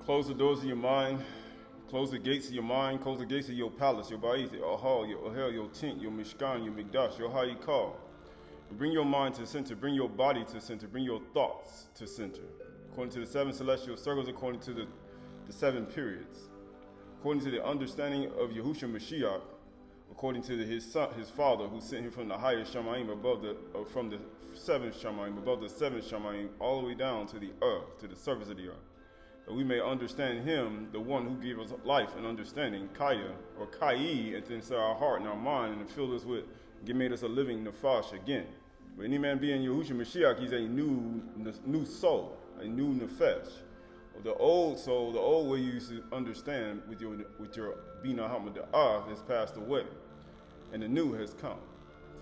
Close the doors of your mind. Close the gates of your mind. Close the gates of your palace, your ba'ith, your hall, your ohel, your tent, your mishkan, your mikdash, your hayikal. Bring your mind to the center. Bring your body to the center. Bring your thoughts to center. According to the 7 celestial circles, according to the 7 periods. According to the understanding of Yahushua Mashiach, according to his father, who sent him from the highest Shamayim from the 7th Shamayim, above the 7th Shamayim, all the way down to the earth, to the surface of the earth, that we may understand him, the one who gave us life and understanding, Kaya, or Kai, and inside our heart and our mind, and filled us with, made us a living Nefash again. When any man be in Yahushua Mashiach, he's a new soul, a new Nefesh. The old soul, the old way you used to understand with your Bina Hamada'ah has passed away, and the new has come.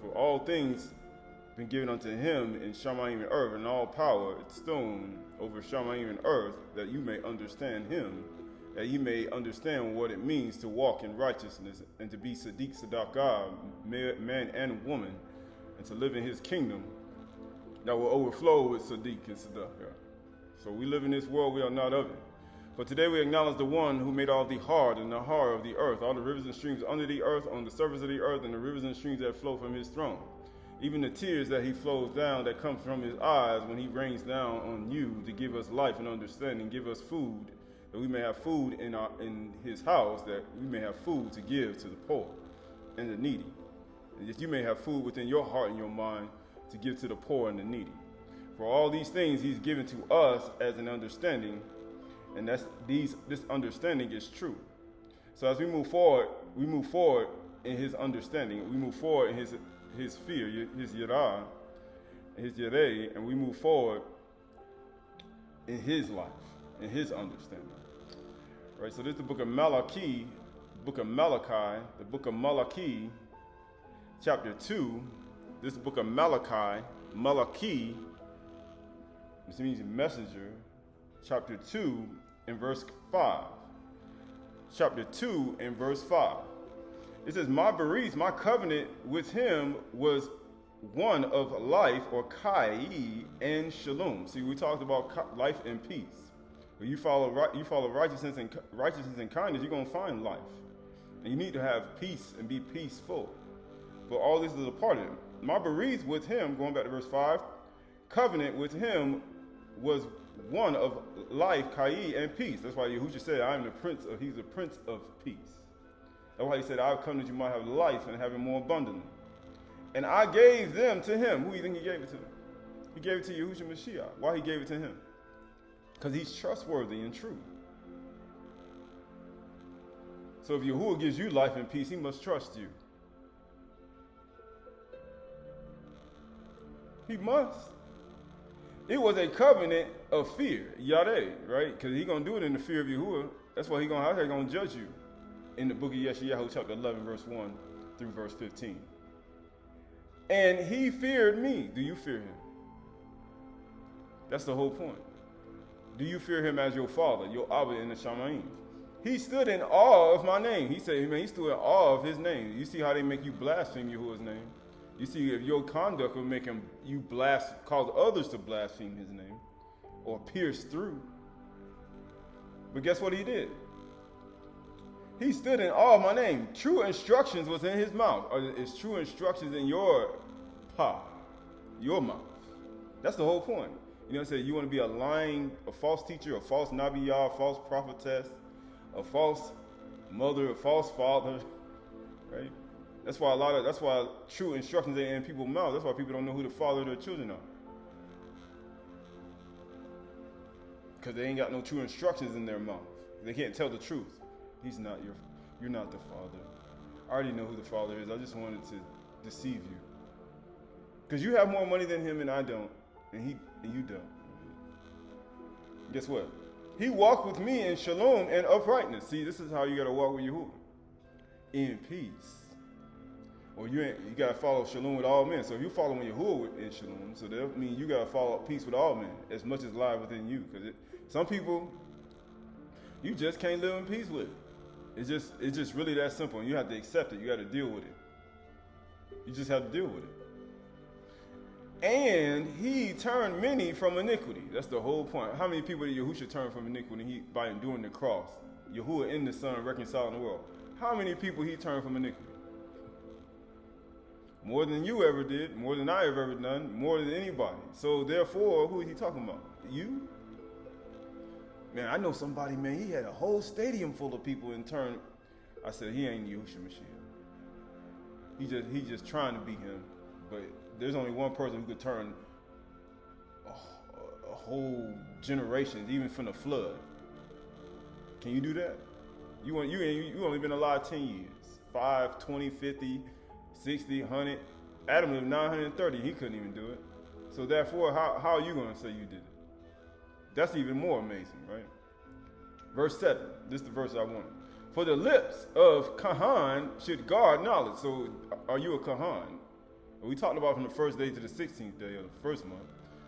For all things been given unto him in Shamayim and earth, and all power it's stone over Shamayim and earth, that you may understand him, that you may understand what it means to walk in righteousness and to be Sadiq Sadaqah, man and woman, and to live in his kingdom that will overflow with Sadiq and Sadaqah. So we live in this world, we are not of it. But today we acknowledge the one who made all the hard and the hard of the earth, all the rivers and streams under the earth, on the surface of the earth, and the rivers and streams that flow from his throne. Even the tears that he flows down, that come from his eyes when he rains down on you to give us life and understanding, give us food, that we may have food in his house, that we may have food to give to the poor and the needy. And that you may have food within your heart and your mind to give to the poor and the needy. For all these things he's given to us as an understanding, and this understanding is true. So as we move forward in his understanding, we move forward in his fear, his yirah, his yireh, and we move forward in his life, in his understanding. Right, so this is the book of Malachi, the book of Malachi, chapter 2. This is the book of Malachi, which means messenger, chapter 2 and verse 5. Chapter 2 and verse 5. It says, my bereath, my covenant with him was one of life, or kai, and shalom. See, we talked about life and peace. When you follow righteousness and kindness, you're going to find life. And you need to have peace and be peaceful. But all this is a part of it. My bereath with him, going back to verse 5, covenant with him was one of life, kai, and peace. That's why Yahushua said, he's the prince of peace. That's why he said, I've come that you might have life and have it more abundantly. And I gave them to him. Who do you think he gave it to? He gave it to Yahushua Mashiach. Why he gave it to him? Because he's trustworthy and true. So if Yahuwah gives you life and peace, he must trust you. He must. It was a covenant of fear, Yadeh, right? Because he's going to do it in the fear of Yahuwah. That's why he's going to judge you in the book of Yeshayahu, chapter 11, verse 1 through verse 15. And he feared me. Do you fear him? That's the whole point. Do you fear him as your father, your Abba in the Shamayim? He stood in awe of my name. He said, man, he stood in awe of his name. You see how they make you blaspheme Yahuwah's name? You see, if your conduct will make cause others to blaspheme his name or pierce through. But guess what he did? He stood in awe of my name. True instructions was in his mouth. Or is true instructions in your mouth. That's the whole point. You know what I'm saying? You want to be a false teacher, a false nabiyah, a false prophetess, a false mother, a false father, right? That's why true instructions ain't in people's mouths. That's why people don't know who the father of their children are. Because they ain't got no true instructions in their mouth. They can't tell the truth. You're not the father. I already know who the father is. I just wanted to deceive you. Because you have more money than him and I don't. And you don't. Guess what? He walked with me in shalom and uprightness. See, this is how you got to walk with Yahuwah. In peace. Or you got to follow shalom with all men. So if you're following Yahuwah in shalom, so that means you got to follow peace with all men, as much as lies within you. Because some people, you just can't live in peace with. It's just really that simple, and you have to accept it. You got to deal with it. You just have to deal with it. And he turned many from iniquity. That's the whole point. How many people did Yahushua turn from iniquity by enduring the cross? Yahuwah in the Son reconciling the world. How many people he turned from iniquity? More than you ever did, more than I have ever done, more than anybody. So therefore, who is he talking about? You? Man, I know somebody, man, he had a whole stadium full of people in turn. I said, he ain't Yahushua Mashiach. He's just trying to be him. But there's only one person who could turn a whole generation, even from the flood. Can you do that? You only been alive 10 years. 5, 20, 50, 60, 100. Adam lived 930. He couldn't even do it. So therefore, how are you going to say you did it? That's even more amazing, right? Verse 7. This is the verse I wanted. For the lips of Kahan should guard knowledge. So are you a Kahan? We talked about from the first day to the 16th day of the first month,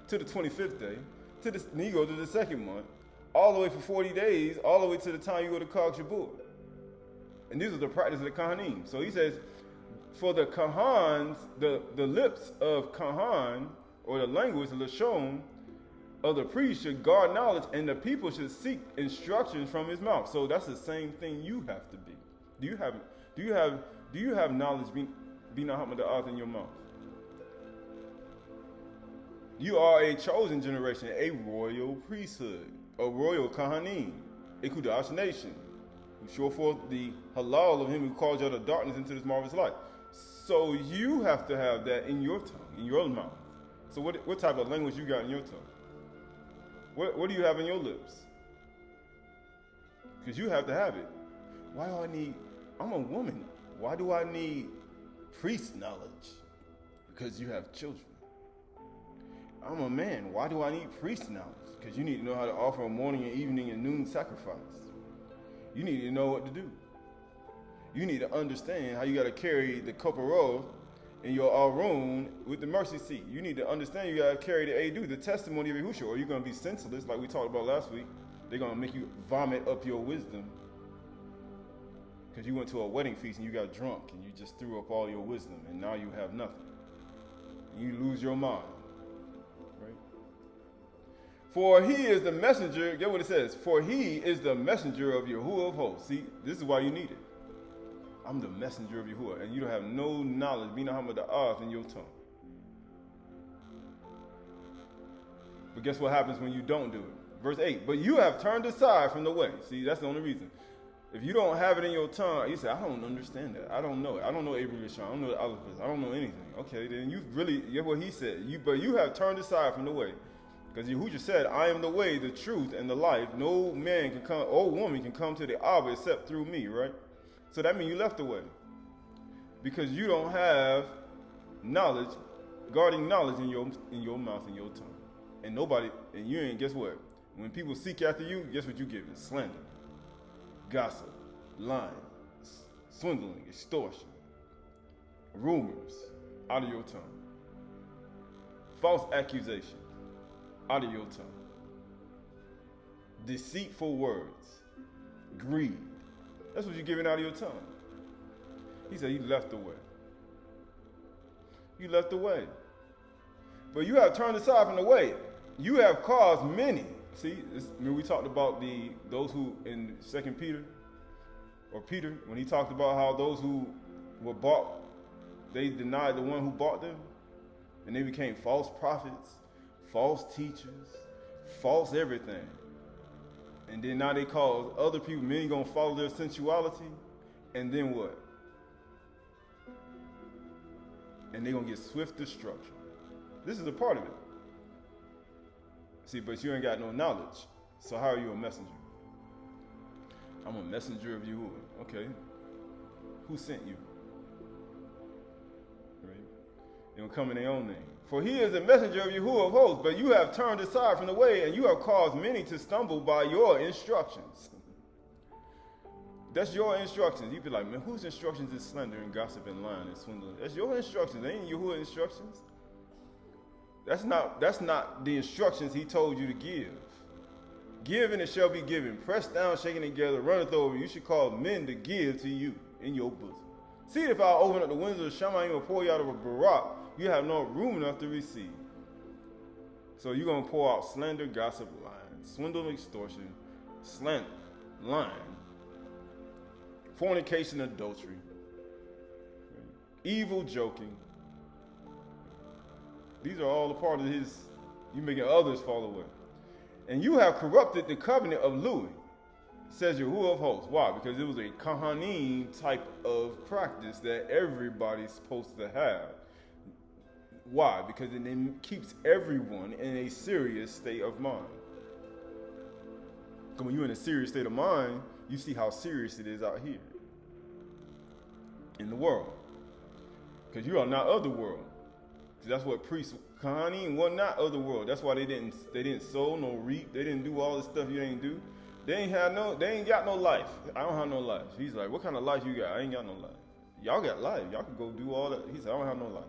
to the 25th day, then you go to the second month, all the way for 40 days, all the way to the time you go to Shabath. And these are the practice of the Kahanim. So he says, for the Kahans, the lips of Kahan, or the language, the Lashon, of the priest should guard knowledge, and the people should seek instructions from his mouth. So that's the same thing you have to be. Do you have knowledge being in your mouth? You are a chosen generation, a royal priesthood, a royal Kahanim, a Kudash nation, who show forth the halal of him who called you out of darkness into this marvelous light. So you have to have that in your tongue, in your mouth. So what type of language you got in your tongue? What do you have in your lips? Because you have to have it. Why do I need, I'm a woman. Why do I need priest knowledge? Because you have children. I'm a man. Why do I need priest knowledge? Because you need to know how to offer a morning and evening and noon sacrifice. You need to know what to do. You need to understand how you got to carry the Koparov in your Aron with the mercy seat. You need to understand you got to carry the Aydah, the testimony of Yahushua, or you're going to be senseless, like we talked about last week. They're going to make you vomit up your wisdom because you went to a wedding feast and you got drunk and you just threw up all your wisdom and now you have nothing. You lose your mind. Right? For he is the messenger, get what it says, for he is the messenger of Yahuwah of hosts. See, this is why you need it. I'm the messenger of Yahuwah, and you don't have no knowledge, in your tongue. But guess what happens when you don't do it? Verse 8, but you have turned aside from the way. See, that's the only reason. If you don't have it in your tongue, you say, I don't understand that. I don't know it. I don't know Abel Yishon. I don't know the Aleph. I don't know anything. Okay, then you really, get what he said. But you have turned aside from the way. Because Yahushua said, I am the way, the truth, and the life. No man can come, or woman can come to the Abba except through me, right? So that means you left the way. Because you don't have knowledge, guarding knowledge in your mouth and your tongue. And nobody, and you ain't, guess what? When people seek after you, guess what you give? Slander, gossip, lying, swindling, extortion, rumors out of your tongue. False accusation out of your tongue. Deceitful words, greed. That's what you're giving out of your tongue. He said you left the way. You left the way. But you have turned aside from the way. You have caused many. See, we talked about those who in 2 Peter, or Peter, when he talked about how those who were bought, they denied the one who bought them, and they became false prophets, false teachers, false everything. And then now they cause other people, many gonna follow their sensuality, and then what? And they're gonna get swift destruction. This is a part of it. See, but you ain't got no knowledge. So how are you a messenger? I'm a messenger of Yahuwah. Okay. Who sent you? Right? They don't come in their own name. For he is a messenger of Yahuwah of hosts, but you have turned aside from the way, and you have caused many to stumble by your instructions. That's your instructions. You'd be like, man, whose instructions is slander and gossip and lying and swindling? That's your instructions. They ain't Yahuwah instructions. That's not the instructions he told you to give. Give and it shall be given. Pressed down, shaken together, runneth over. You should call men to give to you in your bosom. See, if I open up the windows of Chamy'shy and pour you out of a barak, you have no room enough to receive. So you're going to pour out slander, gossip, lying, swindle, extortion, slander, lying, fornication, adultery, evil, joking. These are all a part of his, you making others fall away. And you have corrupted the covenant of Louis, says Yahuwah of hosts. Why? Because it was a Kohanim type of practice that everybody's supposed to have. Why? Because it keeps everyone in a serious state of mind. Because when you're in a serious state of mind, you see how serious it is out here in the world. Because you are not of the world. That's what priests, Kohanim, were not of the world. That's why they didn't sow, no reap. They didn't do all the stuff you ain't do. They ain't got no life. I don't have no life. He's like, what kind of life you got? I ain't got no life. Y'all got life. Y'all can go do all that. He said, I don't have no life.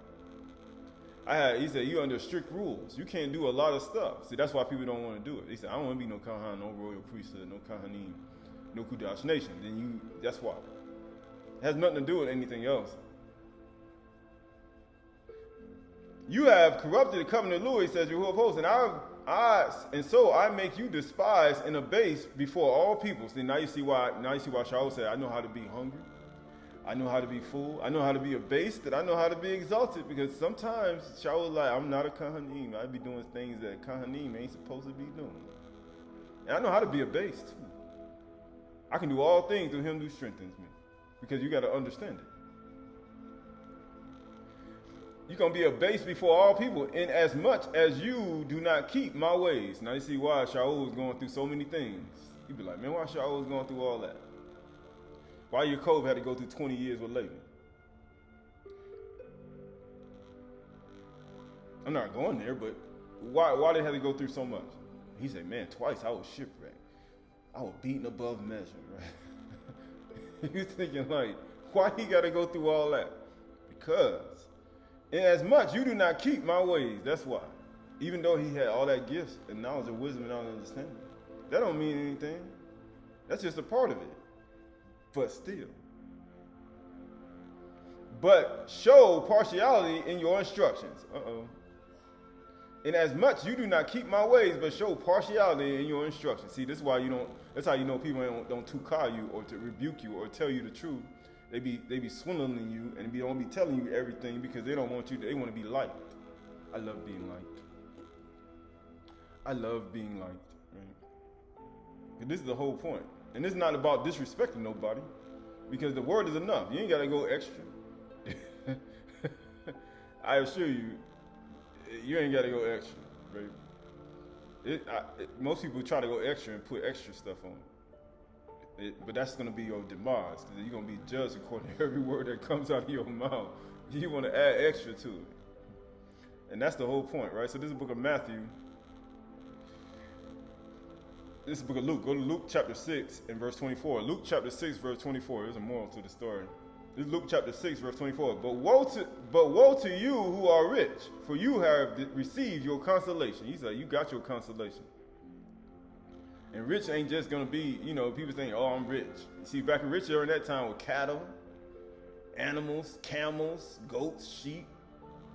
He said, you under strict rules. You can't do a lot of stuff. See, that's why people don't want to do it. He said, I don't want to be no Kohan, no royal priesthood, no Kohanim, no Kudash nation. That's why. It has nothing to do with anything else. You have corrupted the covenant of Louis, says Yahuwah of hosts, and so I make you despised and abased before all people. See, now you see why Shaul said, I know how to be hungry. I know how to be full. I know how to be abased, and I know how to be exalted. Because sometimes Shaul is like, I'm not a Kohanim. I be doing things that Kohanim ain't supposed to be doing. And I know how to be abased too. I can do all things through him who strengthens me. Because you got to understand it. You're going to be abased before all people in as much as you do not keep my ways. Now you see why Shaul was going through so many things. You'd be like, man, why Shaul was going through all that? Why Yaakov had to go through 20 years with Laban? I'm not going there, but why they had to go through so much? He said, man, twice I was shipwrecked. I was beaten above measure, right? You're thinking like, why he got to go through all that? Because inasmuch you do not keep my ways, that's why. Even though he had all that gifts and knowledge of wisdom and all understanding, that don't mean anything. That's just a part of it. But still. But show partiality in your instructions. Inasmuch you do not keep my ways, but show partiality in your instructions. See, this is why that's how you know people don't to-call you or to rebuke you or tell you the truth. They be swindling you and don't be telling you everything because they don't want you. They want to be liked. I love being liked. I love being liked. Right? And this is the whole point. And this is not about disrespecting nobody, because the word is enough. You ain't got to go extra. I assure you, you ain't got to go extra, right? Most people try to go extra and put extra stuff on. But that's going to be your demise, because you're going to be judged according to every word that comes out of your mouth. You want to add extra to it. And that's the whole point, right? So this is the book of Matthew. This is the book of Luke. Go to Luke chapter 6 and verse 24. Luke chapter 6, verse 24. There's a moral to the story. This is Luke chapter 6, verse 24. But woe to you who are rich, for you have received your consolation. He said, you got your consolation. And rich ain't just going to be, people think, oh, I'm rich. You see, back in rich during that time with cattle, animals, camels, goats, sheep,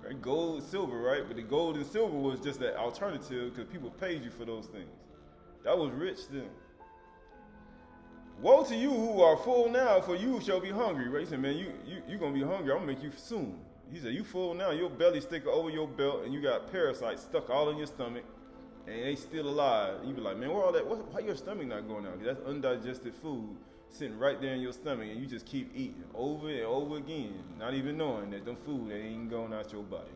right? Gold, silver, right? But the gold and silver was just an alternative because people paid you for those things. That was rich then. Woe to you who are full now, for you shall be hungry. Right? He said, man, you going to be hungry. I'm going to make you soon. He said, you full now. Your belly stick over your belt, and you got parasites stuck all in your stomach, and they still alive. You be like, man, where all that? Why your stomach not going out? That's undigested food sitting right there in your stomach, and you just keep eating over and over again, not even knowing that them food ain't going out your body.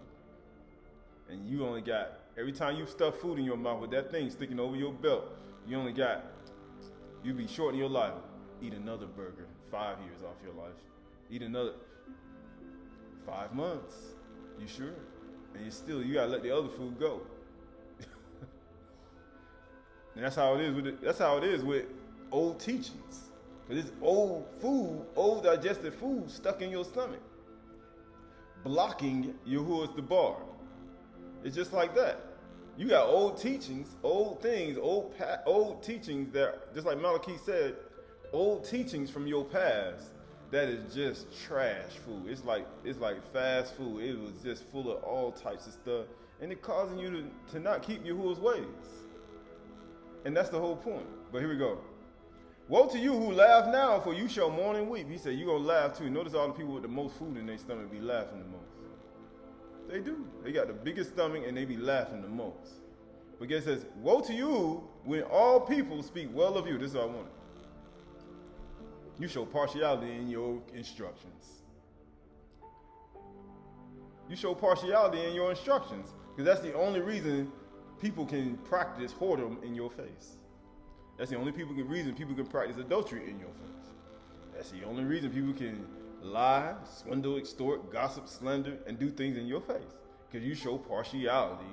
And you only got, every time you stuff food in your mouth with that thing sticking over your belt, you be shortening your life. Eat another burger, 5 years off your life. Eat another 5 months. You sure? And you gotta let the other food go. And that's how it is with old teachings. Because it's old food, old digested food stuck in your stomach, blocking Yahuwah's the bar. It's just like that. You got old teachings, old things, old teachings that, just like Malachi said, old teachings from your past that is just trash food. It's like fast food. It was just full of all types of stuff, and it's causing you to not keep Yahuwah's ways. And that's the whole point. But here we go. Woe to you who laugh now, for you shall mourn and weep. He said, you're going to laugh too. Notice all the people with the most food in their stomach be laughing the most. They do. They got the biggest stomach and they be laughing the most. But guess it says, woe to you when all people speak well of you. This is what I wanted. You show partiality in your instructions. You show partiality in your instructions. Because that's the only reason people can practice whoredom in your face. That's the only reason people can practice adultery in your face. That's the only reason people can lie, swindle, extort, gossip, slander, and do things in your face. Because you show partiality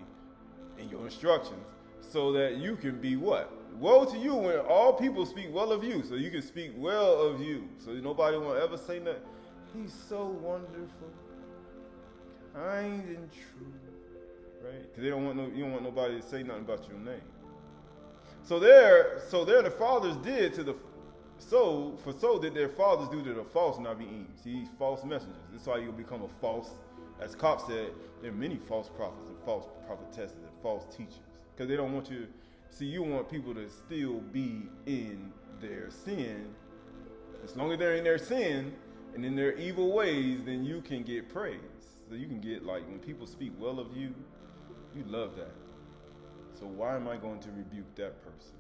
in your instructions so that you can be what? Woe to you when all people speak well of you, so you can speak well of you. So nobody will ever say that. He's so wonderful, kind and true. Right? Because you don't want nobody to say nothing about your name. So there the fathers did to so did their fathers do to the false Nabi'im. See, false messengers. This is why you'll become a false, as Cop said, there are many false prophets and false prophetesses and false teachers. Because they don't want you, see, you want people to still be in their sin. As long as they're in their sin and in their evil ways, then you can get praise. So you can get, like, when people speak well of you, you love that. So why am I going to rebuke that person?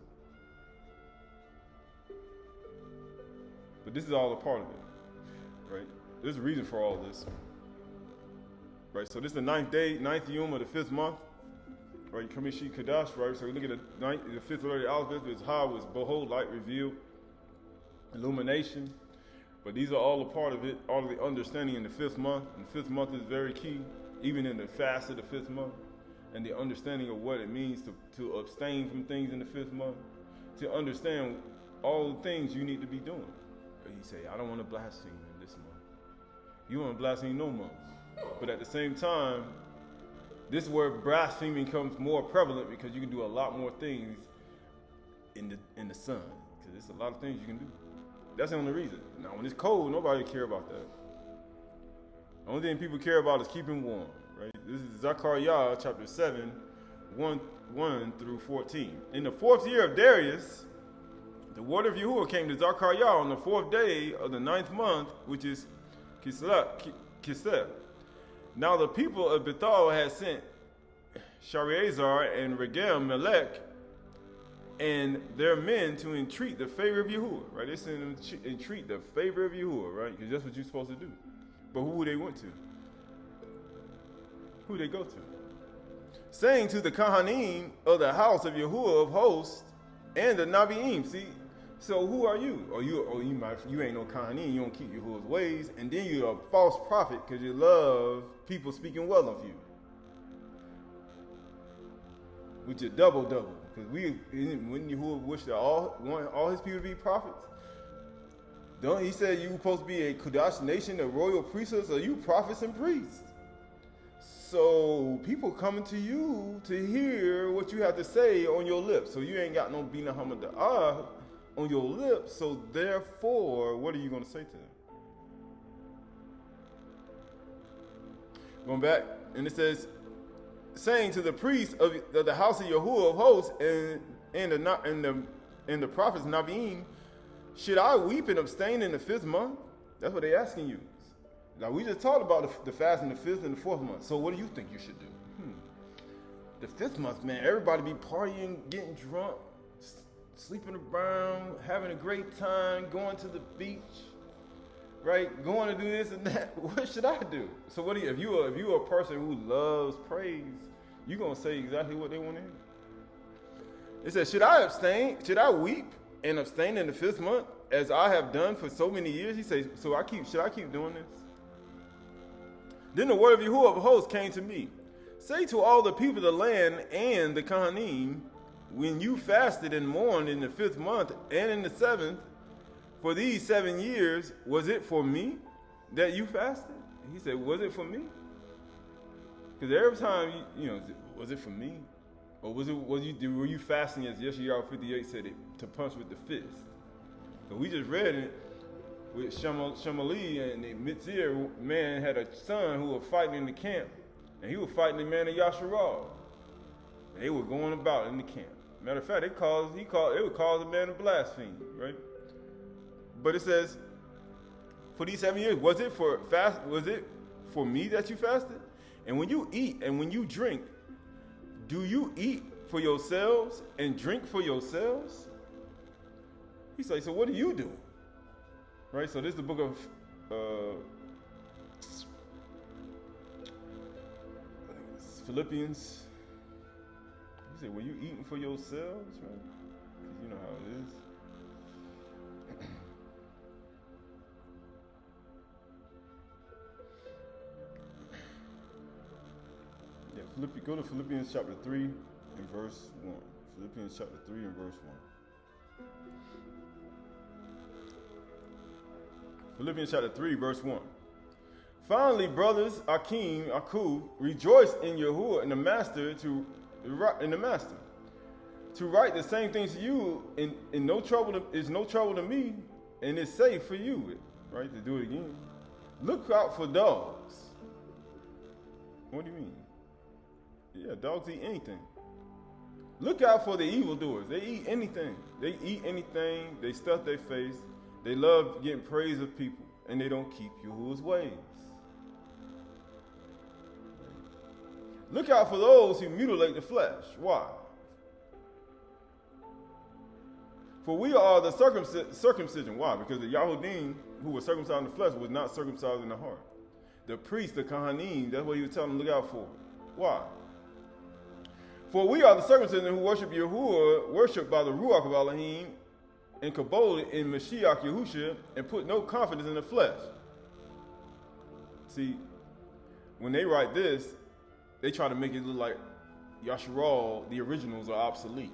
But this is all a part of it, right? There's a reason for all this, right? So this is the ninth yom of the 5th month, right? Chamy'shy Chdsh, right? So we look at the 5th letter of the alphabet. It's Ha, was behold, light revealed, illumination. But these are all a part of it, all of the understanding in the 5th month. And the 5th month is very key, even in the fast of the 5th month. And the understanding of what it means to abstain from things in the 5th month, to understand all the things you need to be doing. But you say, I don't want to blaspheme in this month. You want to blaspheme no month. But at the same time, this is where blaspheming becomes more prevalent because you can do a lot more things in the sun. Because there's a lot of things you can do. That's the only reason. Now, when it's cold, nobody care about that. The only thing people care about is keeping warm. Right? This is Zechariah chapter 7, 1 through 14. In the 4th year of Darius, the word of Yahuwah came to Zechariah on the 4th day of the 9th month, which is Kislev. Now the people of Bethel had sent Sharezer and Regem Melech and their men to entreat the favor of Yahuwah. Right? They sent them to entreat the favor of Yahuwah, right? Because that's what you're supposed to do. But who they went to? Who they go to? Saying to the Kohanim of the house of Yahuwah of hosts and the Nabi'im. See, so who are you? You ain't no Kohanim, you don't keep Yahuwah's ways, and then you're a false prophet because you love people speaking well of you. Which is double. Because when Yahuwah wished that all his people to be prophets, he said you were supposed to be a Qahalath nation, a royal priesthood, so you prophets and priests. So people coming to you to hear what you have to say on your lips. So you ain't got no Bina Hamada'ah on your lips. So therefore, what are you going to say to them? Going back, and it says, saying to the priests of the house of Yahuwah of hosts and the prophets Nabi'im, should I weep and abstain in the 5th month? That's what they're asking you. Now, we just talked about the fast in the 5th and the 4th month. So what do you think you should do? The 5th month, man, everybody be partying, getting drunk, sleeping around, having a great time, going to the beach, right? Going to do this and that. What should I do? So what if you're a person who loves praise, you're going to say exactly what they want to hear. It says, should I abstain? Should I weep and abstain in the 5th month as I have done for so many years? He says, should I keep doing this? Then the word of Yahuwah of hosts came to me. Say to all the people of the land and the Kohanim, when you fasted and mourned in the 5th month and in the 7th, for these 7 years, was it for me that you fasted? He said, was it for me? Because every time, was it for me? Or were you fasting as Yeshayahu 58 said it, to punch with the fist? So we just read it. With Chamy'shy and the Mitzir man had a son who was fighting in the camp, And he was fighting the man of Yasharal. And they were going about in the camp. Matter of fact, it would cause a man to blaspheme, right? But it says, for these 7 years, was it for me that you fasted? And when you eat and when you drink, do you eat for yourselves and drink for yourselves? He said, so what are you doing? Right? So this is the book of Philippians. He said, were you eating for yourselves? Right? Because you know how it is. Go to Philippians chapter 3 and verse 1. Philippians chapter 3 and verse 1. Philippians chapter 3, verse 1. Finally, brothers, Aku, rejoice in Yahuwah and the Master to write the same things to you in no trouble is no trouble to me, and it's safe for you, right? To do it again. Look out for dogs. What do you mean? Yeah, dogs eat anything. Look out for the evildoers. They eat anything. They stuff their face. They love getting praise of people, and they don't keep Yahuwah's ways. Look out for those who mutilate the flesh. Why? For we are the circumcision. Why? Because the Yahudim who were circumcised in the flesh was not circumcised in the heart. The priests, the Kohanim, that's what he was telling them to look out for. Why? For we are the circumcision who worship Yahuwah, worship by the Ruach of Elohim, and kabod in Mashiach Yahusha, and put no confidence in the flesh. See, when they write this, they try to make it look like Yasharal, the originals, are obsolete.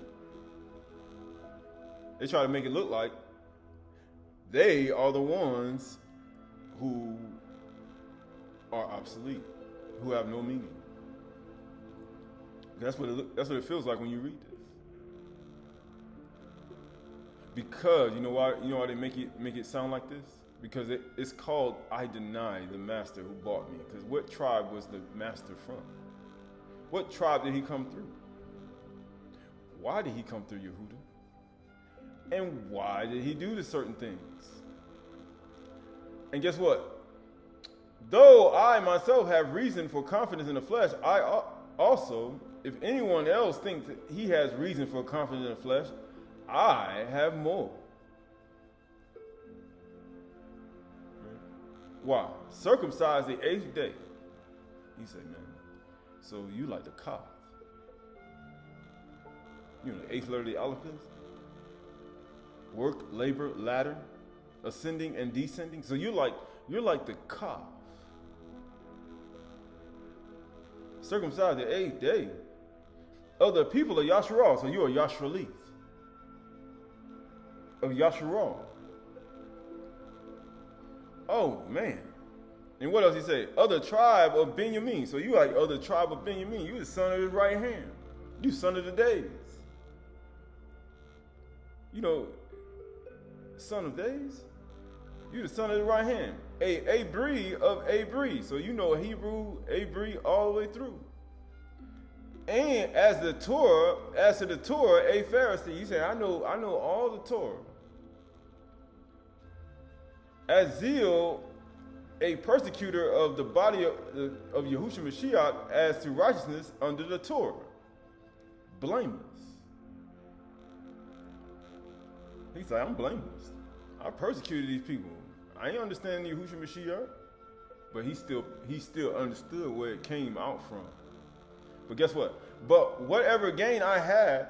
They try to make it look like they are the ones who are obsolete, who have no meaning. That's what it feels like when you read this. Because you know why they make it sound like this? Because it's called Aydahchay, the master who bought me. Because what tribe was the master from? What tribe did he come through? Why did he come through Yehuda? And why did he do the certain things? And guess what? Though I myself have reason for confidence in the flesh, I also, if anyone else thinks that he has reason for confidence in the flesh, I have more. Why? Circumcised the 8th day. He said, man, so you like the Qahalath. You know, the 8th letter of the alphabet? Work, labor, ladder, ascending and descending. So you're like the Qahalath. Circumcised the 8th day of the people of Yasharal. So you are Yashralith of Yasharal. Oh man. And what else he say? Other tribe of Benjamin. So you like other tribe of Benjamin. You the son of his right hand. You son of the days. You know, son of days. You the son of the right hand. A Abri of Abri. So you know Hebrew, Abri all the way through. And as to the Torah, a Pharisee. You say, I know all the Torah. As zeal, a persecutor of the body of Yahushua Mashiach, as to righteousness under the Torah. Blameless. He's like, I'm blameless. I persecuted these people. I ain't understand Yahushua Mashiach, but he still understood where it came out from. But guess what? But whatever gain I had,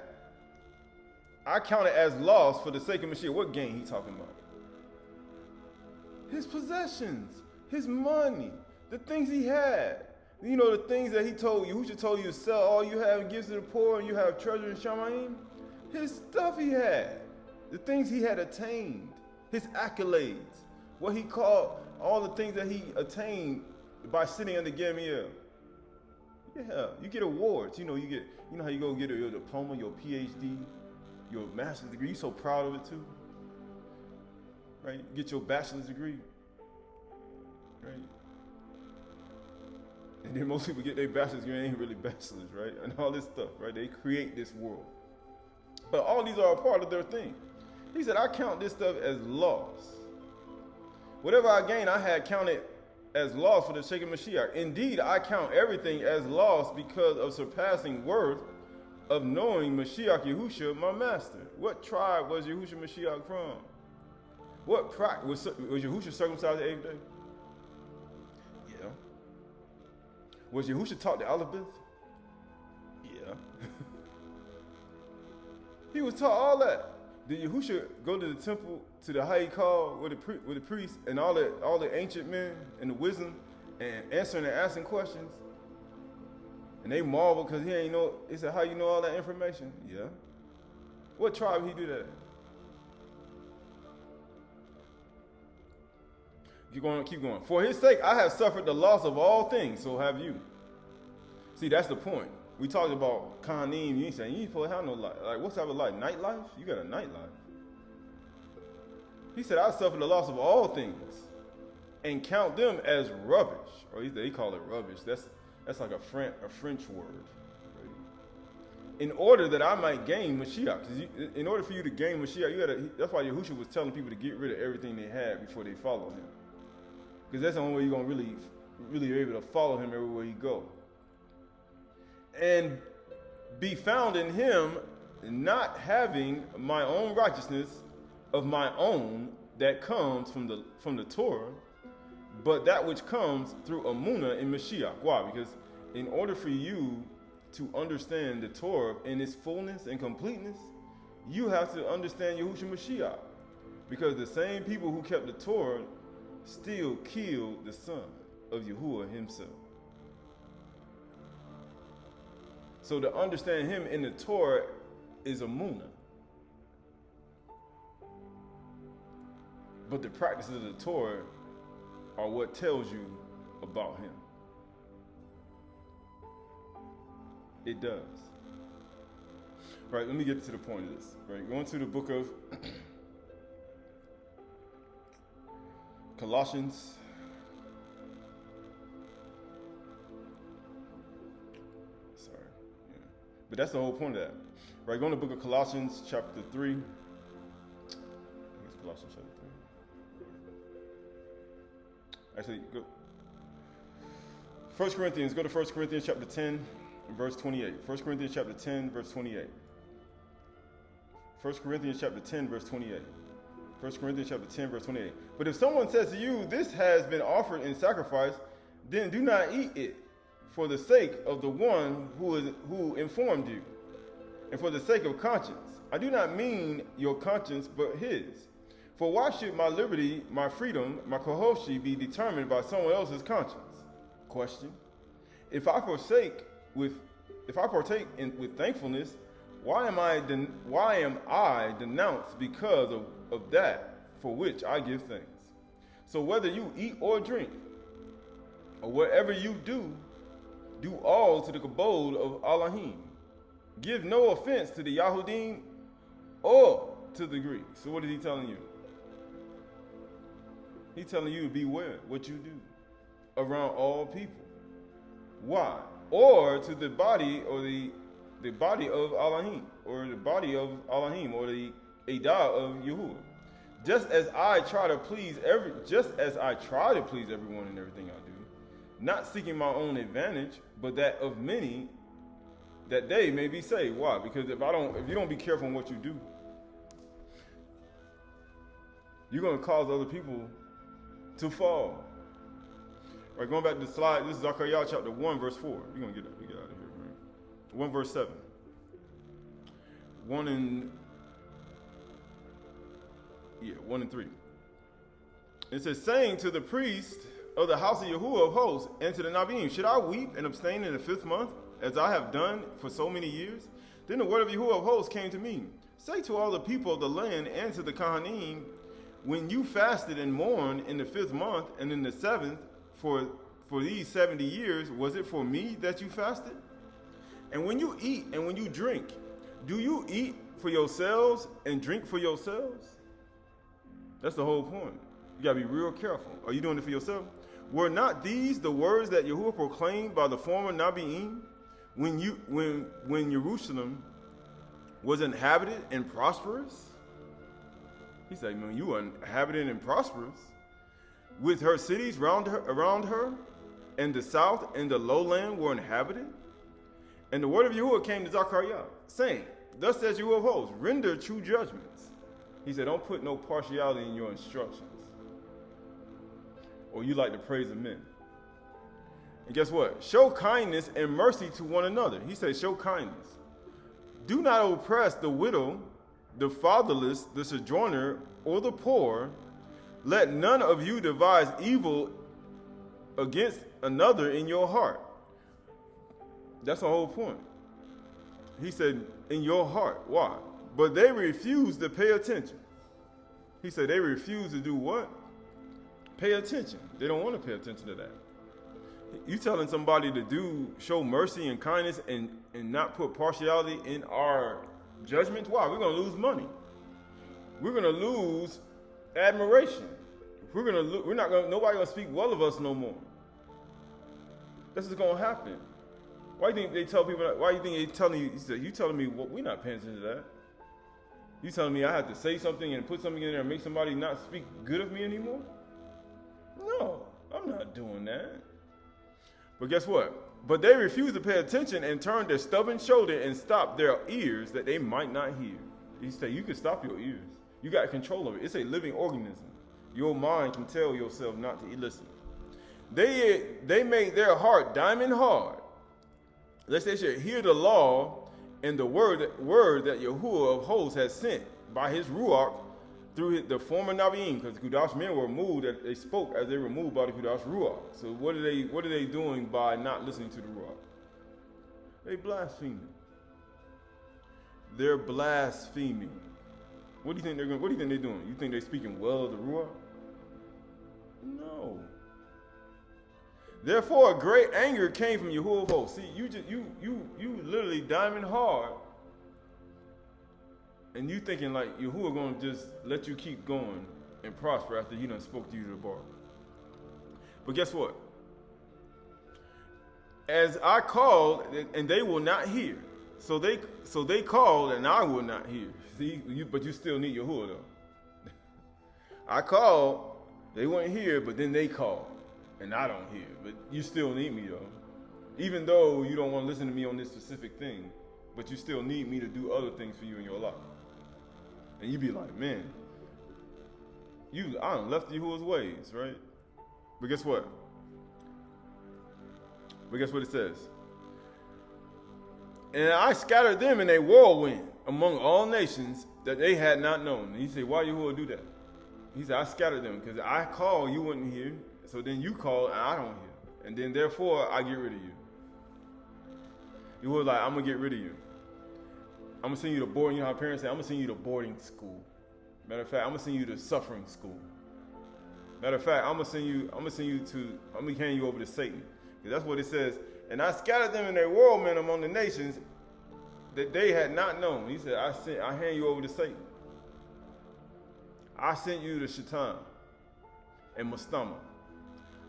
I counted as loss for the sake of Mashiach. What gain he talking about? His possessions, his money, the things he had. You know, the things that he told you, Yahushua told you to sell all you have and give to the poor, and you have treasure in Shamayim. His stuff he had, the things he had attained, his accolades, what he called all the things that he attained by sitting under Gamaliel. Yeah, you get awards. You know how you go get your diploma, your PhD, your master's degree. You're so proud of it too. Right? You get your bachelor's degree. Right? And then most people get their bachelor's degree and ain't really bachelors, right? And all this stuff, right? They create this world. But all these are a part of their thing. He said, I count this stuff as loss. Whatever I gain, I had counted as loss for the sake of Mashiach. Indeed, I count everything as loss because of surpassing worth of knowing Mashiach Yahusha, my master. What tribe was Yahusha Mashiach from? What was Yahusha circumcised the 8th day? Yeah. Was Yahusha taught the alphabet? Yeah. He was taught all that. Did Yahusha go to the temple, to the high call with the priests and all the ancient men and the wisdom and answering and asking questions? And they marveled because he ain't know. He said, how you know all that information? Yeah. What tribe he do that? Keep going. For his sake, I have suffered the loss of all things, so have you. See, that's the point. We talked about Kanim. You ain't saying you ain't supposed to have no life. Like, what's type of life? Nightlife? You got a nightlife. He said, I suffered the loss of all things and count them as rubbish. Or they call it rubbish. That's like a French word. Right? In order that I might gain Mashiach. In order for you to gain Mashiach, that's why Yahushua was telling people to get rid of everything they had before they follow him. Because that's the only way you're going to really be able to follow him everywhere you go. And be found in him, not having my own righteousness of my own that comes from the Torah, but that which comes through Amunah in Mashiach. Why? Because in order for you to understand the Torah in its fullness and completeness, you have to understand Yahushua Mashiach. Because the same people who kept the Torah still killed the son of Yahuwah himself. So to understand him in the Torah is Amunah. But the practices of the Torah are what tells you about him. It does. Right, let me get to the point of this. Right, going to the book of Colossians. But that's the whole point of that. Right, going to the book of Colossians chapter 3. I think it's Colossians chapter 3. Actually, go. 1 Corinthians, go to 1 Corinthians chapter 10, verse 28. 1 Corinthians chapter 10, verse 28. 1 Corinthians chapter 10, verse 28. 1 Corinthians chapter 10, verse 28. But if someone says to you, this has been offered in sacrifice, then do not eat it, for the sake of the one who informed you, and for the sake of conscience. I do not mean your conscience, but his. For why should my liberty, my freedom, my Qahalath be determined by someone else's conscience? Question. If I partake with thankfulness, why am I denounced because of that for which I give thanks? So whether you eat or drink, or whatever you do all to the kabod of Elohim. Give no offense to the Yahudim or to the Greeks. So what is he telling you? He's telling you to beware what you do around all people. Why? Or to the body or the body of Elohim, or the body of Elohim, or the Aydah of Yahuwah. Just as I try to please everyone in everything I do, not seeking my own advantage, but that of many, that they may be saved. Why? Because if you don't be careful in what you do, you're going to cause other people to fall. All right, going back to the slide, this is Zechariah chapter 1, verse 4. We're going to get out of here, right? 1 verse 7. 1 and 3. It says, saying to the priest of the house of Yahuwah of hosts, and to the Nabim, should I weep and abstain in the 5th month, as I have done for so many years? Then the word of Yahuwah of hosts came to me. Say to all the people of the land and to the Kohanim, when you fasted and mourned in the 5th month and in the 7th for these 70 years, was it for me that you fasted? And when you eat and when you drink, do you eat for yourselves and drink for yourselves? That's the whole point. You got to be real careful. Are you doing it for yourself? Were not these the words that Yahuwah proclaimed by the former Nabi'im when Jerusalem was inhabited and prosperous? He said, when you were inhabited and prosperous, with her cities around her, and the south and the lowland were inhabited. And the word of Yahuwah came to Zechariah, saying, thus says Yahuwah of hosts, render true judgments. He said, don't put no partiality in your instructions. Or you like the praise of men. And guess what? Show kindness and mercy to one another. He said, show kindness. Do not oppress the widow, the fatherless, the sojourner, or the poor. Let none of you devise evil against another in your heart. That's the whole point. He said, in your heart. Why? But they refuse to pay attention. He said they refuse to do what? Pay attention. They don't want to pay attention to that. You telling somebody to show mercy and kindness and not put partiality in our judgments? Why? We're going to lose money. We're going to lose admiration. Nobody going to speak well of us no more. This is going to happen. Why do you think they tell people that? Why do you think they telling you? He said, you telling me we're not paying attention to that. You telling me I have to say something and put something in there and make somebody not speak good of me anymore? No, I'm not doing that. But guess what? But they refused to pay attention and turned their stubborn shoulder and stopped their ears that they might not hear. He said, you can stop your ears. You got control of it. It's a living organism. Your mind can tell yourself not to listen. They made their heart diamond hard, lest they should hear the law and the word that Yahuwah of hosts has sent by his Ruach through the former Nabi'im, because the Kudash men were moved, that they spoke as they were moved by the Kudash Ruach. So what are they doing by not listening to the Ruach? They blaspheming. They're blaspheming. What do you think they're doing? You think they're speaking well of the Ruach? No. Therefore, a great anger came from Yahuwah of hosts. See, you literally diamond hard, and you thinking like Yahuwah going to just let you keep going and prosper after he done spoke to you to the bar. But guess what? As I called, and they will not hear. So they called, and I will not hear. See, but you still need Yahuwah though. I called, they wouldn't hear, but then they called. And I don't hear, but you still need me though. Even though you don't want to listen to me on this specific thing, but you still need me to do other things for you in your life. And you be like, man, I done left Yahuwah's ways, right? But guess what? It says? And I scattered them in a whirlwind among all nations that they had not known. And he said, why Yahuwah do that? He said, I scattered them because I called, you wouldn't hear. So then you call and I don't hear. And then therefore I get rid of you. You were like, I'm going to get rid of you. I'm going to send you to boarding. You know how parents say, I'm going to send you to boarding school. Matter of fact, I'm going to send you to suffering school. Matter of fact, I'm going to hand you over to Satan. Because that's what it says. And I scattered them in their whirlwind among the nations that they had not known. He said, I hand you over to Satan. I sent you to Shaitan and Mastama.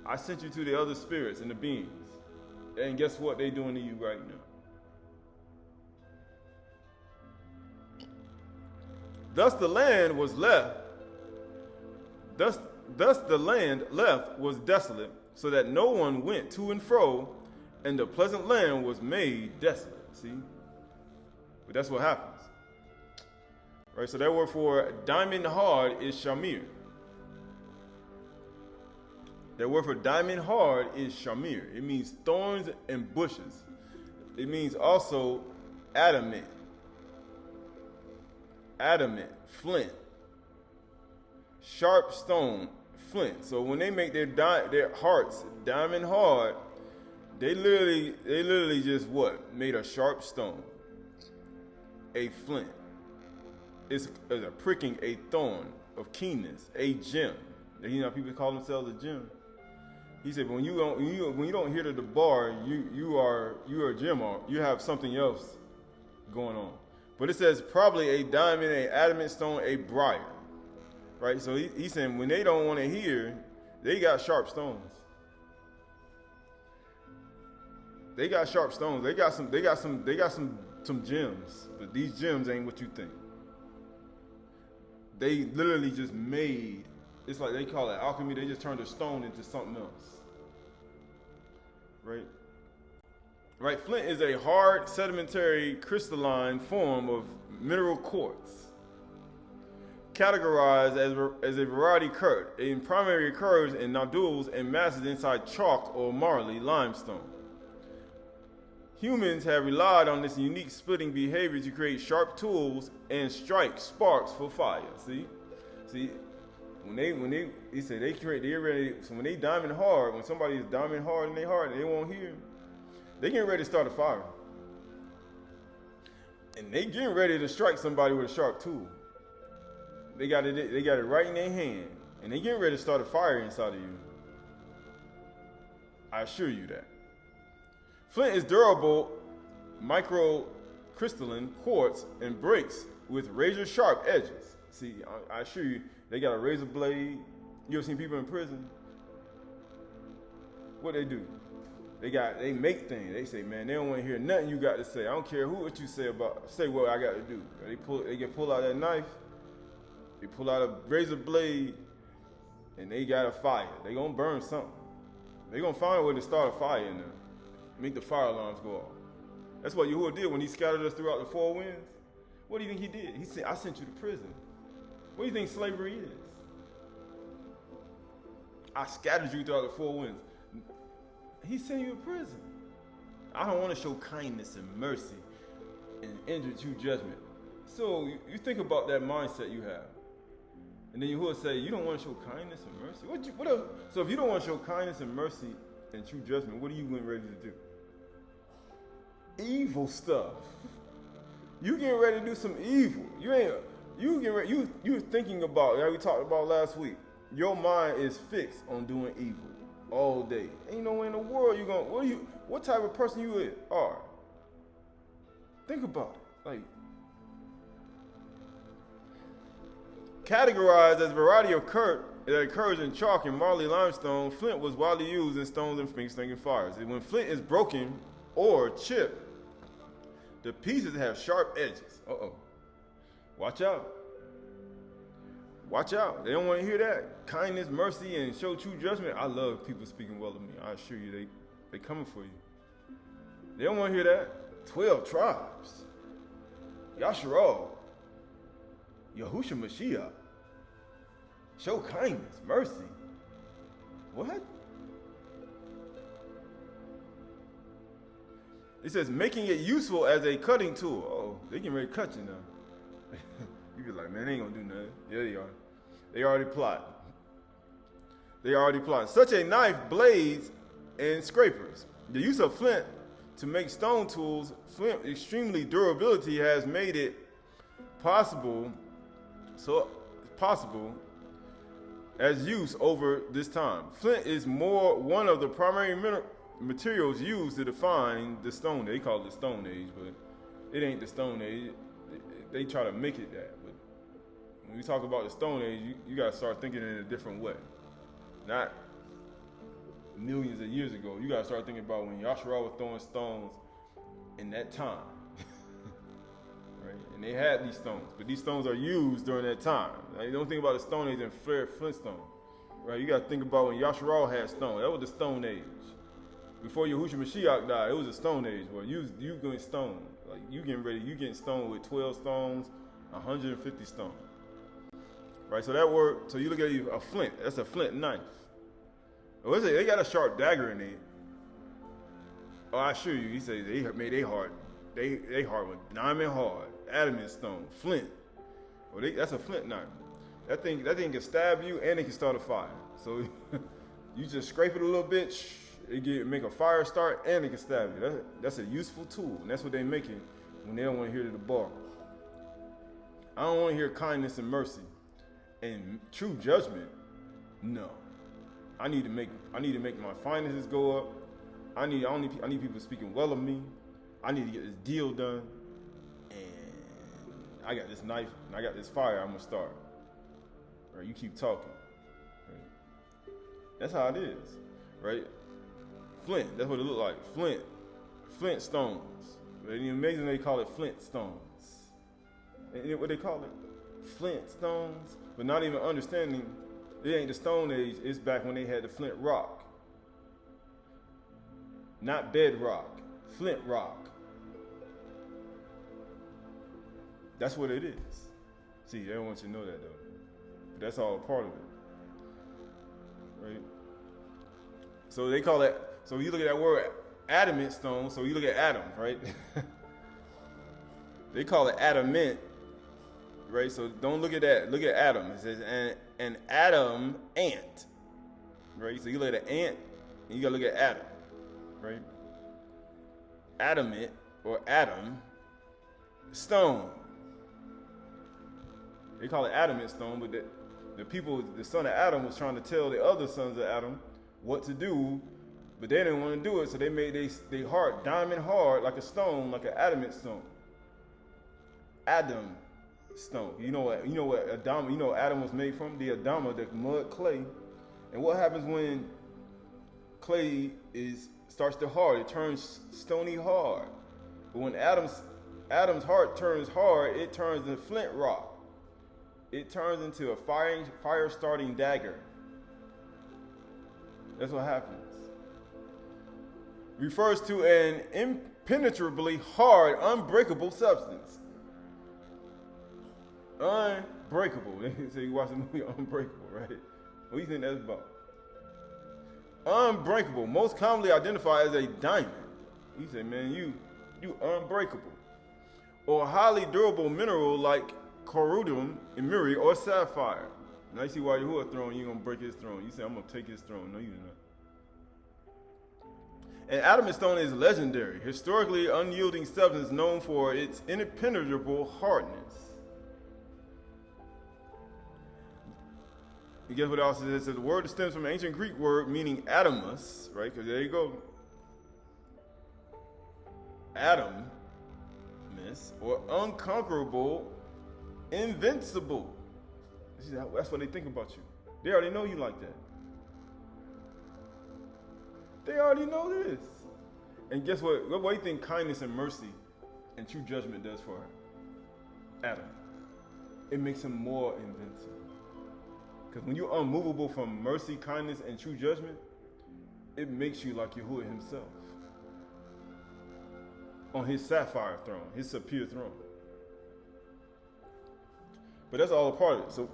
I sent you to the other spirits and the beings. And guess what they're doing to you right now? Thus the land was left. Thus the land left was desolate, so that no one went to and fro, and the pleasant land was made desolate. See? But that's what happens. Right? So that word for diamond hard is shamir. That word for diamond hard is shamir. It means thorns and bushes. It means also adamant, flint, sharp stone, flint. So when they make their hearts diamond hard, they literally just what? Made a sharp stone, a flint. It's a pricking, a thorn of keenness, a gem. You know, people call themselves a gem. He said, when you don't hear the bar, you are a gem, or you have something else going on. But it says probably a diamond, a adamant stone, a briar, right? So he's saying when they don't want to hear, they got sharp stones. they got sharp stones. They got some gems. But these gems ain't what you think. They literally just made, it's like they call it alchemy. They just turned a stone into something else. Right? Right, flint is a hard, sedimentary, crystalline form of mineral quartz, categorized as a variety occurred. It primarily occurs in nodules and masses inside chalk or marley limestone. Humans have relied on this unique splitting behavior to create sharp tools and strike sparks for fire. See, when they say they get ready. So when they diamond hard, when somebody is diamond hard in their heart and they won't hear, they getting ready to start a fire. And they getting ready to strike somebody with a sharp tool. They got it right in their hand. And they getting ready to start a fire inside of you. I assure you that. Flint is durable, microcrystalline quartz and breaks with razor sharp edges. See, I assure you, they got a razor blade. You ever seen people in prison? What they do? They make things. They say, man, they don't want to hear nothing you got to say. I don't care what you say what I got to do. They pull out that knife, they pull out a razor blade, and they got a fire. They gonna burn something. They gonna find a way to start a fire in there. Make the fire alarms go off. That's what Yahudy did when he scattered us throughout the four winds. What do you think he did? He said, I sent you to prison. What do you think slavery is? I scattered you throughout the four winds. He sent you to prison. I don't want to show kindness and mercy and enter true judgment. So you think about that mindset you have. And then Yahudy say, you don't want to show kindness and mercy? What else? So if you don't want to show kindness and mercy and true judgment, what are you getting ready to do? Evil stuff. You getting ready to do some evil. You're thinking about, like we talked about last week, your mind is fixed on doing evil all day. Ain't no way in the world what type of person you are. Think about it. Like, categorized as a variety of that occurs in chalk and marley limestone, flint was widely used in stones and finger-stinging fires. And when flint is broken or chipped, the pieces have sharp edges. Watch out. Watch out. They don't want to hear that. Kindness, mercy, and show true judgment. I love people speaking well of me. I assure you, they coming for you. They don't want to hear that. 12 tribes. Yasharal. Yahushua. Show kindness, mercy. What? It says making it useful as a cutting tool. Oh, they getting ready to cut you now. You be like, man, they ain't gonna do nothing. Yeah, they are. They already plot. Such a knife, blades, and scrapers. The use of flint to make stone tools, flint extremely durability has made it possible as use over this time. Flint is one of the primary materials used to define the Stone Age. They call it the Stone Age, but it ain't the Stone Age. They try to make it that. But when we talk about the Stone Age, you got to start thinking in a different way. Not millions of years ago. You got to start thinking about when Yahshua was throwing stones in that time. Right? And they had these stones, but these stones are used during that time. Now, you don't think about the Stone Age and Flintstone. Right? You got to think about when Yahshua had stone. That was the Stone Age. Before Yahushua Mashiach died, it was a Stone Age where you getting stoned. Like you getting stoned with 12 stones, 150 stones. Right, so that word, so you look at a flint, that's a flint knife. What is it? They got a sharp dagger in it. Oh, I assure you, he said they made they hard with diamond hard, adamant stone, flint. Well, that's a flint knife. That thing can stab you and it can start a fire. So you just scrape it a little bit, make a fire start, and it can stab you. That's a useful tool, and that's what they're making when they don't want to hear the bar. I don't want to hear kindness and mercy and true judgment. No, I need to make my finances go up. I need people speaking well of me. I need to get this deal done, and I got this knife and I got this fire. I'm gonna start. Right, you keep talking. Right? That's how it is, right? Flint, that's what it looked like. Flint, Flint stones. It's amazing they call it flint stones. And what they call it? Flint stones. But not even understanding, it ain't the Stone Age, it's back when they had the flint rock. Not bedrock, flint rock. That's what it is. See, they don't want you to know that though. But that's all a part of it. Right? So they call it, so you look at that word adamant stone, so you look at Adam, right? They call it adamant, right? So don't look at that, look at Adam. It says an Adam ant, right? So you look at an ant, and you gotta look at Adam, right? Adamant, or Adam, stone. They call it adamant stone, but the people, the son of Adam was trying to tell the other sons of Adam what to do, but they didn't want to do it, so they made they heart diamond hard like a stone, like an adamant stone. Adam stone. You know what Adam, Adam was made from? The Adama, the mud clay. And what happens when clay starts to hard? It turns stony hard. But when Adam's heart turns hard, it turns into flint rock. It turns into a fire-starting dagger. That's what happens. Refers to an impenetrably hard, unbreakable substance. Unbreakable. So you watch the movie Unbreakable, right? What do you think that's about? Unbreakable, most commonly identified as a diamond. He said, man, you unbreakable. Or a highly durable mineral like corundum, emery, or sapphire. Now you see why Yahuwah throne, you're going to break his throne. You say, I'm going to take his throne. No, you're not. And adamant stone is legendary, historically unyielding substance known for its impenetrable hardness. You guess what else it is? The word stems from an ancient Greek word meaning adamus, right? Because there you go. Adam, or unconquerable, invincible. That's what they think about you. They already know you like that. They already know this. And guess what? What do you think kindness and mercy and true judgment does for Adam? It makes him more invincible. Because when you're unmovable from mercy, kindness, and true judgment, it makes you like Yahuwah himself. On his sapphire throne, his superior throne. But that's all a part of it. So,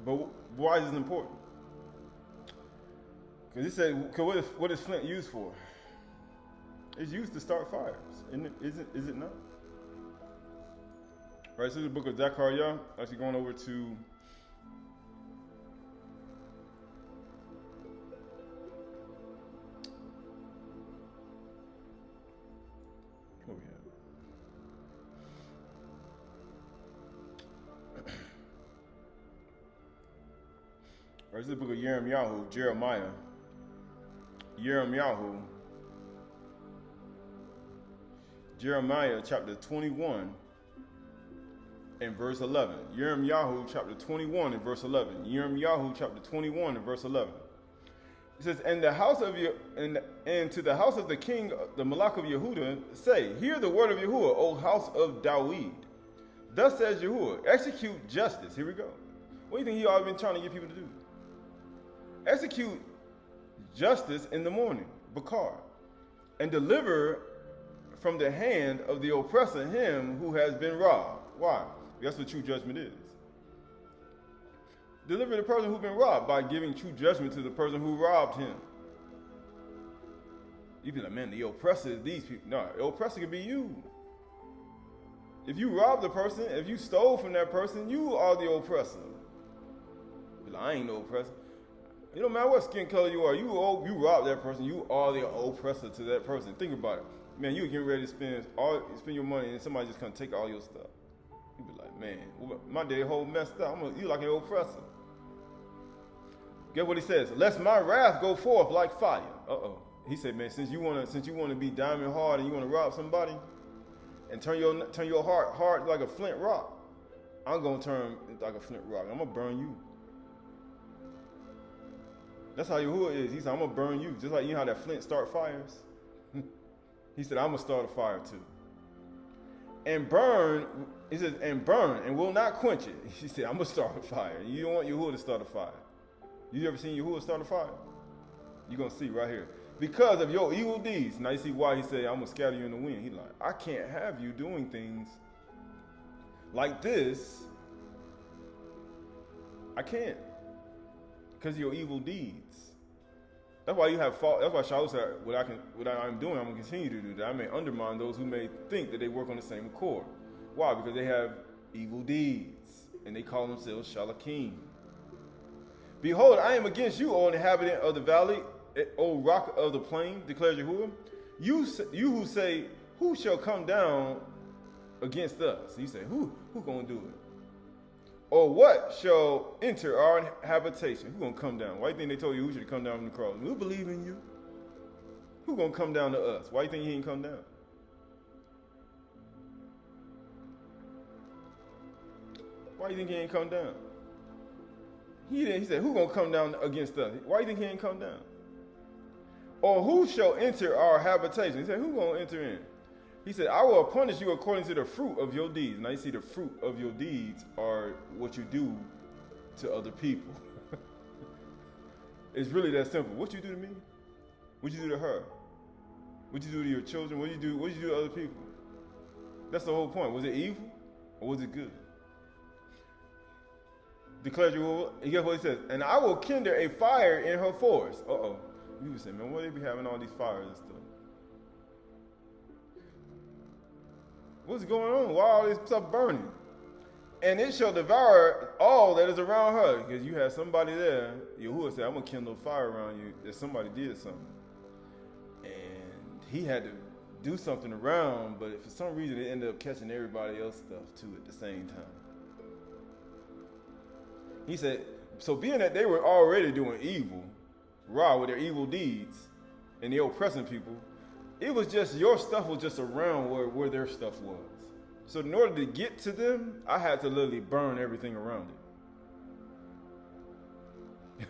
but why is this important? Because he said, what is flint used for? It's used to start fires. Is it not? Right, so the book of Zechariah, actually going over to what we have? Right, this is the book of Jeremiah chapter 21 and verse 11. Jeremiah chapter 21 and verse 11. Jeremiah chapter 21 and verse 11. It says, and to the house of the king, the Malach of Yehuda, say, hear the word of Yahuwah, O house of Daud. Thus says Yahuwah, execute justice. Here we go. What do you think he always been trying to get people to do? Execute justice in the morning, Bakar, and deliver from the hand of the oppressor him who has been robbed. Why? That's what true judgment is. Deliver the person who's been robbed by giving true judgment to the person who robbed him. You be like, man, the oppressor is these people. No, the oppressor could be you. If you robbed the person, if you stole from that person, you are the oppressor. Be like, I ain't no oppressor. It don't matter what skin color you are. You rob that person. You are the oppressor to that person. Think about it. Man, you getting ready to spend your money and somebody just come take all your stuff. You be like, man, my day whole messed up. You like an oppressor. Get what he says? Lest my wrath go forth like fire. Uh-oh. He said, man, since you want to be diamond hard and you want to rob somebody and turn your heart hard like a flint rock, I'm gonna turn like a flint rock. I'm gonna burn you. That's how Yahuwah is. He said, I'm going to burn you. Just like you know how that flint start fires. He said, I'm going to start a fire too. And burn, he says, and burn, and will not quench it. He said, I'm going to start a fire. You don't want Yahuwah to start a fire. You ever seen Yahuwah start a fire? You're going to see right here. Because of your evil deeds. Now you see why he said, I'm going to scatter you in the wind. He's like, I can't have you doing things like this. I can't. Because of your evil deeds. That's why you have fault. That's why Shaul said, what I'm doing, I'm going to continue to do, that I may undermine those who may think that they work on the same accord. Why? Because they have evil deeds. And they call themselves Shalakim. Behold, I am against you, O inhabitant of the valley, O rock of the plain, declares Yahuwah. You who say, who shall come down against us? He said, who going to do it? Or what shall enter our habitation? Who going to come down? Why do you think they told you who should come down from the cross? We believe in you. Who going to come down to us? Why do you think he ain't come down? Why do you think he ain't come down? He said, who going to come down against us? Why do you think he ain't come down? Or who shall enter our habitation? He said, who going to enter in? He said, I will punish you according to the fruit of your deeds. Now you see the fruit of your deeds are what you do to other people. It's really that simple. What you do to me? What you do to her? What you do to your children? What you do to other people? That's the whole point. Was it evil or was it good? Declares Yahuwah. And guess what he says? And I will kindle a fire in her forest. Uh-oh. You would say, man, why they be having all these fires and stuff? What's going on? Why all this stuff burning? And it shall devour all that is around her. Because you had somebody there. Yahuwah said, I'm going to kindle a fire around you. That somebody did something. And he had to do something around. But for some reason, it ended up catching everybody else's stuff too at the same time. He said, so being that they were already doing evil, with their evil deeds, and they oppressing people, it was just, your stuff was just around where their stuff was. So in order to get to them, I had to literally burn everything around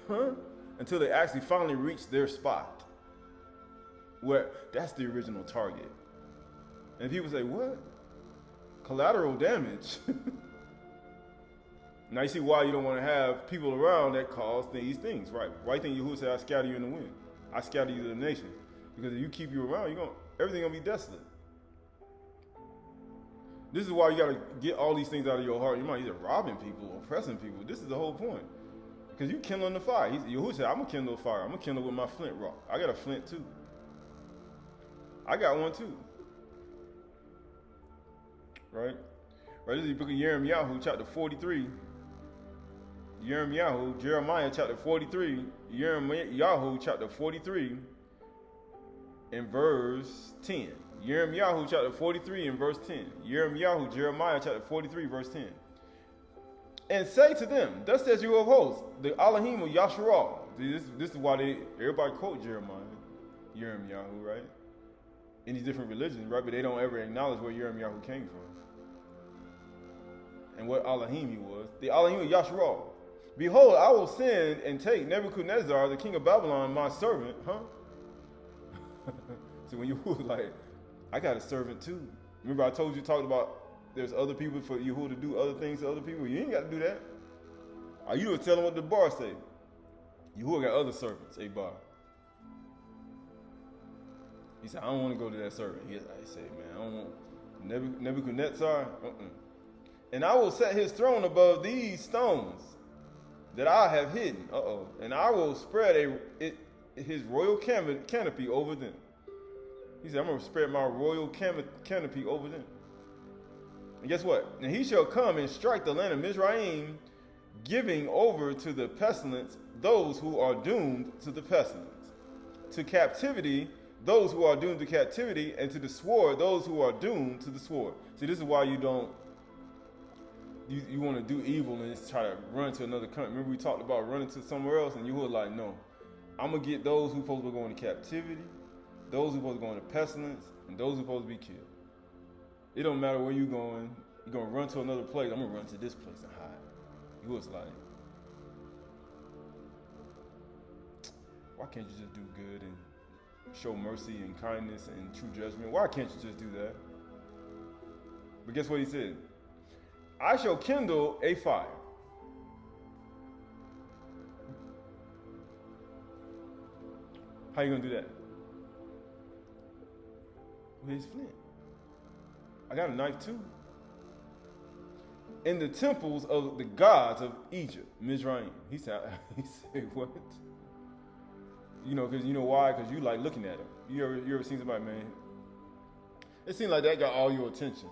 it. Until they actually finally reached their spot. Where that's the original target. And people say, what? Collateral damage? Now you see why you don't want to have people around that cause these things, right? Why do you think Yahuwah said, I scatter you in the wind? I scatter you to the nations. Because if you keep you around, everything gonna be desolate. This is why you gotta get all these things out of your heart. You might either robbing people or oppressing people. This is the whole point. Because you kindling the fire. Yahuwah said, I'm gonna kindle a fire. I'm gonna kindle with my flint rock. I got a flint too. I got one too. Right? Right, this is the book of Jeremiah, chapter 43. Jeremiah chapter 43. Jeremiah chapter 43 and verse 10. Jeremiah chapter 43 and verse 10. Jeremiah chapter 43 verse 10. And say to them, thus says you of hosts, the Elohim of Yasharal. This is why everybody quote Jeremiah, right? In these different religions, right? But they don't ever acknowledge where Jeremiah came from. And what Elohim he was. The Elohim of Yasharal. Behold, I will send and take Nebuchadnezzar, the king of Babylon, my servant. So when you were like, I got a servant too. Remember I told you, talked about there's other people for Yahuwah to do other things to other people. You ain't got to do that. Are you telling what the bar say? Yahuwah got other servants, Aydah. He said, I don't want to go to that servant. He said, man, I don't want Nebuchadnezzar. And I will set his throne above these stones that I have hidden. And I will spread his royal canopy over them. He said, I'm going to spread my royal canopy over them. And guess what? And he shall come and strike the land of Mizraim, giving over to the pestilence those who are doomed to the pestilence. To captivity, those who are doomed to captivity, and to the sword, those who are doomed to the sword. See, this is why you don't, you want to do evil and just try to run to another country. Remember we talked about running to somewhere else, and you were like, no, I'm going to get those who supposed to be going to captivity, those who supposed to go into pestilence, and those who supposed to be killed. It don't matter where you're going. You're going to run to another place. I'm going to run to this place and hide. He was like, why can't you just do good and show mercy and kindness and true judgment. Why can't you just do that? But guess what he said? I shall kindle a fire. How you gonna do that? With his flint. I got a knife too. In the temples of the gods of Egypt, Mizraim. He said, what? You know, because you know why? Because you like looking at him. You ever seen somebody, man? It seems like that got all your attention.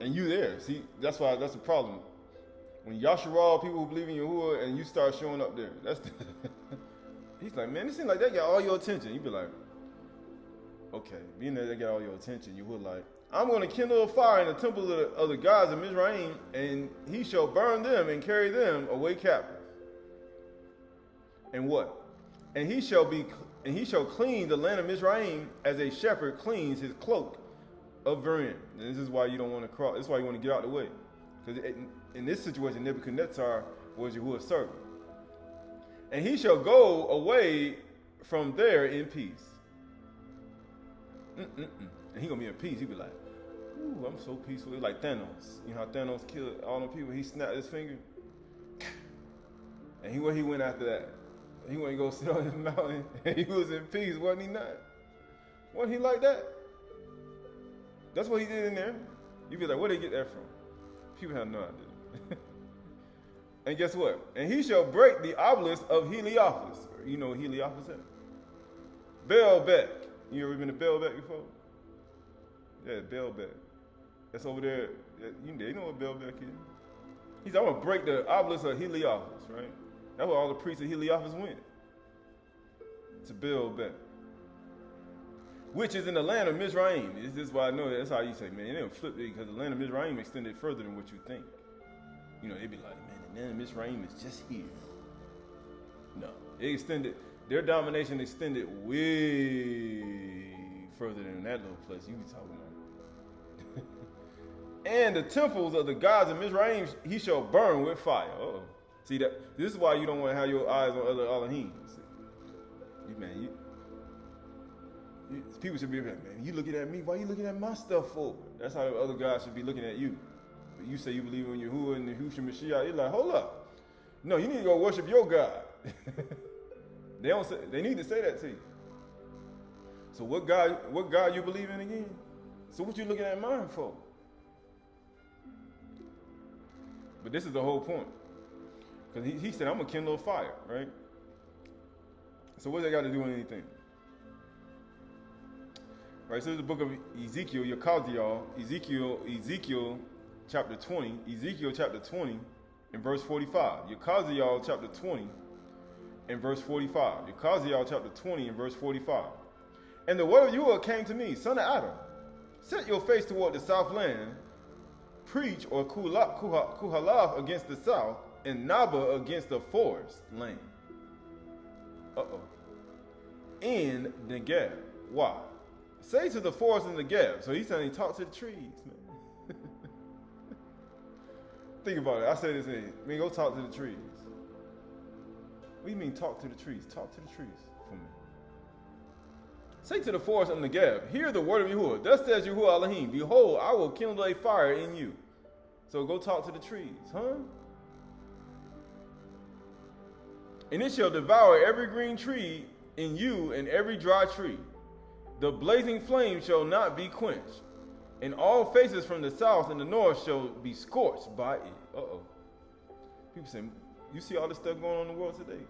And you there. See, that's the problem. When Yasharal, people who believe in Yahuwah, and you start showing up there, he's like, man, it seems like that got all your attention. You be like, okay, being that they got all your attention, you would like, I'm going to kindle a fire in the temple of the gods of Mizraim, and he shall burn them and carry them away captive. And what? And he shall clean the land of Mizraim as a shepherd cleans his cloak of Verim. And this is why you don't want to cross. This is why you want to get out of the way. Because in this situation, Nebuchadnezzar was Yahuwah's servant. And he shall go away from there in peace. And he gonna be in peace. He be like, ooh, I'm so peaceful. It's like Thanos. You know how Thanos killed all them people? He snapped his finger. And where he went after that? He went to go sit on his mountain and he was in peace, wasn't he not? Wasn't he like that? That's what he did in there. You be like, where'd they get that from? People have no idea. And guess what? And he shall break the obelisk of Heliopolis. You know what Heliopolis is? Baalbek. You ever been to Baalbek before? Yeah, Baalbek. That's over there. You know what Baalbek is. He said, I'm going to break the obelisk of Heliopolis, right? That's where all the priests of Heliopolis went. To Baalbek. Which is in the land of Mizraim. This is why I know that. That's how you say, man, they don't flip it because the land of Mizraim extended further than what you think. You know, they'd be like, man, the land of Mizraim is just here. No, it extended. Their domination extended way further than that little place you be talking about. And the temples of the gods of Mizraim he shall burn with fire. Uh-oh. See, this is why you don't want to have your eyes on other Elohim. People should be like, man, you looking at me? Why you looking at my stuff for? That's how the other guys should be looking at you. But you say you believe in Yahuwah and the Chamy'shy Chdsh. You're like, hold up. No, you need to go worship your God. They need to say that to you. So what God you believe in again? So what you looking at mine for? But this is the whole point. Because he said, I'm going to kindle a fire, right? So what they got to do with anything? Right, so this is the book of Ezekiel, Ezekiel chapter 20, Ezekiel chapter 20 and verse 45. Yakaziel chapter 20 and verse 45. Yakaziel chapter 20 and verse 45. And the word of Yahuwah came to me, son of Aydah, set your face toward the south land, preach or Qahalath against the south, and Naba against the forest land. In Negev. Why? Say to the forest in Negev. So he's saying, talk to the trees, man. Think about it. I say this in, man, go talk to the trees. What do you mean talk to the trees? Talk to the trees for me. Say to the forest in Negev, hear the word of Yahuwah. Thus says Yahuwah Elohim, behold, I will kindle a fire in you. So go talk to the trees, huh? And it shall devour every green tree in you and every dry tree. The blazing flame shall not be quenched, and all faces from the south and the north shall be scorched by it. People say, you see all this stuff going on in the world today?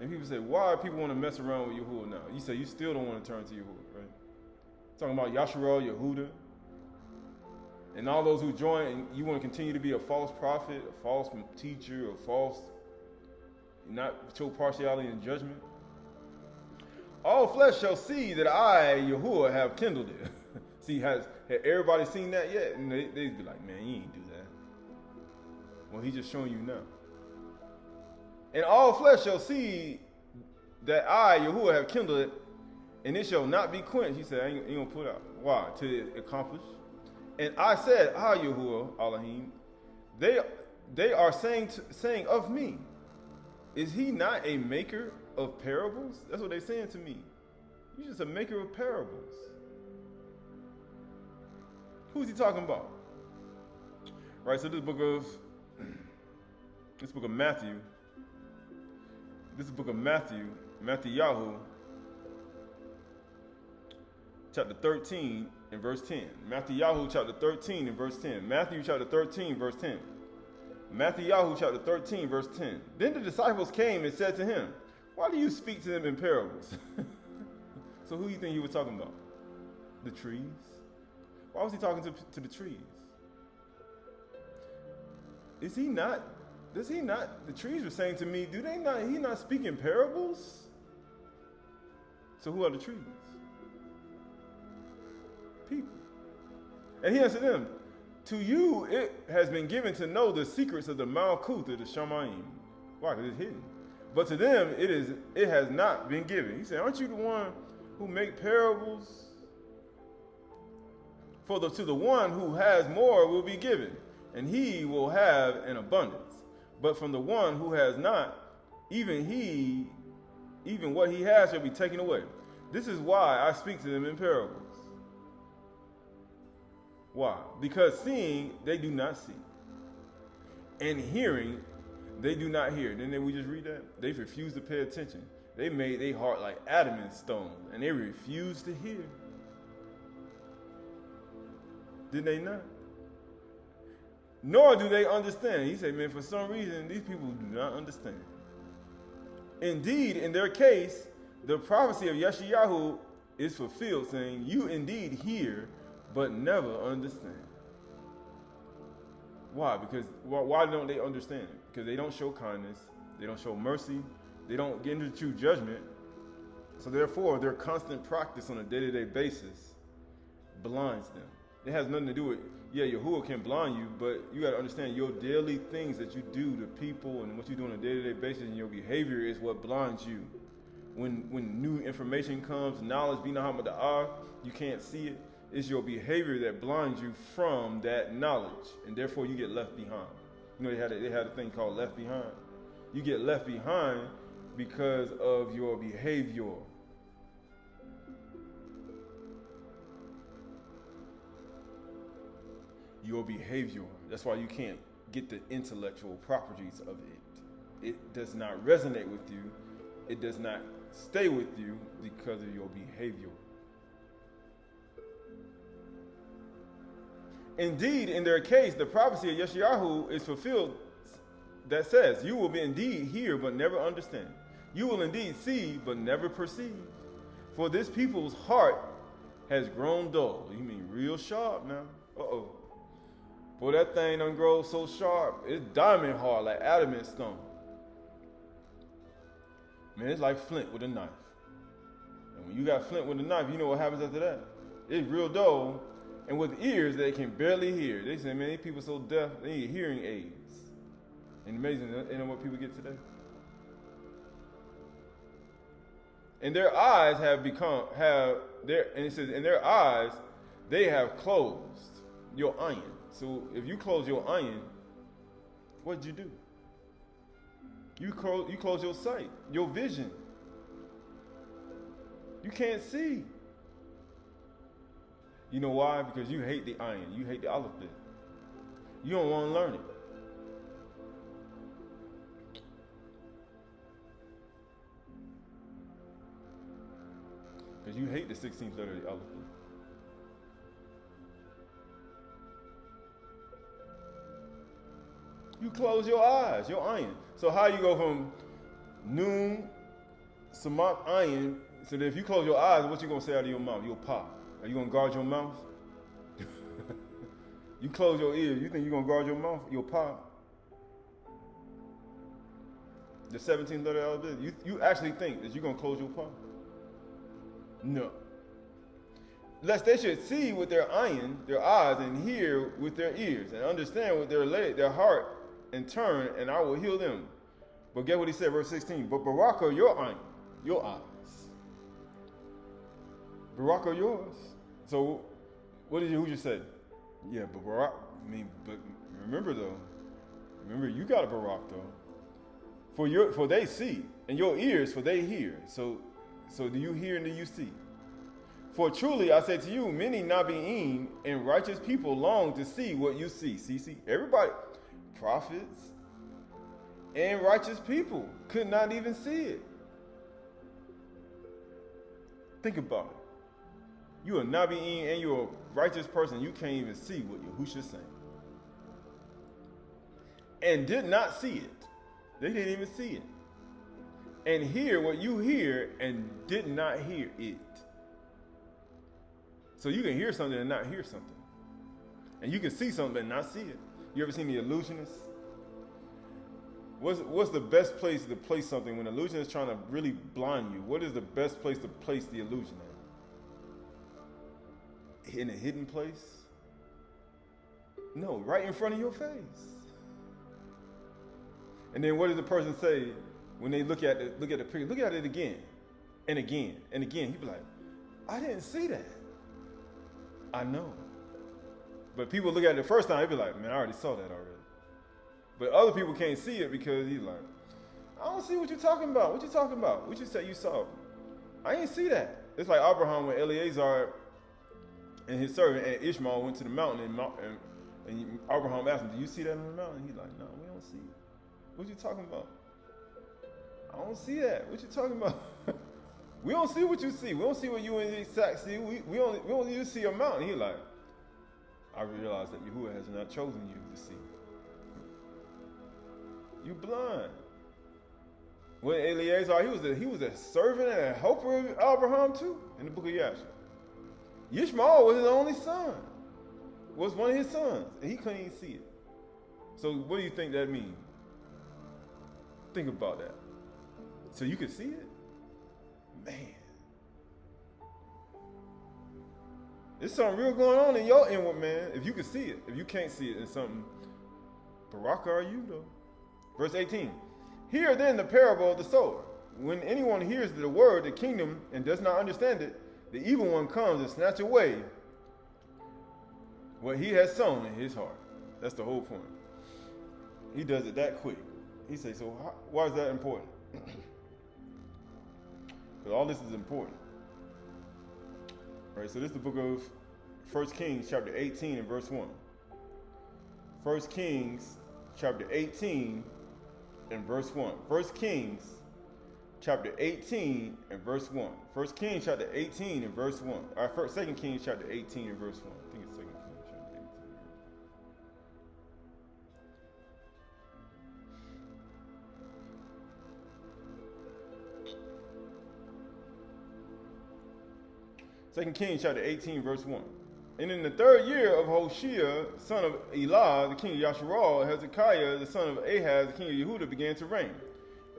And people say, why do people want to mess around with Yahuwah now? You say you still don't want to turn to Yahuwah, right? Talking about Yasharal, Yehuda, and all those who join, and you want to continue to be a false prophet, a false teacher, a false, not show partiality in judgment. All flesh shall see that I, Yahuwah, have kindled it. See, has everybody seen that yet? And they'd be like, man, you ain't do that. Well, he's just showing you now. And all flesh shall see that I, Yahuwah, have kindled it, and it shall not be quenched. He said, I ain't going to put out. Why? To accomplish. And I said, Yahuwah, Elohim, they are saying of me, Is he not a maker of parables? That's what they're saying to me. You're just a maker of parables. Who's he talking about? Right, so this book of Matthew. This is the book of Matthew, Matthew, chapter 13 and verse 10. Matthew chapter 13 and verse 10. Matthew chapter 13 verse 10. Matthew chapter 13 verse 10. Then the disciples came and said to him, why do you speak to them in parables? So who do you think he was talking about? The trees? Why was he talking to the trees? Is he not? Does he not? The trees were saying to me, he not speaking parables? So who are the trees? People. And he answered them, to you it has been given to know the secrets of the Malkuth of the Shamayim. Why? Because it's hidden. But to them it has not been given. He said, aren't you the one who make parables? To the one who has more will be given, and he will have an abundance. But from the one who has not, even what he has shall be taken away. This is why I speak to them in parables. Why? Because seeing, they do not see. And hearing, they do not hear. Didn't we just read that? They refuse to pay attention. They made their heart like adamant stone, and they refuse to hear. Did they not? Nor do they understand. He said, man, for some reason, these people do not understand. Indeed, in their case, the prophecy of Yeshayahu is fulfilled, saying, you indeed hear, but never understand. Why? Because why don't they understand? Because they don't show kindness, they don't show mercy, they don't get into true judgment. So therefore, their constant practice on a day-to-day basis blinds them. It has nothing to do with, Yahuwah can blind you, but you got to understand your daily things that you do to people and what you do on a day-to-day basis and your behavior is what blinds you. When new information comes, knowledge, you can't see it. It's your behavior that blinds you from that knowledge, and therefore you get left behind. You know, they had a thing called left behind. You get left behind because of your behavior. Your behavior. That's why you can't get the intellectual properties of it. It does not resonate with you. It does not stay with you because of your behavior. Indeed, in their case, the prophecy of Yeshayahu is fulfilled that says, you will be indeed hear but never understand. You will indeed see but never perceive. For this people's heart has grown dull. You mean real sharp now? Uh-oh. Boy, that thing done grow so sharp, it's diamond hard, like adamant stone. Man, it's like flint with a knife. And when you got flint with a knife, you know what happens after that? It's real dull, and with ears they can barely hear. They say, man, these people so deaf, they need hearing aids. And amazing, you know what people get today? And their eyes and it says, in their eyes, they have closed your iron. So if you close your iron, what did you do? You close your sight, your vision. You can't see. You know why? Because you hate the iron. You hate the olive bit. You don't want to learn it. Because you hate the 16th letter of the olive bit. You close your eyes, your iron. So how you go from noon, samak, iron, so that if you close your eyes, what you going to say out of your mouth? You'll pop. Are you going to guard your mouth? You close your ears, you think you're going to guard your mouth? You'll pop. The 17th letter of the alphabet, you actually think that you're going to close your palm? No. Lest they should see with their iron, their eyes, and hear with their ears, and understand with their heart, and turn, and I will heal them. But get what he said, verse 16. But Barak are your iron, your eyes. Barak are yours. So, who just said? Yeah, but Barak, but remember though, you got a Barak though. For they see, and your ears, for they hear. So do you hear and do you see? For truly I say to you, many Nabi'im and righteous people long to see what you see. See, everybody, prophets and righteous people could not even see it. Think about it. You're a Nabi'im and you're a righteous person. You can't even see what Yahushua's saying. And did not see it. They didn't even see it. And hear what you hear and did not hear it. So you can hear something and not hear something. And you can see something and not see it. You ever seen The Illusionist? What's the best place to place something when the illusionist is trying to really blind you? What is the best place to place the illusion at? In a hidden place? No, right in front of your face. And then what does the person say when they look at the picture? Look at it again and again and again. He'd be like, I didn't see that. I know. But people look at it the first time, they'd be like, man, I already saw that already. But other people can't see it because he's like, I don't see what you're talking about. What you talking about? What you said you saw? I ain't see that. It's like Abraham when Eleazar and his servant and Ishmael went to the mountain and Abraham asked him, do you see that on the mountain? He's like, no, we don't see it. What you talking about? I don't see that. What you talking about? We don't see what you see. We don't see what you and Isaac see. We don't even see a mountain. He's like, I realize that Yahuwah has not chosen you to see. You blind. When Eleazar, he was a servant and a helper of Abraham too, in the book of Yasher. Ishmael was his only son, was one of his sons, and he couldn't even see it. So what do you think that means? Think about that. So you could see it? Man. There's something real going on in your inward, man. If you can see it. If you can't see it, then something. Baraka are you, though? Verse 18. Hear then the parable of the sower. When anyone hears the word, the kingdom, and does not understand it, the evil one comes and snatch away what he has sown in his heart. That's the whole point. He does it that quick. He says, so why is that important? Because all this is important. All right, so this is the book of 1 Kings chapter 18 and verse 1. 1 Kings chapter 18 and verse 1. 1 Kings chapter 18 and verse 1. 1 Kings chapter 18 and verse 1. All right, 2 Kings chapter 18 and verse 1. I think it's 2 Kings chapter 18. 2 Kings chapter 18, verse 1. And in the 3rd year of Hoshea, son of Elah, the king of Yasharal, Hezekiah, the son of Ahaz, the king of Yehuda, began to reign.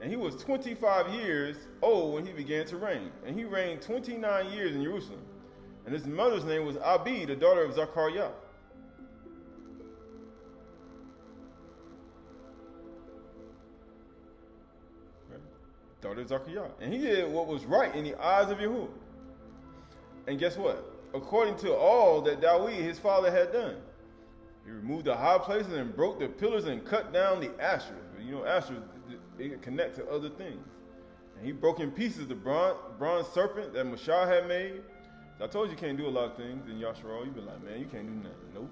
And he was 25 years old when he began to reign. And he reigned 29 years in Jerusalem. And his mother's name was Abi, the daughter of Zechariah. Daughter of Zechariah. And he did what was right in the eyes of Yahuwah. And guess what? According to all that Daud, his father, had done. He removed the high places and broke the pillars and cut down the Asherah. You know, Asherah, it connect to other things. And he broke in pieces the bronze serpent that Mashah had made. I told you can't do a lot of things in Yasharal. You'd be like, man, you can't do nothing. Nope.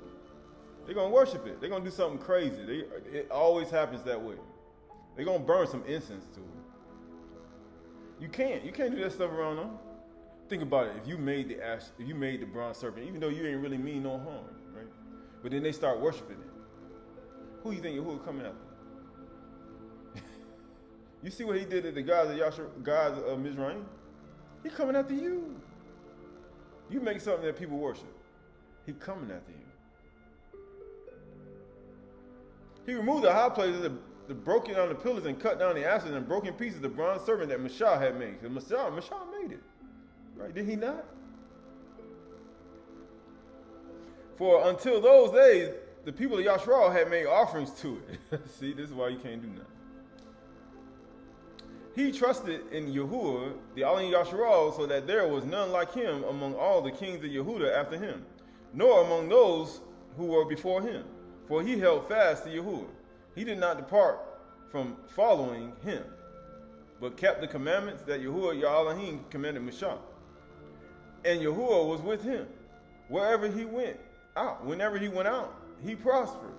They're going to worship it. They're going to do something crazy. It always happens that way. They're going to burn some incense to it. You can't do that stuff around them. Think about it. If you made the bronze serpent, even though you ain't really mean no harm, right? But then they start worshiping it. Who you think Yahuwah coming after? You see what he did to the gods of Mizraim? He coming after you. You make something that people worship. He coming after you. He removed the high places, the broken down the pillars and cut down the ashes and broke in pieces the bronze serpent that Mashah had made. Because Mashah made it. Right, did he not? For until those days, the people of Yasharal had made offerings to it. See, this is why you can't do nothing. He trusted in Yahuwah, the Alim Yasharal, so that there was none like him among all the kings of Yehuda after him, nor among those who were before him. For he held fast to Yahuwah. He did not depart from following him, but kept the commandments that Yahuwah Elohim commanded Moshe. And Yahuwah was with him wherever he went out. Whenever he went out, he prospered.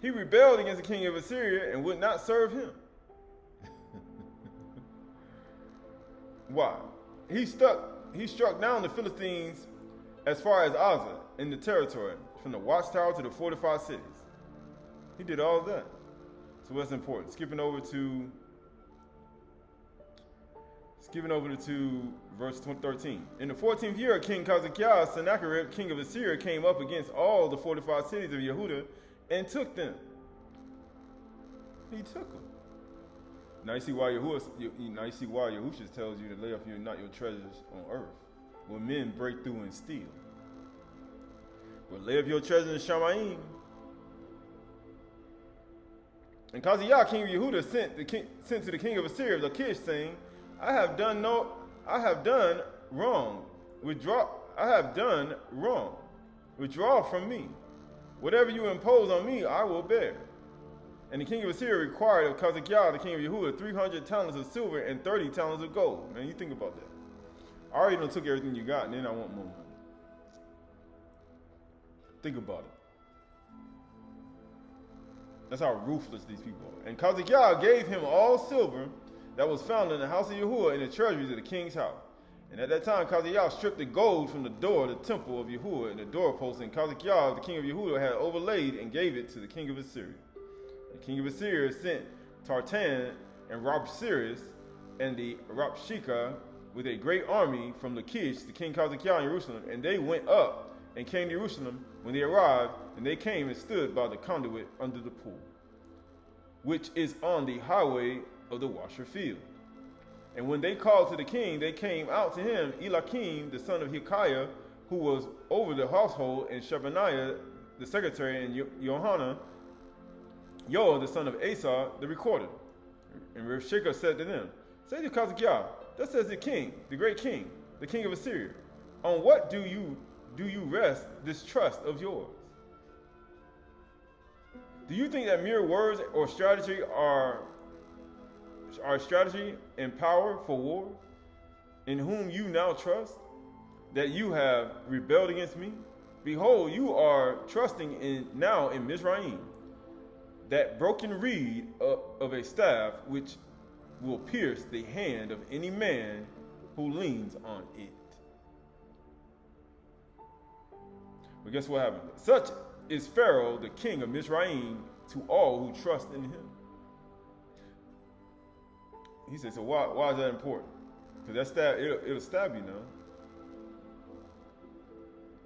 He rebelled against the king of Assyria and would not serve him. Why? He struck down the Philistines as far as Aydah in the territory, from the watchtower to the fortified cities. He did all of that. So what's important? Skipping over to verse 13. In the 14th year of King Qahalath, Sennacherib, king of Assyria, came up against all the fortified cities of Yehuda and took them. He took them. Now you see why Yahushua tells you to lay up not your treasures on earth, where men break through and steal. But lay up your treasures in Chamy'shy. And Qahalath, king of Yehuda, sent to the king of Assyria, Lachish, saying, I have done wrong. Withdraw from me. Whatever you impose on me, I will bear. And the king of Assyria required of Qahalath, the king of Yehuda, 300 talents of silver and 30 talents of gold. Man, you think about that. I already done took everything you got, and then I want more money. Think about it. That's how ruthless these people are. And Qahalath gave him all silver that was found in the house of Yahuwah in the treasuries of the king's house. And at that time, Qahalath stripped the gold from the door of the temple of Yahuwah and the doorpost, and Qahalath, the king of Yahuwah, had overlaid and gave it to the king of Assyria. The king of Assyria sent Tartan and Rabsaris and the Rabshakeh with a great army from Lachish to King Qahalath in Jerusalem, and they went up and came to Jerusalem. When they arrived, and they came and stood by the conduit under the pool, which is on the highway of the washer field. And when they called to the king, they came out to him, Eliakim, the son of Hilkiah, who was over the household, and Shebaniah, the secretary, and Yohanan, Yoel, the son of Asa, the recorder. And Rabshakeh said to them, say to Qahalath, thus says the king, the great king, the king of Assyria, on what do you rest this trust of yours? Do you think that mere words or strategy are strategy and power for war, in whom you now trust, that you have rebelled against me? Behold, you are trusting now in Mizraim, that broken reed of a staff which will pierce the hand of any man who leans on it. But guess what happened? Such is Pharaoh, the king of Mizraim, to all who trust in him. He said, so why is that important? Because it'll stab you now.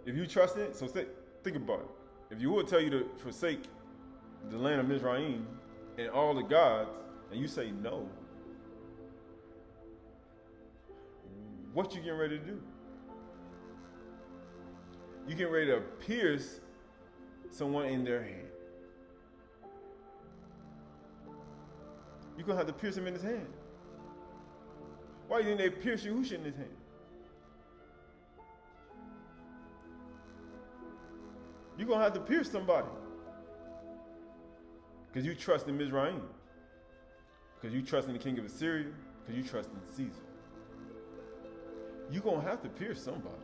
If you trust it, so think about it. If you would tell you to forsake the land of Mizraim and all the gods, and you say no, what you getting ready to do? You getting ready to pierce someone in their hand. You're going to have to pierce him in his hand. Why do you think they pierce Yahushua in his hand? You're going to have to pierce somebody. Because you trust in Mizraim. Because you trust in the king of Assyria. Because you trust in Caesar. You're going to have to pierce somebody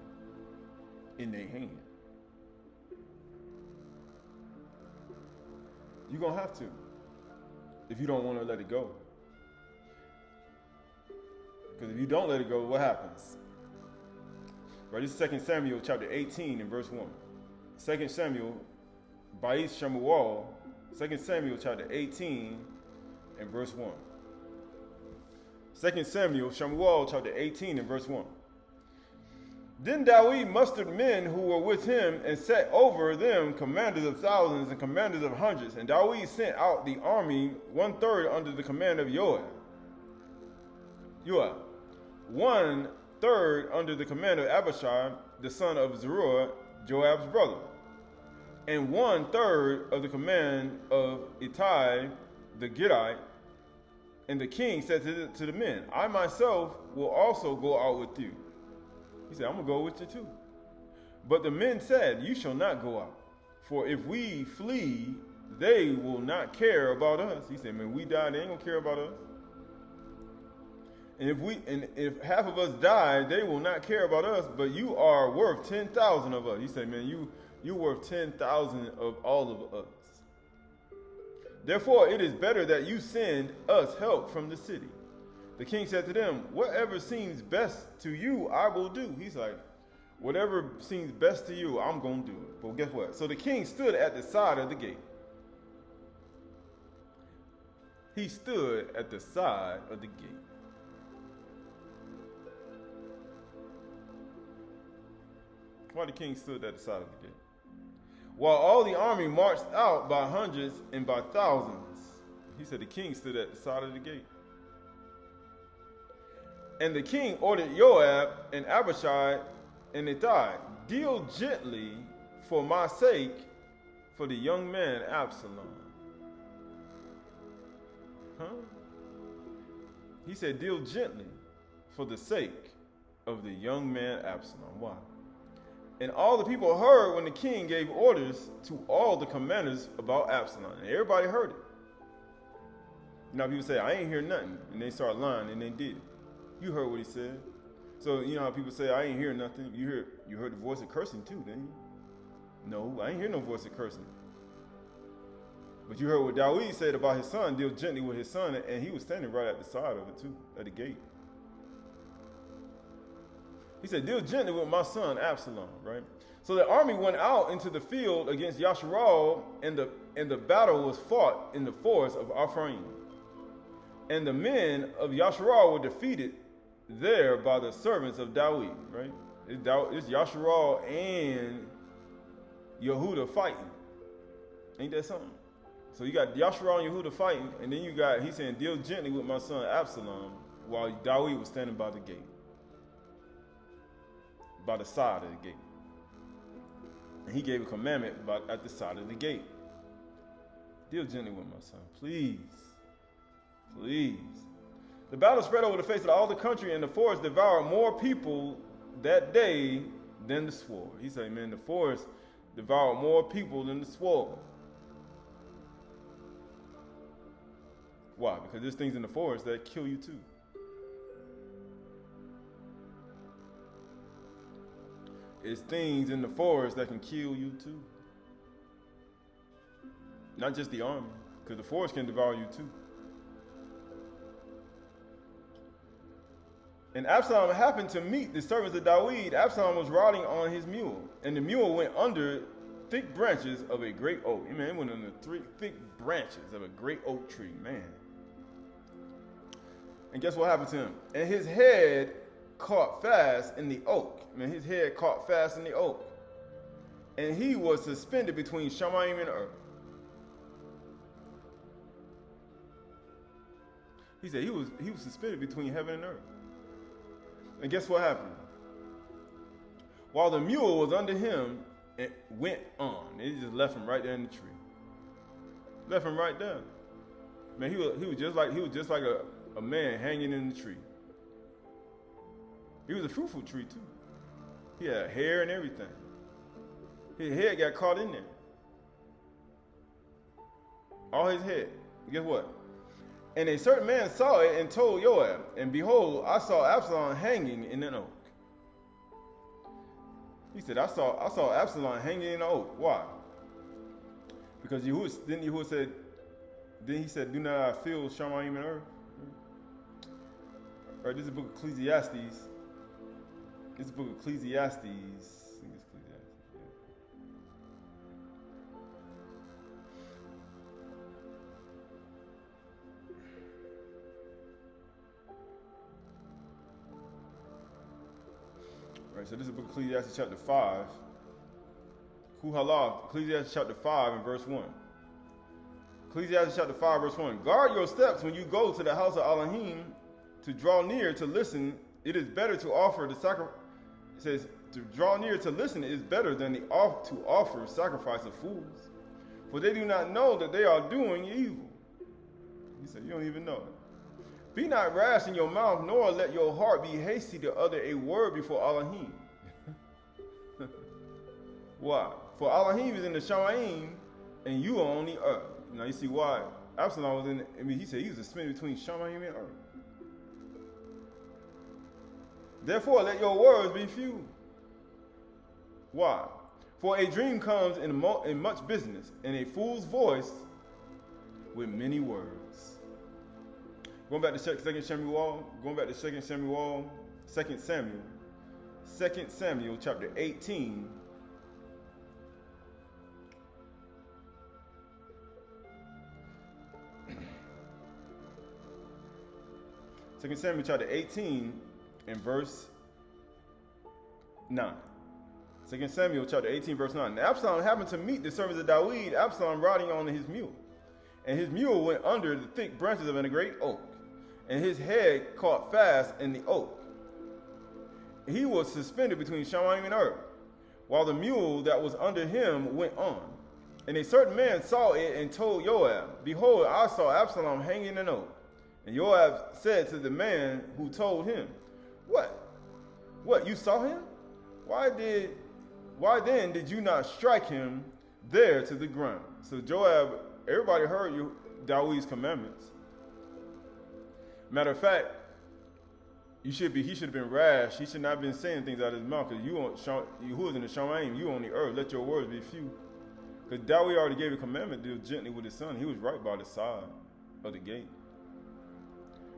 in their hand. You're going to have to, if you don't want to let it go. Because if you don't let it go, what happens? Right, this is 2 Samuel chapter 18 and verse 1. 2 Samuel, Ba'is Shemuel, 2 Samuel chapter 18 and verse 1. 2 Samuel, Shemuel chapter 18 and verse 1. Then Daud mustered men who were with him and set over them commanders of thousands and commanders of hundreds. And Daud sent out the army 1/3 under the command of Joab. 1/3 under the command of Abishai, the son of Zeruiah, Joab's brother. And 1/3 of the command of Ittai the Gittite. And the king said to the men, I myself will also go out with you. He said, I'm going to go with you too. But the men said, you shall not go out. For if we flee they will not care about us. He said, man, we die, they ain't gonna care about us. And if half of us die, they will not care about us, but you are worth 10,000 of us. He said, man, you're worth 10,000 of all of us. Therefore, it is better that you send us help from the city. The king said to them, whatever seems best to you, I will do. He's like, whatever seems best to you, I'm going to do it. But guess what? So the king stood at the side of the gate. He stood at the side of the gate. Why the king stood at the side of the gate? While all the army marched out by hundreds and by thousands. He said the king stood at the side of the gate. And the king ordered Joab and Abishai and Aydah, deal gently for my sake for the young man Absalom. Huh? He said, deal gently for the sake of the young man Absalom. Why? And all the people heard when the king gave orders to all the commanders about Absalom. And everybody heard it. Now people say, I ain't hear nothing. And they start lying, and they did. You heard what he said. So you know how people say, I ain't hear nothing. You heard the voice of cursing too, didn't you? No, I ain't hear no voice of cursing. But you heard what Daud said about his son, deal gently with his son, and he was standing right at the side of it too, at the gate. He said, deal gently with my son Absalom, right? So the army went out into the field against Yasharal, and the battle was fought in the forest of Ephraim. And the men of Yasharal were defeated there by the servants of Daud, right? It's Yasharal and Yahudy fighting. Ain't that something? So you got Yasharal and Yahudy fighting, and then you got, he's saying, deal gently with my son Absalom, while Daud was standing by the gate. By the side of the gate. And he gave a commandment at the side of the gate. Deal gently with my son, please. Please. The battle spread over the face of all the country, and the forest devoured more people that day than the sword. He said, man, the forest devoured more people than the sword. Why? Because there's things in the forest that kill you too. It's things in the forest that can kill you too. Not just the army, because the forest can devour you too. And Absalom happened to meet the servants of Daud. Absalom was riding on his mule, and the mule went under thick branches of a great oak. Man, it went under thick branches of a great oak tree, man. And guess what happened to him? And his head caught fast in the oak. Man, his head caught fast in the oak. And he was suspended between Shamayim and earth. He said he was suspended between heaven and earth. And guess what happened? While the mule was under him, it went on. It just left him right there in the tree. Left him right there. Man, he was just like a man hanging in the tree. He was a fruitful tree too. He had hair and everything. His head got caught in there. All his head. Guess what? And a certain man saw it and told Joab, and behold, I saw Absalom hanging in an oak. He said, I saw Absalom hanging in an oak. Why? Because Yahudy said, do not I fill Shamayim and earth? All right, this is the book of Ecclesiastes. This is the book of Ecclesiastes. I think it's Ecclesiastes. Right, so this is the book of Ecclesiastes chapter 5. Qahalath, Ecclesiastes chapter 5 and verse 1. Ecclesiastes chapter 5 verse 1. Guard your steps when you go to the house of Elohim to draw near to listen. It is better to offer the sacrifice. It says to draw near to listen is better than to offer sacrifice of fools. For they do not know that they are doing evil. He said, you don't even know it. Be not rash in your mouth, nor let your heart be hasty to utter a word before Elohim. Why? For Elohim is in the Shamayim, and you are on the earth. Now you see why Absalom was in. I mean, he said he was suspended between Shamayim and earth. Therefore, let your words be few. Why? For a dream comes in much business, and a fool's voice with many words. Going back to 2 Samuel, going back to 2 Samuel, 2 Samuel chapter 18. Second Samuel chapter 18 and verse 9. 2 Samuel chapter 18 verse 9. Now Absalom happened to meet the servants of Daud, Absalom riding on his mule. And his mule went under the thick branches of a great oak, and his head caught fast in the oak. He was suspended between Shamayim and earth, while the mule that was under him went on. And a certain man saw it and told Joab, Behold, I saw Absalom hanging in an oak. And Joab said to the man who told him, What, you saw him? Why then did you not strike him there to the ground? So Joab, everybody heard Daud's commandments. Matter of fact, he should have been rash. He should not have been saying things out of his mouth, because you who was in the Shamayim, you on the earth, let your words be few. Because Daud already gave a commandment to deal gently with his son. He was right by the side of the gate.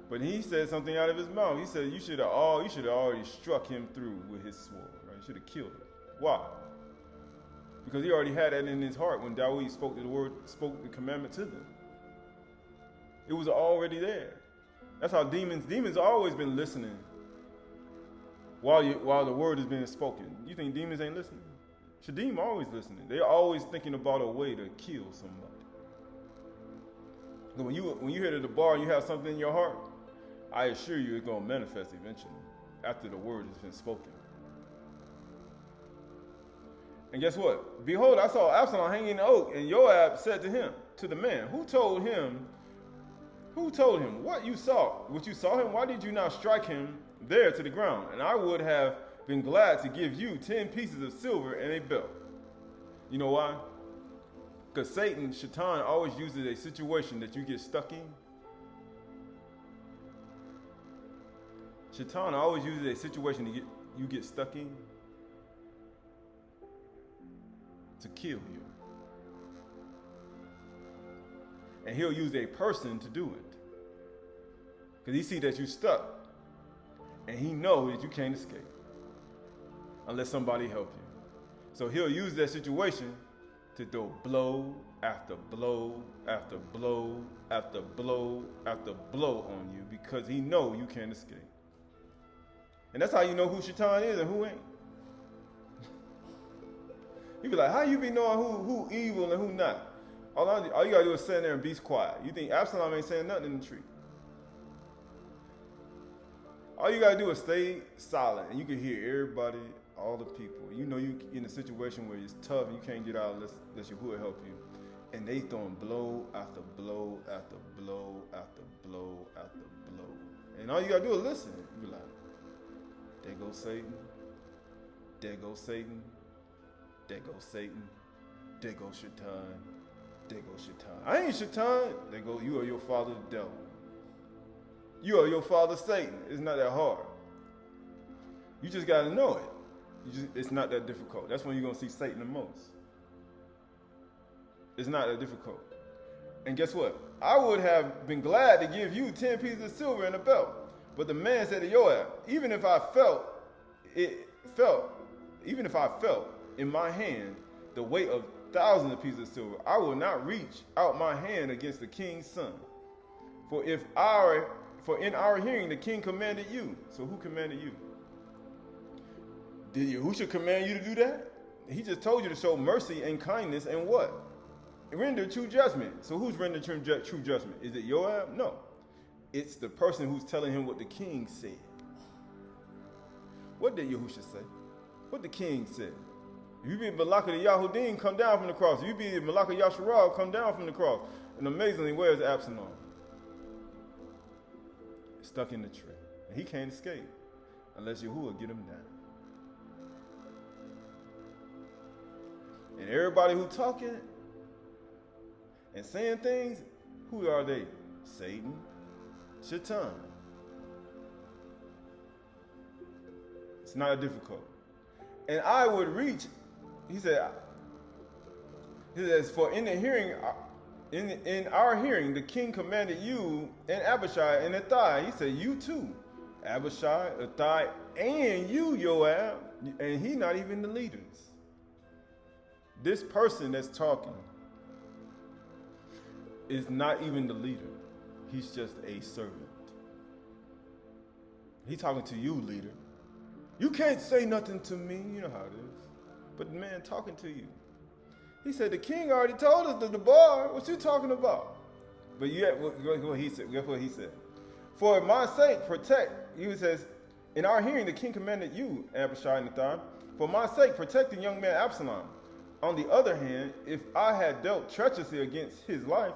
But he said something out of his mouth. He said, you should have already struck him through with his sword, right? You should have killed him. Why? Because he already had that in his heart when Daud spoke the commandment to them. It was already there. That's how demons always been listening while the word is being spoken. You think demons ain't listening? Shadim always listening. They're always thinking about a way to kill somebody. When you head to the bar and you have something in your heart, I assure you it's going to manifest eventually after the word has been spoken. And guess what? Behold, I saw Absalom hanging in the oak, and Joab said to the man, who told him, what you saw him? Why did you not strike him there to the ground? And I would have been glad to give you 10 pieces of silver and a belt. You know why? Because Shaitan always uses a situation that you get stuck in. Shaitan always uses a situation that you get stuck in to kill you. And he'll use a person to do it. Because he sees that you're stuck. And he knows that you can't escape unless somebody help you. So he'll use that situation to throw blow after blow after blow after blow after blow on you, because he know you can't escape. And that's how you know who Shaitan is and who ain't. You be like, how you be knowing who evil and who not? All you gotta do is stand there and be quiet. You think Absalom ain't saying nothing in the tree? All you gotta do is stay silent, and you can hear everybody, all the people. You know you in a situation where it's tough and you can't get out unless Yahudy help you. And they throwing blow after blow after blow after blow after blow. And all you gotta do is listen. You be like, there goes Satan. There goes Satan. There goes Satan. There goes Shaitan. There goes Shaitan. I ain't Shaitan. There go, you are your father the devil. You are your father Satan. It's not that hard. You just got to know it. It's not that difficult. That's when you're going to see Satan the most. It's not that difficult. And guess what? I would have been glad to give you 10 pieces of silver and a belt. But the man said to Joab, even if I felt in my hand the weight of thousands of pieces of silver, I will not reach out my hand against the king's son. For in our hearing the king commanded you. So who commanded you? Did Yahushua command you to do that? He just told you to show mercy and kindness and what? Render true judgment. So who's rendering true judgment? Is it Joab? No. It's the person who's telling him what the king said. What did Yahushua say? What the king said? If you be Malaka the Yahudim, come down from the cross. If you be Malaka Yasharal, come down from the cross. And amazingly, where is Absalom? Stuck in the tree. And he can't escape unless Yahuwah get him down. And everybody who talking, and saying things, who are they? Satan, Shaitan. It's not difficult. And I would reach, he says, for in the hearing, in our hearing, the king commanded you and Abishai and Athai. He said, you too, Abishai, Athai, and you, Joab, and he not even the leaders. This person that's talking is not even the leader. He's just a servant. He's talking to you, leader. You can't say nothing to me. You know how it is. But the man talking to you. He said, the king already told us to the bar. What you talking about? But yet, what he said. Guess what he said? For my sake, protect. He says, in our hearing, the king commanded you, Abishai and Nathan, for my sake, protect the young man Absalom. On the other hand, if I had dealt treacherously against his life,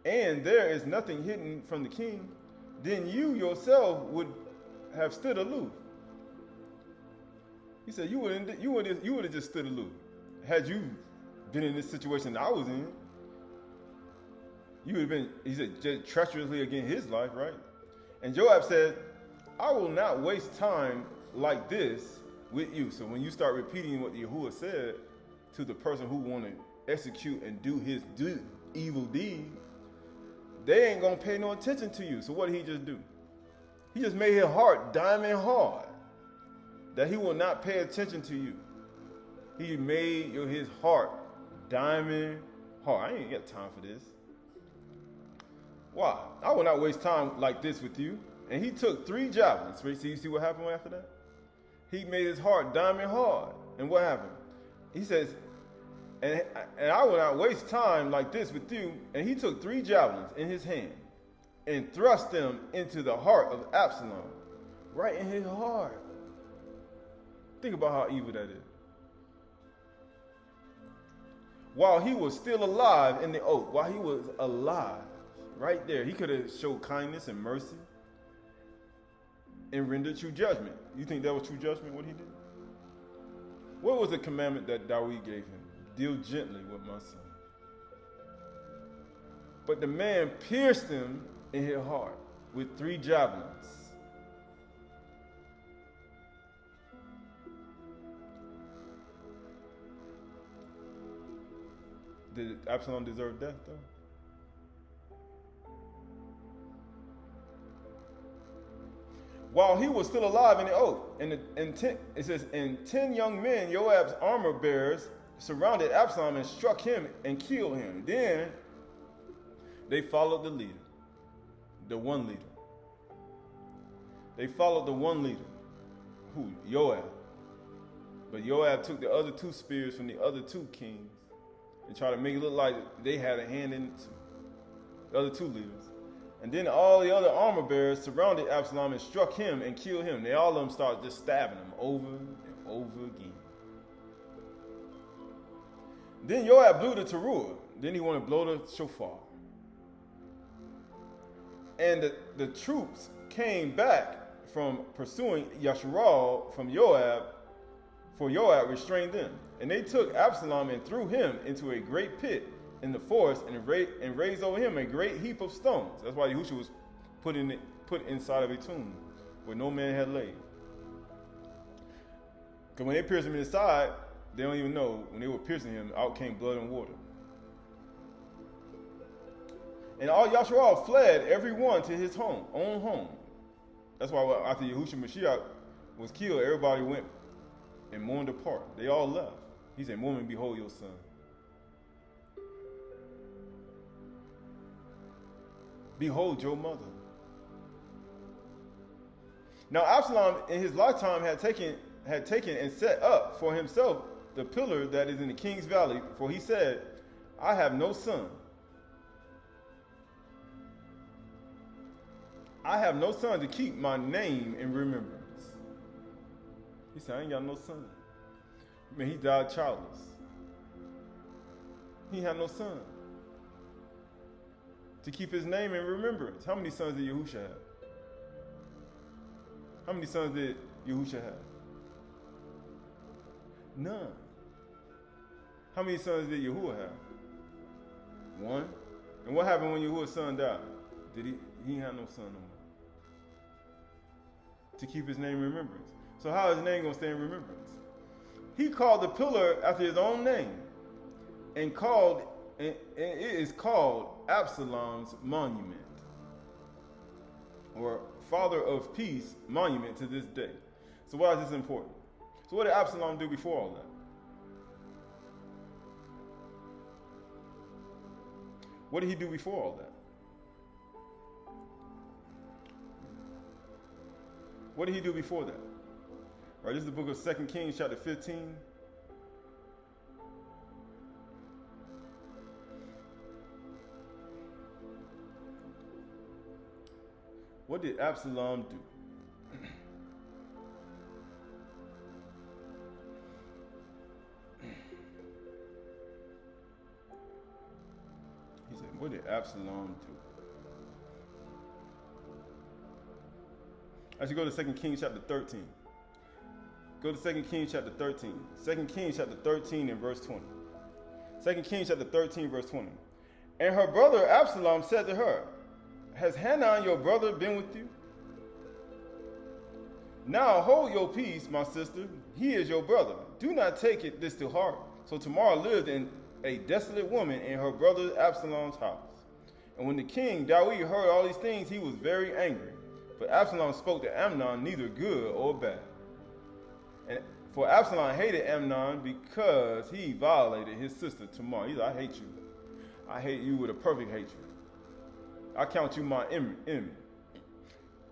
and there is nothing hidden from the king, then you yourself would have stood aloof. He said, you would have just stood aloof. Had you been in this situation that I was in, you would have been, he said, just treacherously against his life, right? And Joab said, I will not waste time like this with you. So when you start repeating what Yahuwah said to the person who want to execute and do his evil deed, they ain't going to pay no attention to you. So what did he just do? He just made his heart diamond hard that he will not pay attention to you. He made his heart diamond hard. I ain't got time for this. Why? I will not waste time like this with you. And he took 3 javelins. So you see what happened after that? He made his heart diamond hard. And what happened? He says, and I will not waste time like this with you. And he took 3 javelins in his hand and thrust them into the heart of Absalom, right in his heart. Think about how evil that is. While he was still alive in the oath, while he was alive, right there, he could have showed kindness and mercy and rendered true judgment. You think that was true judgment, what he did? What was the commandment that Daud gave him? Deal gently with my son. But the man pierced him in his heart with 3 javelins. Did Absalom deserve death, though? While he was still alive in the oath, it says, and 10 young men, Joab's armor bearers, surrounded Absalom and struck him and killed him. Then they followed the leader, the one leader. They followed the one leader, who? Joab. But Joab took the other 2 spears from the other 2 kings and tried to make it look like they had a hand in it too. The other 2 leaders. And then all the other armor bearers surrounded Absalom and struck him and killed him. They all of them started just stabbing him over and over again. Then Joab blew the Turah. Then he wanted to blow the shofar. And the troops came back from pursuing Yasharal from Joab, for Joab restrained them. And they took Absalom and threw him into a great pit in the forest and raised over him a great heap of stones. That's why Yahushua was put inside of a tomb where no man had laid. Because when they pierced him in the side, they don't even know, when they were piercing him, out came blood and water. And all Yasharal fled, every one to his own home. That's why after Yahushua Mashiach was killed, everybody went and mourned apart. They all left. He said, woman, behold your son. Behold your mother. Now Absalom in his lifetime had taken and set up for himself the pillar that is in the king's valley, for he said, I have no son. I have no son to keep my name in remembrance. He said, I ain't got no son. I mean, he died childless. He had no son to keep his name in remembrance. How many sons did Yahusha have? How many sons did Yahusha have? None. How many sons did Yahuwah have? One. And what happened when Yahuwah's son died? He had no son no more. To keep his name in remembrance. So how is his name going to stay in remembrance? He called the pillar after his own name. And it is called Absalom's monument. Or Father of Peace monument to this day. So why is this important? So what did Absalom do before all that? What did he do before all that? What did he do before that? All right, this is the book of 2 Kings chapter 15. What did Absalom do? He said, what did Absalom do? I should go to 2 Kings chapter 13. Go to 2 Kings chapter 13. 2 Kings chapter 13 and verse 20. 2 Kings chapter 13 verse 20. And her brother Absalom said to her, has Hanun your brother been with you? Now hold your peace, my sister. He is your brother. Do not take this to heart. So Tamar lived in a desolate woman in her brother Absalom's house. And when the king Daud heard all these things, he was very angry. But Absalom spoke to Amnon neither good or bad. And for Absalom hated Amnon because he violated his sister Tamar. He said, I hate you. I hate you with a perfect hatred. I count you my enemy.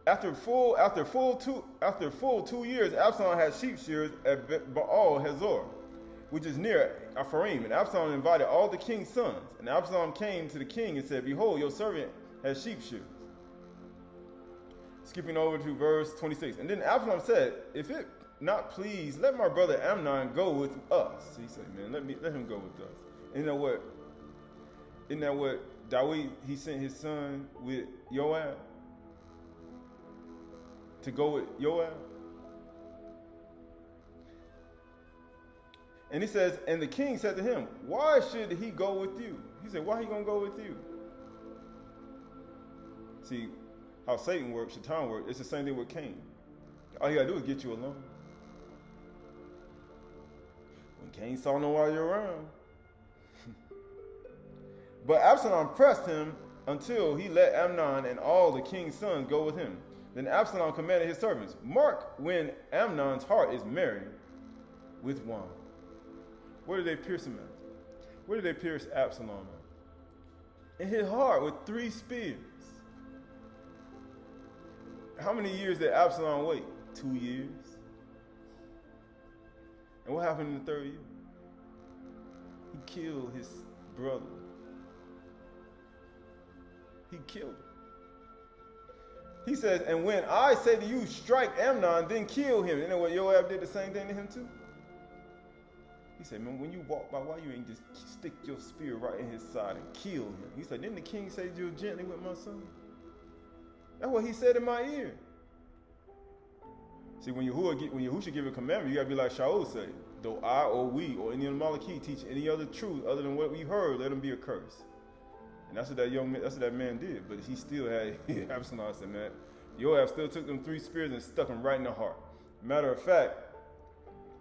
After full 2 years, Absalom had sheep shearers at Baal Hazor, which is near Ephraim. And Absalom invited all the king's sons. And Absalom came to the king and said, behold, your servant has sheep shearers. Skipping over to verse 26. And then Absalom said, if it not please, let my brother Amnon go with us. He said, man, let him go with us. And isn't that what Daud, he sent his son with Joab? To go with Joab? And he says, and the king said to him, why should he go with you? He said, why he gonna go with you? See, how Satan works, Shaitan works, it's the same thing with Cain. All you gotta do is get you alone. When Cain saw nobody around. But Absalom pressed him until he let Amnon and all the king's sons go with him. Then Absalom commanded his servants, mark when Amnon's heart is merry with wine. Where did they pierce him at? Where did they pierce Absalom at? In his heart with 3 spears. How many years did Absalom wait? 2 years. And what happened in the 3rd year? He killed his brother. He killed him. He says, and when I say to you, strike Amnon, then kill him. You know what Joab did the same thing to him too? He said, man, when you walk by, why you ain't just stick your spear right in his side and kill him? He said, didn't the king say deal gently with my son? That's what he said in my ear. See, when Yahuwah should give a commandment, you gotta be like Shaul said, though I or we or any of the Malachim teach any other truth other than what we heard, let him be a curse. And that's what that man did. But he still had Absalom said, man, Joab still took them 3 spears and stuck them right in the heart. Matter of fact,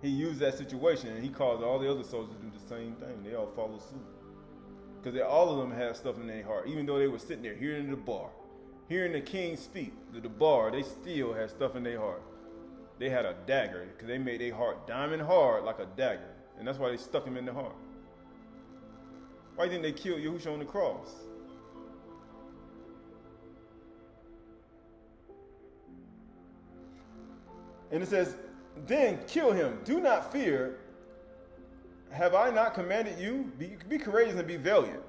he used that situation and he caused all the other soldiers to do the same thing. They all followed suit. Because all of them had stuff in their heart. Even though they were sitting there hearing the bar, hearing the king speak to the bar, they still had stuff in their heart. They had a dagger because they made their heart diamond hard like a dagger. And that's why they stuck him in the heart. Why didn't they kill Yahushua on the cross? And it says, then kill him. Do not fear. Have I not commanded you? Be courageous and be valiant.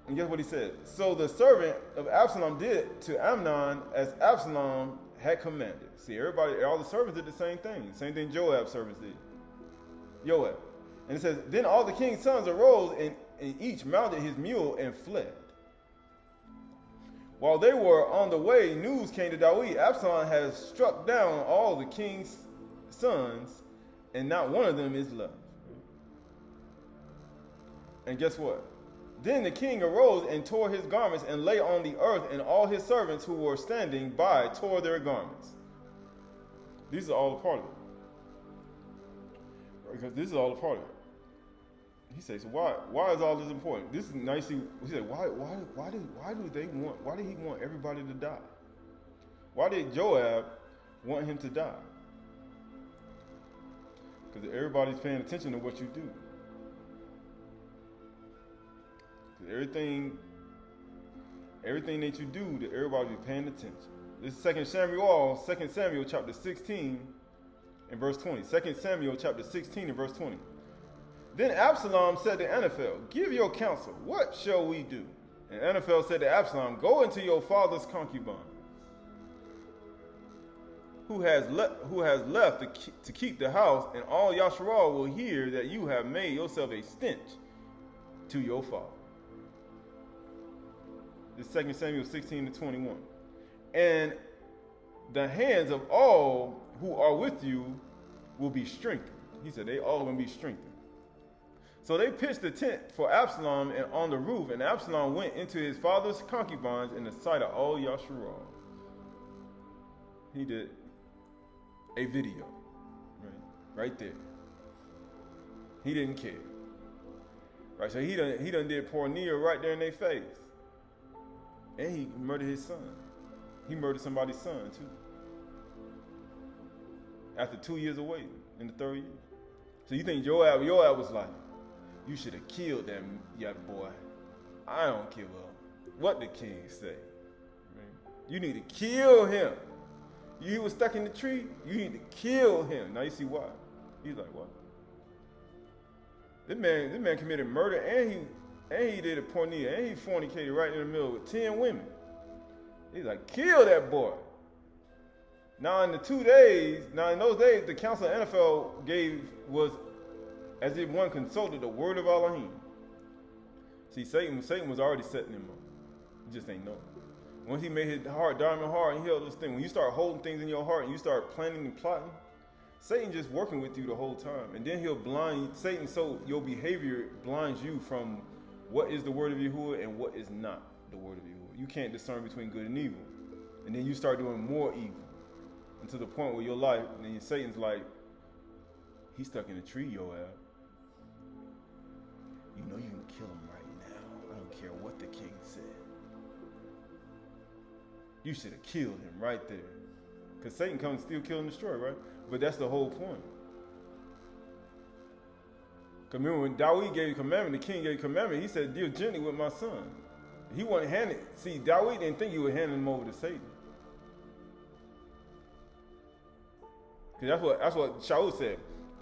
And guess what he said? So the servant of Absalom did to Amnon as Absalom had commanded. See, all the servants did the same thing. Same thing Joab's servants did. Joab. And it says, then all the king's sons arose and each mounted his mule and fled. While they were on the way, news came to Daud, Absalom has struck down all the king's sons, and not one of them is left. And guess what? Then the king arose and tore his garments and lay on the earth, and all his servants who were standing by tore their garments. These are all a part of it. Because this is all a part of it. He says, so why is all this important? This is nicely. He said, why did he want everybody to die? Why did Joab want him to die? Because everybody's paying attention to what you do. Everything that you do, that everybody be paying attention. This is 2 Samuel chapter 16 and verse 20. 2 Samuel chapter 16 and verse 20. Then Absalom said to Ahithophel, give your counsel. What shall we do? And Ahithophel said to Absalom, go into your father's concubine, who has left to keep the house, and all Yasharal will hear that you have made yourself a stench to your father. This 2 Samuel 16 to 21. And the hands of all who are with you will be strengthened. He said they all will be strengthened. So they pitched the tent for Absalom and on the roof, and Absalom went into his father's concubines in the sight of all Yasharal. He did a video, right there. He didn't care. Right, so he done did pornea right there in their face. And he murdered his son. He murdered somebody's son too. After 2 years of waiting, in the third year. So you think Joab was like, you should have killed that young boy. I don't give a what the king say. Right? You need to kill him. You was stuck in the tree, you need to kill him. Now you see why. He's like, what? This man committed murder, and he did a pornea, and he fornicated right in the middle with 10 women. He's like, kill that boy. Now in those days, the counsel of NFL gave was as if one consulted the word of Elohim. See, Satan was already setting him up. He just ain't know. Once he made his heart diamond hard and he held this thing, when you start holding things in your heart and you start planning and plotting, Satan just working with you the whole time. And then he'll blind you. Satan, so your behavior blinds you from what is the word of Yahuwah and what is not the word of Yahuwah. You can't discern between good and evil. And then you start doing more evil. And to the point where your life, and then Satan's like, he's stuck in a tree, Joab. You know you can kill him right now. I don't care what the king said. You should have killed him right there. Because Satan comes and steal, kill, and destroy, right? But that's the whole point. Because remember when Daud gave a commandment, the king gave a commandment, he said, deal gently with my son. He wasn't handing, see, Daud didn't think you were handing him over to Satan. Because that's what Shaul said.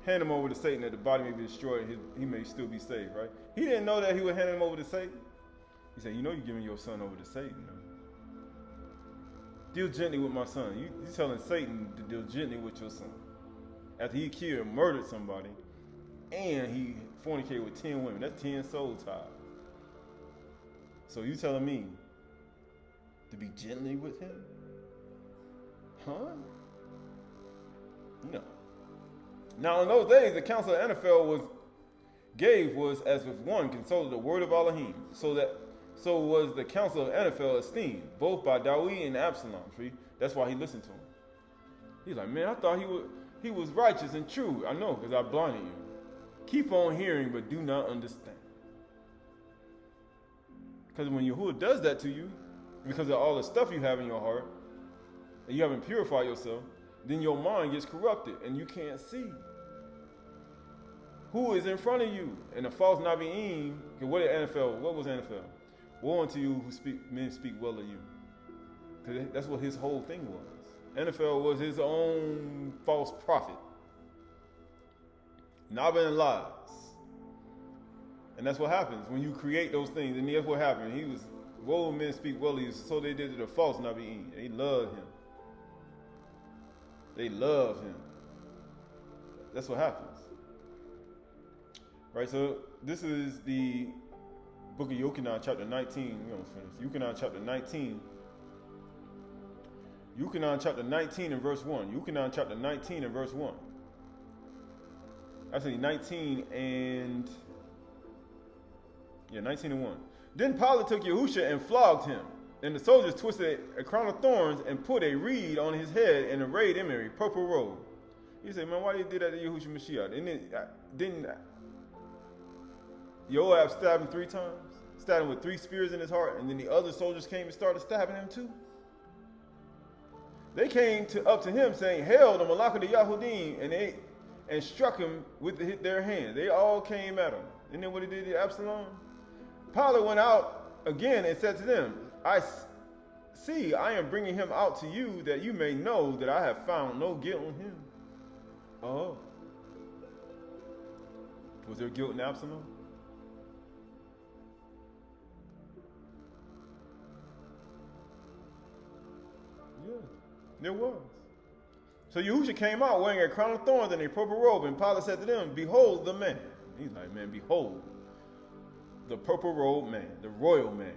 Hand him over to Satan that the body may be destroyed and he may still be saved, right? He didn't know that he would hand him over to Satan. He said, you know you're giving your son over to Satan. No? Deal gently with my son. You're telling Satan to deal gently with your son. After he killed and murdered somebody, and he fornicated with 10 women. That's 10 soul ties. So you telling me to be gently with him? Huh? No. Now in those days, the counsel of NFL was as if one consulted the word of Elohim, so was the counsel of NFL esteemed, both by Daud and Absalom. See? That's why he listened to him. He's like, man, I thought he was righteous and true. I know, because I blinded you. Keep on hearing, but do not understand. Because when Yahuwah does that to you, because of all the stuff you have in your heart, and you haven't purified yourself, then your mind gets corrupted, and you can't see who is in front of you. And the false Nabi'im, what was NFL? Woe unto you who men speak well of you. Because that's what his whole thing was. NFL was his own false prophet. Naba and lies. And that's what happens when you create those things. And that's what happened. He was, woe men speak well of you. So they did to the false Nabi'im. They loved him. They love him. That's what happens. Right, so this is the book of Yochanan, chapter 19. We almost finished. Yochanan, chapter 19. Yochanan, chapter 19 and verse 1. Yochanan, chapter 19 and verse 1. Actually, 19 and... Yeah, 19:1. Then Pilate took Yahusha and flogged him. And the soldiers twisted a crown of thorns and put a reed on his head and arrayed him in a purple robe. You say, man, why did they do that to Yahushua Mashiach? Didn't Joab stab him 3 times? Stabbed him with 3 spears in his heart, and then the other soldiers came and started stabbing him too? They came up to him saying, "Hail the Malach of the Yahudim," and struck him with their hand. They all came at him. And then what he did to Absalom? Pilate went out again and said to them, I am bringing him out to you that you may know that I have found no guilt in him. Oh. Was there guilt in Absalom? Yeah, there was. So Yahusha came out wearing a crown of thorns and a purple robe, and Pilate said to them, "Behold the man." He's like, man, behold the purple robed man, the royal man.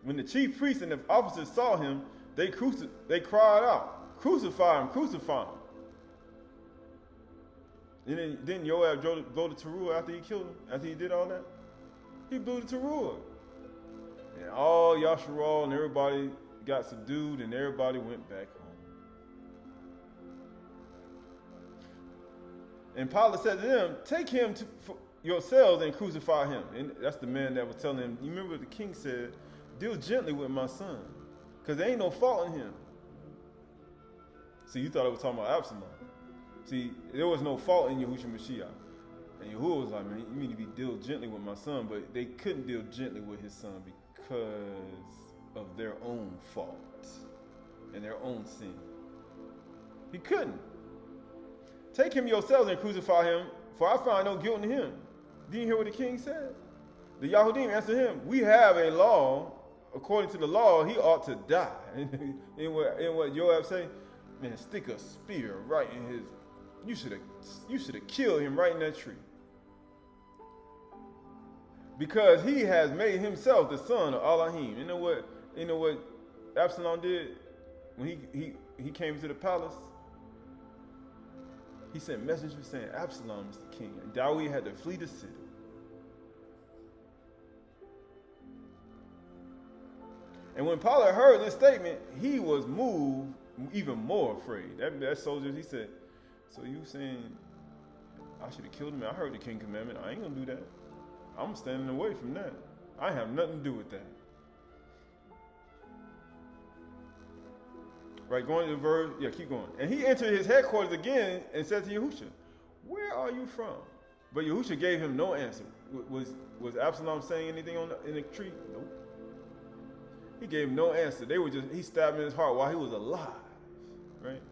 When the chief priests and the officers saw him, they cried out, "Crucify him, crucify him." And then didn't Joab blow the Turah after he killed him? After he did all that? He blew the Turah. And all Yasharal and everybody got subdued, and everybody went back home. And Pilate said to them, "Take him for yourselves and crucify him." And that's the man that was telling him, you remember what the king said, "Deal gently with my son, because there ain't no fault in him." See, you thought it was talking about Absalom. See, there was no fault in Yahushua Mashiach. And Yahuwah was like, man, you need to be deal gently with my son, but they couldn't deal gently with his son because of their own fault and their own sin. He couldn't. "Take him yourselves and crucify him, for I find no guilt in him." Didn't you hear what the king said? The Yahudim answered him, "We have a law. According to the law, he ought to die." In what Joab say, man, stick a spear right in his. You should have killed him right in that tree, because he has made himself the son of Elohim. You know what Absalom did when he came to the palace? He sent messengers saying Absalom is the king, and Daud had to flee the city. And when Pilate heard this statement, he was moved, even more afraid. That soldier, he said, "So you saying I should have killed him? I heard the king commandment. I ain't gonna do that. I'm standing away from that. I have nothing to do with that." Right, going to the verse, yeah, keep going. "And he entered his headquarters again and said to Yahusha, 'Where are you from?' But Yahusha gave him no answer." Was Absalom saying anything in the tree? Nope. He gave him no answer. He stabbed him in his heart while he was alive. Right?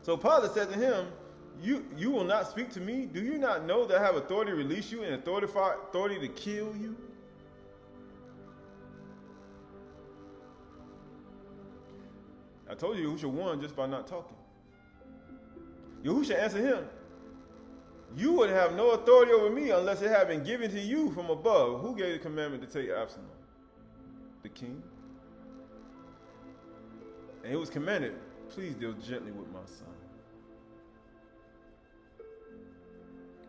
So Pilate said to him, You will not speak to me? Do you not know that I have authority to release you and authority to kill you?" I told you Yahusha won just by not talking. Yahusha answered him, "You would have no authority over me unless it had been given to you from above." Who gave the commandment to take Absalom? The king. And it was commanded, "Please deal gently with my son.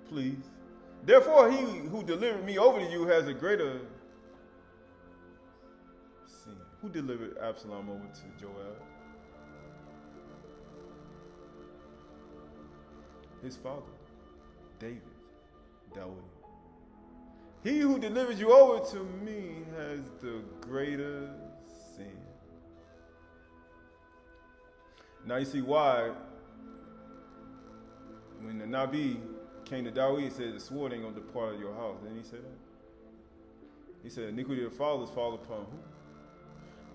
Please. Therefore, he who delivered me over to you has a greater sin." Who delivered Absalom over to Joab? His father, Daud. "He who delivers you over to me has the greater sin." Now you see why when the Nabi came to Daud, he said, "The sword ain't going to depart out of your house." Didn't he say that? He said, "Iniquity of the fathers fall upon who?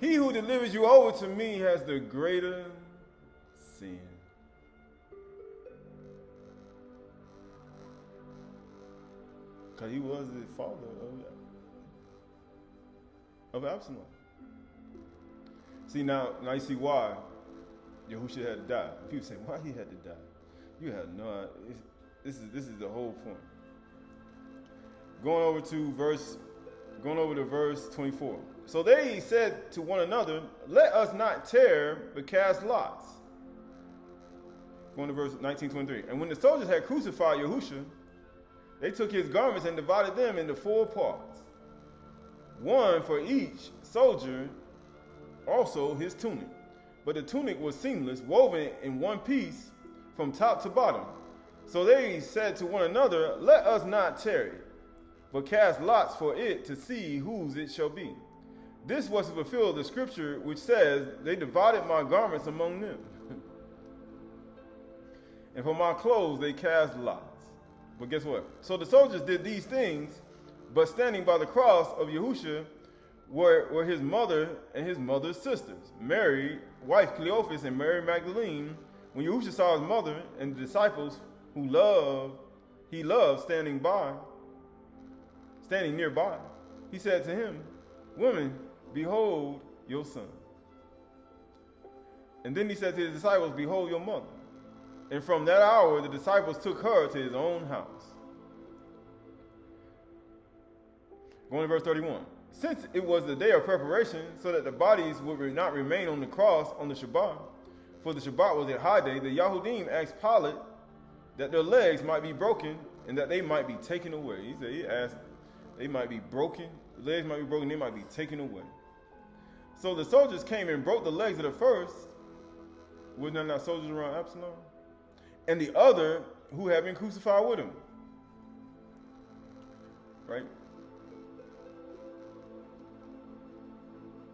He who delivers you over to me has the greater sin." Because he was the father of Absalom. See, now you see why Yahushua had to die. People say, why he had to die? You have no idea. This is the whole point. Going over to verse 24. "So they said to one another, 'Let us not tear, but cast lots.'" Going to verse 19:23. "And when the soldiers had crucified Yahushua, they took his garments and divided them into 4 parts, one for each soldier, also his tunic. But the tunic was seamless, woven in one piece from top to bottom. So they said to one another, let us not tarry, but cast lots for it to see whose it shall be. This was to fulfill the scripture which says, they divided my garments among them. And for my clothes they cast lots. But guess what? So the soldiers did these things, but standing by the cross of Yahushua were his mother and his mother's sisters, Mary, wife Cleophas, and Mary Magdalene. When Yahushua saw his mother and the disciples who he loved standing nearby, he said to him, women, behold your son. And then he said to his disciples, behold your mother. And from that hour, the disciples took her to his own house. Going to verse 31. Since it was the day of preparation, so that the bodies would not remain on the cross on the Shabbat, for the Shabbat was a high day, the Yahudim asked Pilate that their legs might be broken and that they might be taken away. He asked, they might be broken, the legs might be broken, they might be taken away. So the soldiers came and broke the legs of the first, were there not soldiers around Absalom? And the other who had been crucified with him. Right?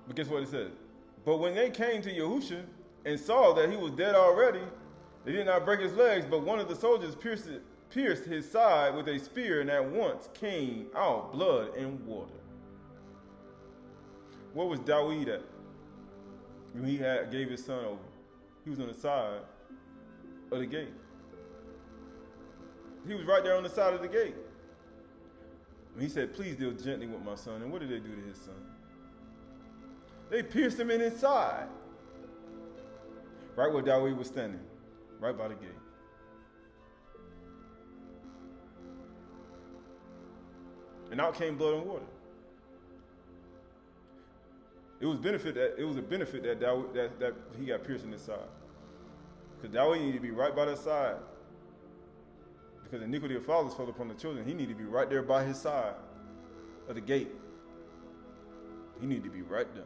But guess what it says? But when they came to Yahushua and saw that he was dead already, they did not break his legs, but one of the soldiers pierced his side with a spear, and at once came out blood and water. Where was Daud at when he gave his son over? He was on the side of the gate. He was right there on the side of the gate. And he said, please deal gently with my son. And what did they do to his son? They pierced him in his side. Right where Daud was standing. Right by the gate. And out came blood and water. It was a benefit that Daud, that he got pierced in his side. Because Daud needed to be right by their side. Because the iniquity of fathers fell upon the children. He needed to be right there by his side of the gate. He needed to be right there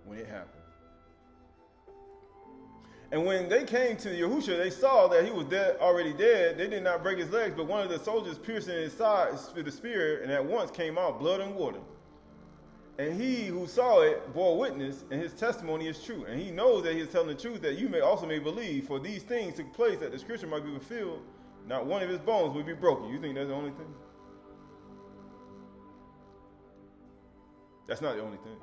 when it happened. And when they came to Yahushua, they saw that he was dead, already dead. They did not break his legs, but one of the soldiers pierced in his side with a spear, and at once came out blood and water. And he who saw it bore witness, and his testimony is true. And he knows that he is telling the truth, that you may also may believe. For these things took place that the scripture might be fulfilled. Not one of his bones will be broken. You think that's the only thing? That's not the only thing.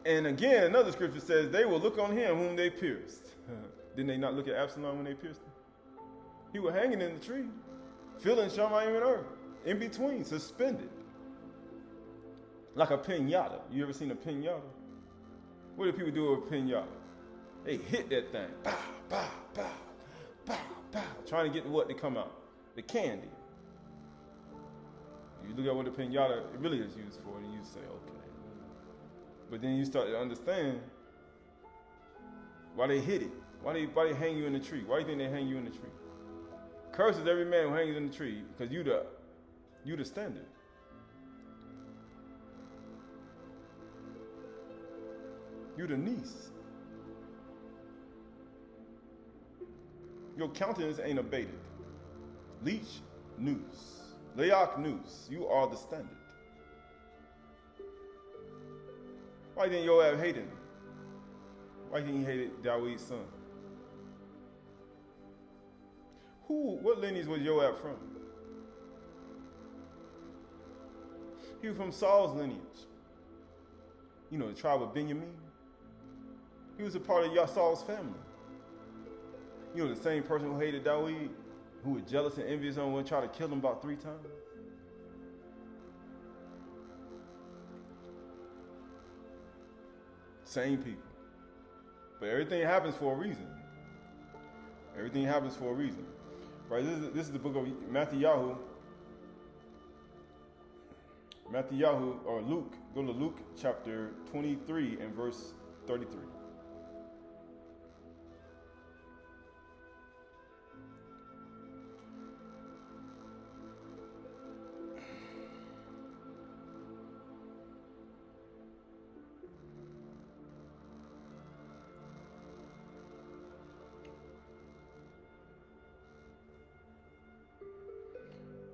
And again, another scripture says, they will look on him whom they pierced. Didn't they not look at Absalom when they pierced him? He was hanging in the tree, feeling Chamy'shy and earth, in between, suspended. Like a piñata. You ever seen a piñata? What do people do with a piñata? They hit that thing. Pow, pow, pow, pow, pow. Trying to get what to come out. The candy. You look at what the piñata really is used for, and you say, okay. But then you start to understand why they hit it. Why they hang you in the tree? Why do you think they hang you in the tree? Curses every man who hangs in the tree, because you the standard. You the niece. Your countenance ain't abated. Leech, noose. Leach, noose. You are the standard. Why didn't Joab hate him? Why didn't he hate David's son? What lineage was Joab from? He was from Saul's lineage. You know, the tribe of Benjamin. He was a part of Saul's family. You know, the same person who hated Daud, who was jealous and envious on him and tried to kill him about 3 times. Same people. But everything happens for a reason. Everything happens for a reason. Right? This is the book of Matthew, or Luke. Go to Luke chapter 23 and verse 33.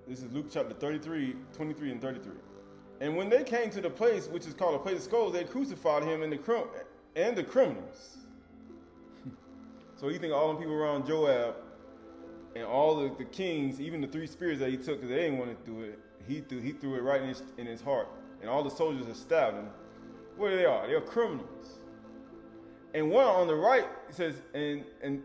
This is Luke chapter 33, 23 and 33. And when they came to the place which is called a place of skulls, they crucified him and the criminals. So you think all the people around Joab and all the kings, even the 3 spears that he took, because they didn't want to do it, he threw it right in his heart. And all the soldiers have stabbed him. What they are? They are criminals. And one on the right says, and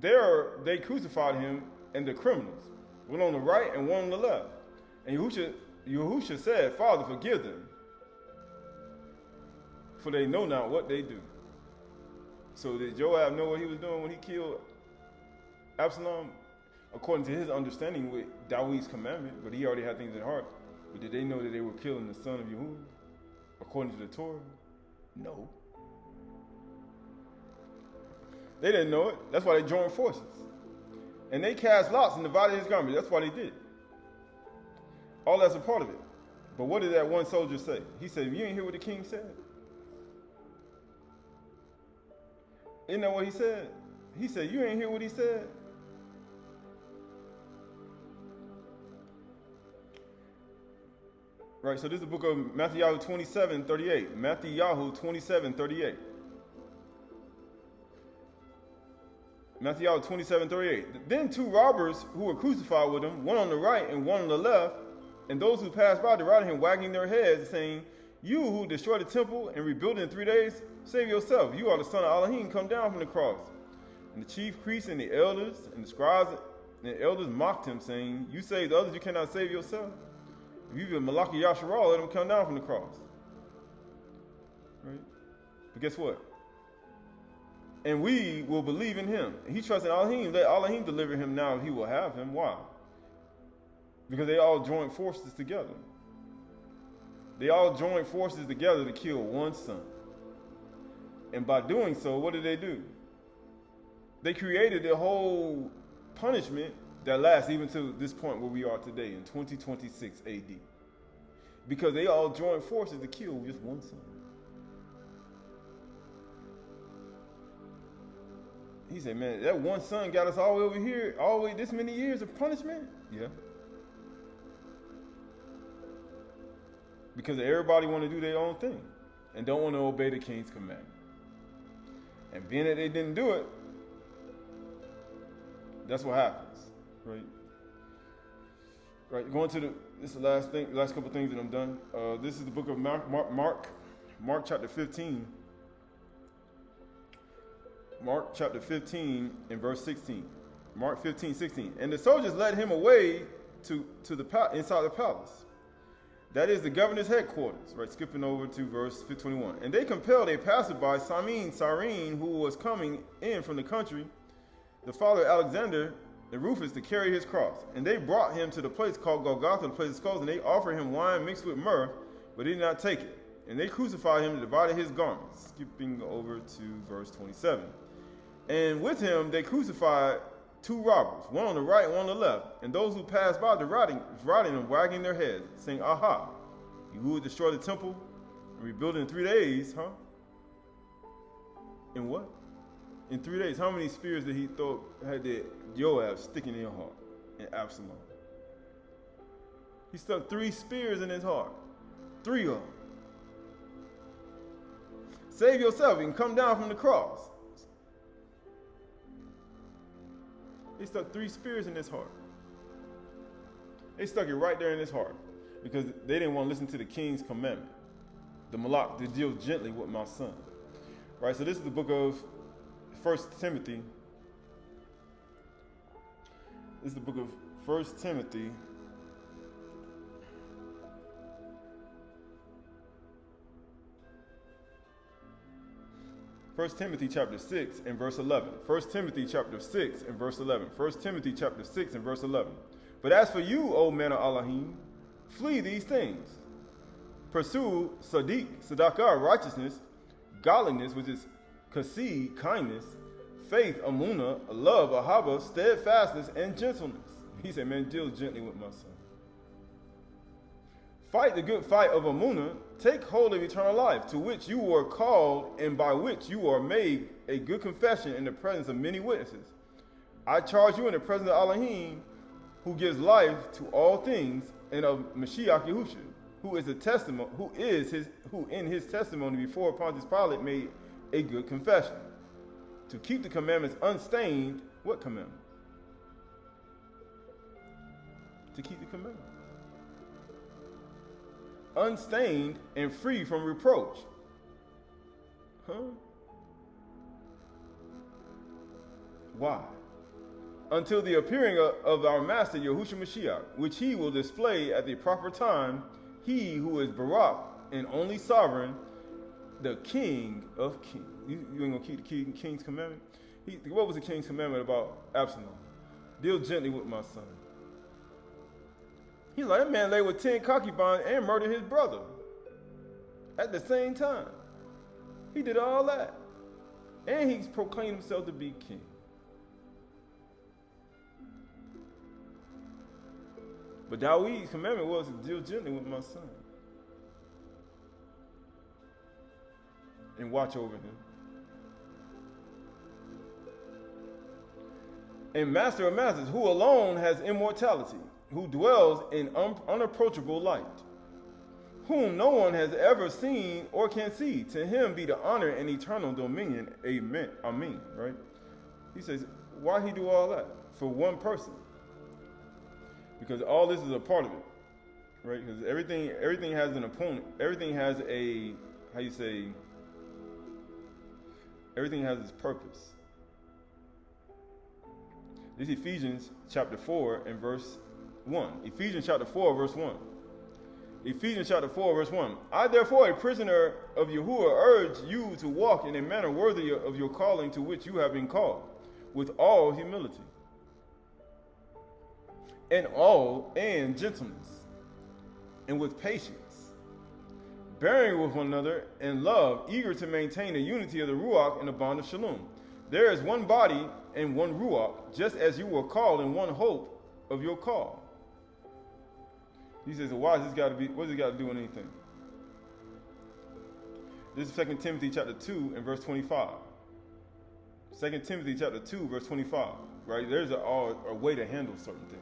there they crucified him and the criminals. One on the right and one on the left. And Yahusha said, Father, forgive them, for they know not what they do. So did Joab know what he was doing when he killed Absalom? According to his understanding with Daud's commandment, but he already had things at heart. But did they know that they were killing the son of Yahudy? According to the Torah? No. They didn't know it. That's why they joined forces. And they cast lots and divided his garment. That's why they did it. All that's a part of it. But what did that one soldier say? He said, you ain't hear what the king said? Isn't that what he said? He said, you ain't hear what he said? Right, so this is the book of Matthew 27:38. Matthew 27:38. Matthew 27:38. Then 2 robbers who were crucified with him, one on the right and one on the left, and those who passed by derided him, wagging their heads, saying, you who destroyed the temple and rebuilt it in 3 days, save yourself. You are the son of Elohim, come down from the cross. And the chief priests and the elders and the scribes and the elders mocked him, saying, you saved others, you cannot save yourself. If you be Malaki Yasharal, let him come down from the cross. Right? But guess what? And we will believe in him. He trusts in Elohim. Let Elohim deliver him now. He will have him. Why? Because they all joined forces together. They all joined forces together to kill one son. And by doing so, what did they do? They created a whole punishment that lasts even to this point where we are today in 2026 AD. Because they all joined forces to kill just one son. He said, man, that one son got us all the way over here, all the way this many years of punishment? Yeah. Because everybody want to do their own thing and don't want to obey the king's commandment. And being that they didn't do it, that's what happens. Right. Right. Going to this is the last couple of things that I'm done. This is the book of Mark chapter 15. Mark chapter 15 and verse 16. Mark 15:16. And the soldiers led him away to the inside the palace. That is the governor's headquarters. Right. Skipping over to verse 21. And they compelled a passerby, Cyrene, who was coming in from the country, the father of Alexander and Rufus, to carry his cross. And they brought him to the place called Golgotha, the place of skulls, and they offered him wine mixed with myrrh, but he did not take it. And they crucified him and divided his garments. Skipping over to verse 27. And with him they crucified 2 robbers, one on the right and one on the left. And those who passed by deriding him, wagging their heads, saying, aha, you who would destroy the temple and rebuild it in 3 days, huh? In what? In 3 days, how many spears did he throw, had that Joab sticking in your heart? And Absalom. He stuck 3 spears in his heart. 3 of them. Save yourself, you can come down from the cross. They stuck 3 spears in his heart. They stuck it right there in his heart because they didn't want to listen to the king's commandment. The Malak, to deal gently with my son. Right, so this is the book of 1 Timothy. This is the book of 1 Timothy. First Timothy chapter 6 and verse 11. 1 Timothy chapter 6 and verse 11. 1 Timothy chapter 6 and verse 11. But as for you, O man of Elohim, flee these things. Pursue Sadaqah, righteousness, godliness, which is Kasid, kindness, faith, Amunah, love, Ahava, steadfastness, and gentleness. He said, man, deal gently with my son. Fight the good fight of Amunah. Take hold of eternal life, to which you were called, and by which you are made a good confession in the presence of many witnesses. I charge you in the presence of Elohim, who gives life to all things, and of Mashiach Yahushua, who in his testimony before Pontius Pilate made a good confession, to keep the commandments unstained. What commandment? To keep the commandment unstained and free from reproach. Why? Until the appearing of our Master Yahushua Mashiach, which he will display at the proper time, he who is Barak and only sovereign, the King of kings. You ain't gonna keep the king's commandment? What was the king's commandment about Absalom? Deal gently with my son. He's like, that man lay with 10 concubines and murdered his brother at the same time. He did all that. And he's proclaimed himself to be king. But Daud's commandment was to deal gently with my son and watch over him. And Master of Masters, who alone has immortality, who dwells in unapproachable light, whom no one has ever seen or can see. To him be the honor and eternal dominion. Amen. Amen. Right? He says, why he do all that? For one person. Because all this is a part of it. Right? Because everything has an opponent. Everything has a, everything has its purpose. This is Ephesians chapter 4 and verse 1. Ephesians chapter 4 verse 1. Ephesians chapter 4 verse 1. I therefore, a prisoner of Yahuwah, urge you to walk in a manner worthy of your calling to which you have been called, with all humility and gentleness, and with patience, bearing with one another in love, eager to maintain the unity of the Ruach in the bond of Shalom. There is one body and one Ruach, just as you were called in one hope of your call. He says, why is this got to be, what does it got to do with anything? This is 2 Timothy chapter 2 and verse 25. 2 Timothy chapter 2 verse 25. Right? There's a way to handle certain things.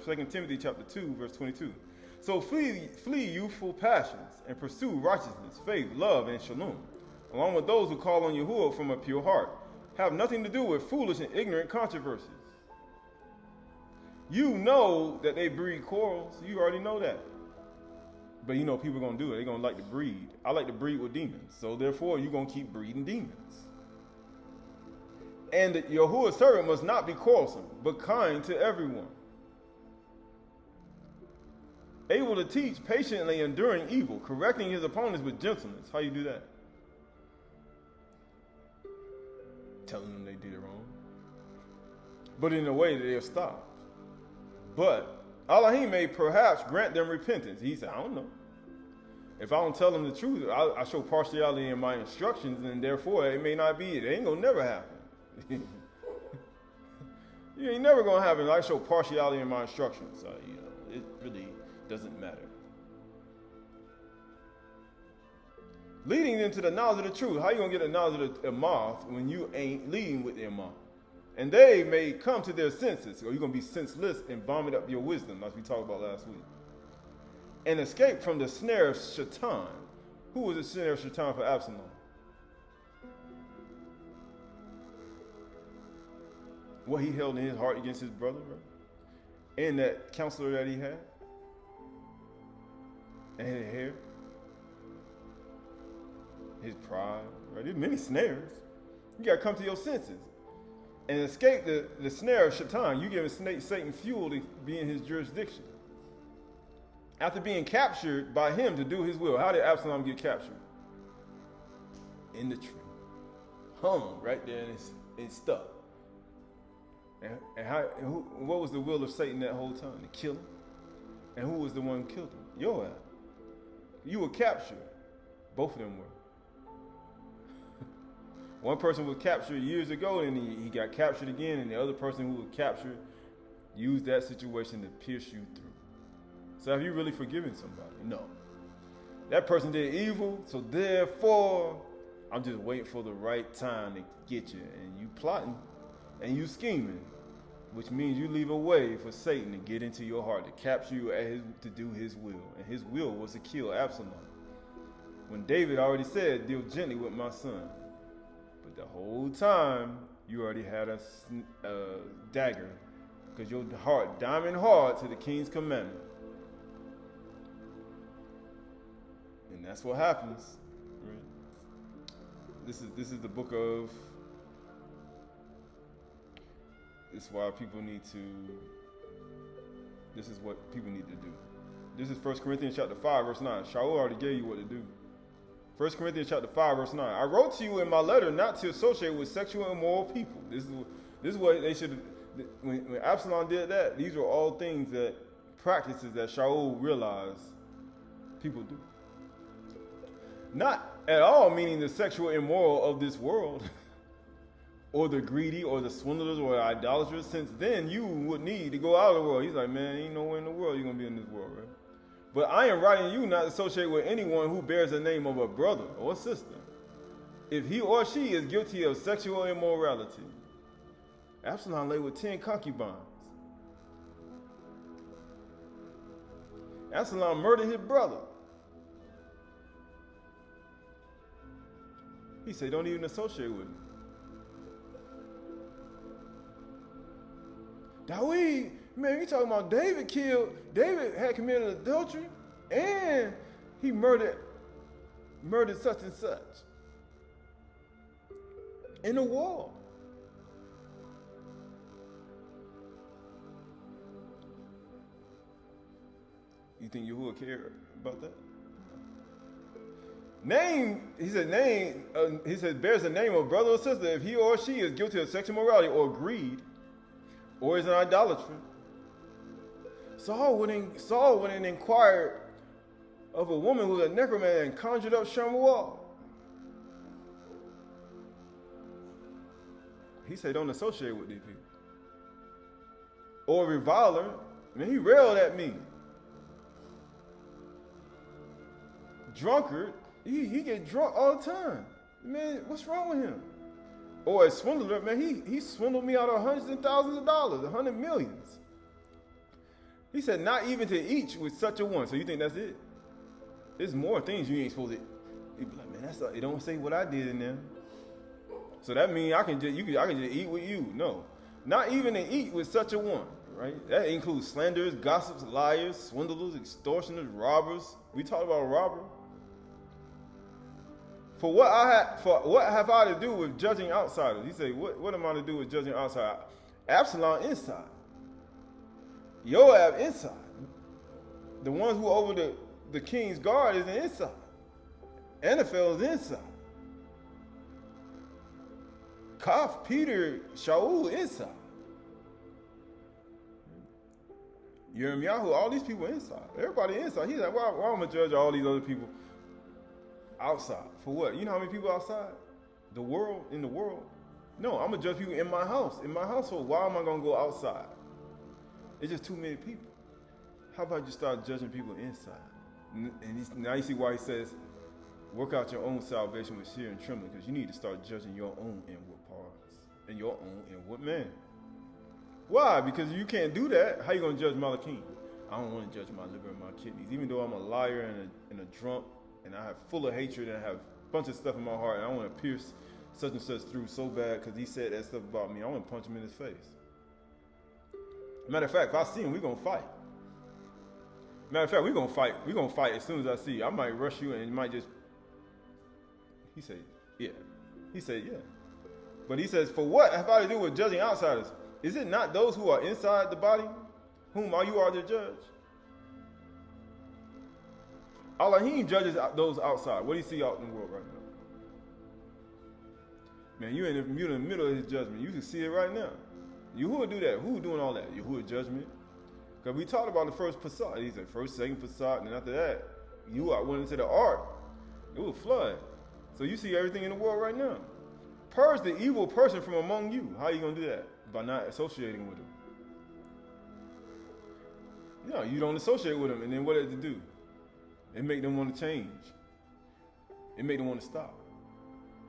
2 Timothy chapter 2 verse 22. So flee youthful passions and pursue righteousness, faith, love, and shalom, along with those who call on Yahuwah from a pure heart. Have nothing to do with foolish and ignorant controversies. You know that they breed quarrels. You already know that. But you know people are going to do it. They're going to like to breed. I like to breed with demons. So therefore, you're going to keep breeding demons. And Yahuwah's servant must not be quarrelsome, but kind to everyone, able to teach, patiently enduring evil, correcting his opponents with gentleness. How you do that? Telling them they did it wrong. But in a way that they'll stop. But Elohim may perhaps grant them repentance. He said, I don't know. If I don't tell them the truth, I show partiality in my instructions, and therefore it may not be, it ain't gonna never happen. You ain't never gonna happen. I show partiality in my instructions. It really doesn't matter. Leading them to the knowledge of the truth. How you gonna get the knowledge of the Amath when you ain't leading with the Amath? And they may come to their senses, or you're going to be senseless and vomit up your wisdom, like we talked about last week. And escape from the snare of Shaitan. Who was the snare of Shaitan for Absalom? What he held in his heart against his brother, right? And that counselor that he had. And his hair. His pride, right? There's many snares. You got to come to your senses and escape the snare of Shaitan. You giving Satan fuel to be in his jurisdiction. After being captured by him to do his will. How did Absalom get captured? In the tree. Hung right there and stuck. What was the will of Satan that whole time? To kill him. And who was the one who killed him? Joab. You were captured. Both of them were. One person was captured years ago, and he got captured again, and the other person who was captured used that situation to pierce you through. So have you really forgiven somebody? No. That person did evil, so therefore, I'm just waiting for the right time to get you. And you plotting, and you scheming, which means you leave a way for Satan to get into your heart, to capture you to do his will. And his will was to kill Absalom. When David already said, deal gently with my son. But the whole time, you already had a dagger, because your heart diamond hard to the king's commandment. And that's what happens. Right? This is the book of. This is why people need to. This is what people need to do. This is 1 Corinthians chapter 5, verse 9. Shaul already gave you what to do. 1 Corinthians chapter 5, verse 9. I wrote to you in my letter not to associate with sexual and immoral people. This is what they should. When Absalom did that, these were all things that practices that Shaul realized people do. Not at all meaning the sexual immoral of this world, or the greedy, or the swindlers, or the idolaters. Since then, you would need to go out of the world. He's like, man, ain't nowhere in the world you're going to be in this world, right? But I am writing you not to associate with anyone who bears the name of a brother or sister, if he or she is guilty of sexual immorality. Absalom lay with 10 concubines. Absalom murdered his brother. He said, don't even associate with him. Daud, man, you talking about David had committed adultery, and he murdered such and such in the war. You think Yahudy care about that? He said, bears the name of brother or sister if he or she is guilty of sexual immorality or greed, or is an idolater. Saul went and inquired of a woman who was a necromancer and conjured up Chamy'shy. He said, don't associate with these people. Or a reviler, man, he railed at me. Drunkard, he get drunk all the time. Man, what's wrong with him? Or a swindler, man, he swindled me out of hundreds and thousands of dollars, 100 millions. He said, not even to each with such a one. So you think that's it? There's more things you ain't supposed to. You be like, man, it don't say what I did in there. So that means I can just eat with you. No, not even to eat with such a one, right? That includes slanderers, gossips, liars, swindlers, extortioners, robbers. We talked about robber. For what have I to do with judging outsiders? He said, what am I to do with judging outsiders? Absalom inside. Joab inside. The ones who over the king's guard is inside. Anaphel is inside. Kaf, Peter, Shaul inside. Yirmiyahu, all these people inside. Everybody inside. He's like, why am I going to judge all these other people outside? For what? You know how many people outside? In the world? No, I'm going to judge people in my house, in my household. Why am I going to go outside? It's just too many people. How about you start judging people inside? And now you see why he says, work out your own salvation with fear and trembling, because you need to start judging your own inward parts and your own inward man. Why? Because you can't do that. How you going to judge Malachim? I don't want to judge my liver and my kidneys. Even though I'm a liar and a drunk, and I have full of hatred, and I have a bunch of stuff in my heart, and I want to pierce such and such through so bad because he said that stuff about me, I want to punch him in his face. Matter of fact, if I see him, we're going to fight. Matter of fact, we're going to fight. We're going to fight as soon as I see you. I might rush you, and you might just... He said, yeah. He said, yeah. But he says, for what have I to do with judging outsiders? Is it not those who are inside the body whom you are to judge? Elohim judges those outside. What do you see out in the world right now? Man, you're in the middle of his judgment. You can see it right now. Yahudy do that. Who doing all that? Yahudy judgment. Because we talked about the first Passat. He said first, second Passat, and then after that, you went into the ark. It was flood. So you see everything in the world right now. Purge the evil person from among you. How are you going to do that? By not associating with him. Yeah, you don't associate with him, and then what does it do? It make them want to change. It make them want to stop.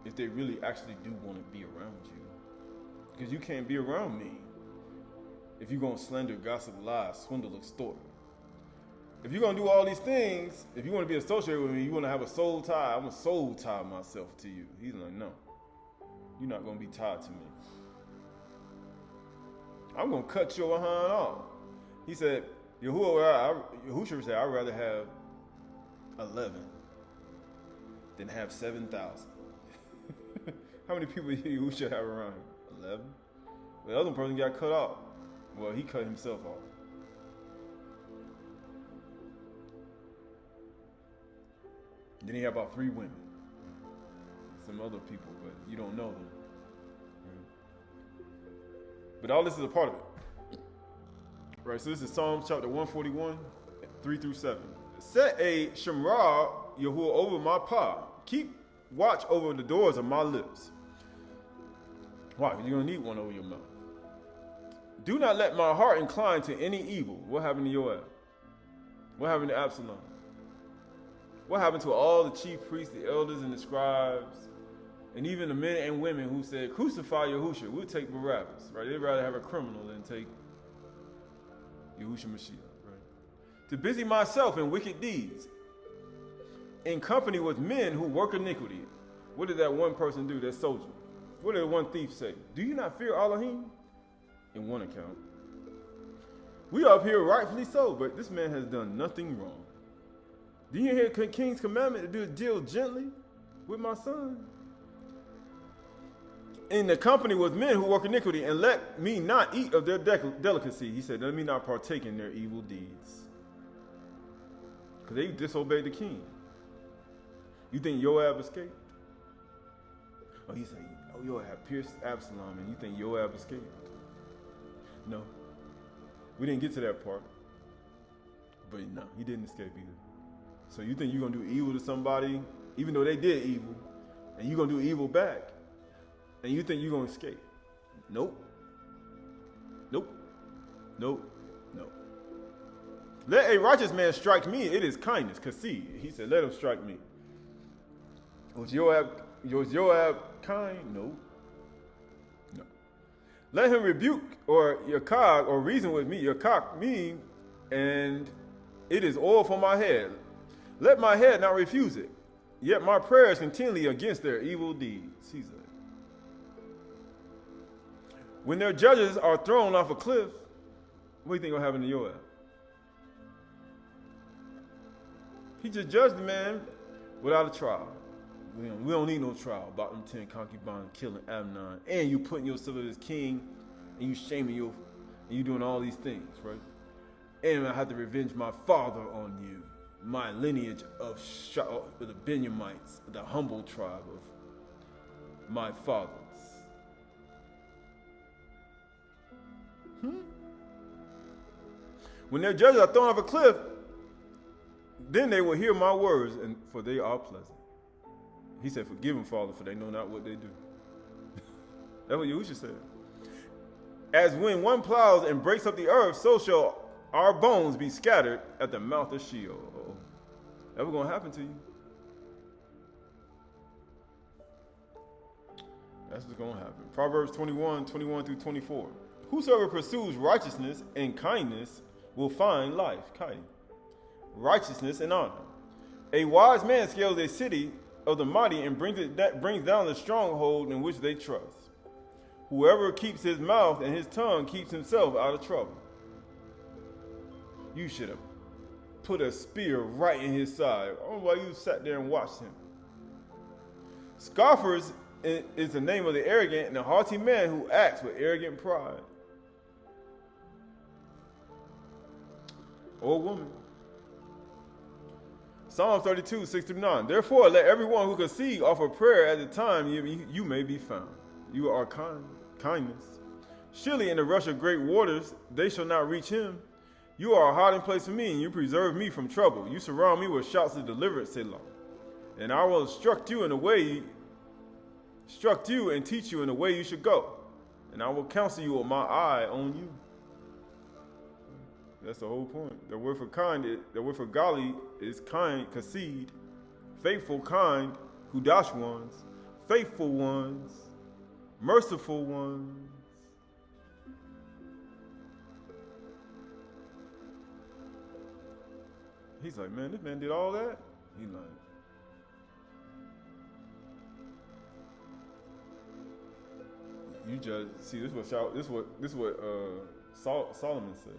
If they really actually do want to be around you. Because you can't be around me if you're going to slander, gossip, lie, swindle, extort. If you're going to do all these things, if you want to be associated with me, you want to have a soul tie, I'm going to soul tie myself to you. He's like, no, you're not going to be tied to me. I'm going to cut your hand off. He said, Yahushua said, I'd rather have 11 than have 7,000. How many people Yahushua have around him? 11. The other person got cut off. Well, he cut himself off. Then he had about 3 women. Some other people, but you don't know them. But all this is a part of it. Right, so this is Psalms chapter 141, 3-7. Set a Shemra Yahuwah over my paw. Keep watch over the doors of my lips. Why? You're going to need one over your mouth. Do not let my heart incline to any evil. What happened to Joab? What happened to Absalom? What happened to all the chief priests, the elders, and the scribes, and even the men and women who said, crucify Yahushua, we'll take Barabbas, right? They'd rather have a criminal than take Yahushua Mashiach, right? To busy myself in wicked deeds, in company with men who work iniquity. What did that one person do, that soldier? What did one thief say? Do you not fear Elohim? In one account. We are up here rightfully so, but this man has done nothing wrong. Do you hear the king's commandment to deal gently with my son? In the company with men who work iniquity, and let me not eat of their delicacy. He said, let me not partake in their evil deeds. Because they disobeyed the king. You think Joab escaped? Oh, he said, oh, Joab pierced Absalom, and you think Joab escaped? No. We didn't get to that part. But no, he didn't escape either. So you think you're going to do evil to somebody, even though they did evil, and you're going to do evil back, and you think you're going to escape? Nope. Nope. Nope. Nope. Let a righteous man strike me. It is kindness. Kasi. He said, let him strike me. Was Joab kind? No. No. Let him rebuke or yakag or reason with me. Yakag me, and it is oil for my head. Let my head not refuse it. Yet my prayers continually against their evil deeds. He said. When their judges are thrown off a cliff, what do you think will happen to Joab? He just judged the man without a trial. We don't need no trial about them 10 concubines killing Amnon, and you putting yourself as king, and you shaming and you doing all these things, right? And I have to revenge my father on you, my lineage of the Benjamites, the humble tribe of my fathers. When their judges are thrown off a cliff, then they will hear my words, and for they are pleasant. He said, forgive them, Father, for they know not what they do. That's what Yahushua said. As when one plows and breaks up the earth, so shall our bones be scattered at the mouth of Sheol. Uh-oh. That's what's going to happen to you. That's what's going to happen. Proverbs 21:21-24. Whosoever pursues righteousness and kindness will find life, righteousness and honor. A wise man scales a city of the mighty and brings down the stronghold in which they trust. Whoever keeps his mouth and his tongue keeps himself out of trouble. You should have put a spear right in his side. I don't know why you sat there and watched him. Scoffers is the name of the arrogant and the haughty man who acts with arrogant pride. Or woman. Psalm 32:6-9. Therefore, let everyone who conceives offer prayer at the time you may be found. You are kindness. Surely in the rush of great waters, they shall not reach him. You are a hiding place for me, and you preserve me from trouble. You surround me with shouts of deliverance, Selah. And I will instruct you and teach you in the way you should go. And I will counsel you with my eye on you. That's the whole point. The word for godly is kind, kasid, faithful, kind, hudash ones, faithful ones, merciful ones. He's like, man, this man did all that? He like, you just see this is what Solomon said.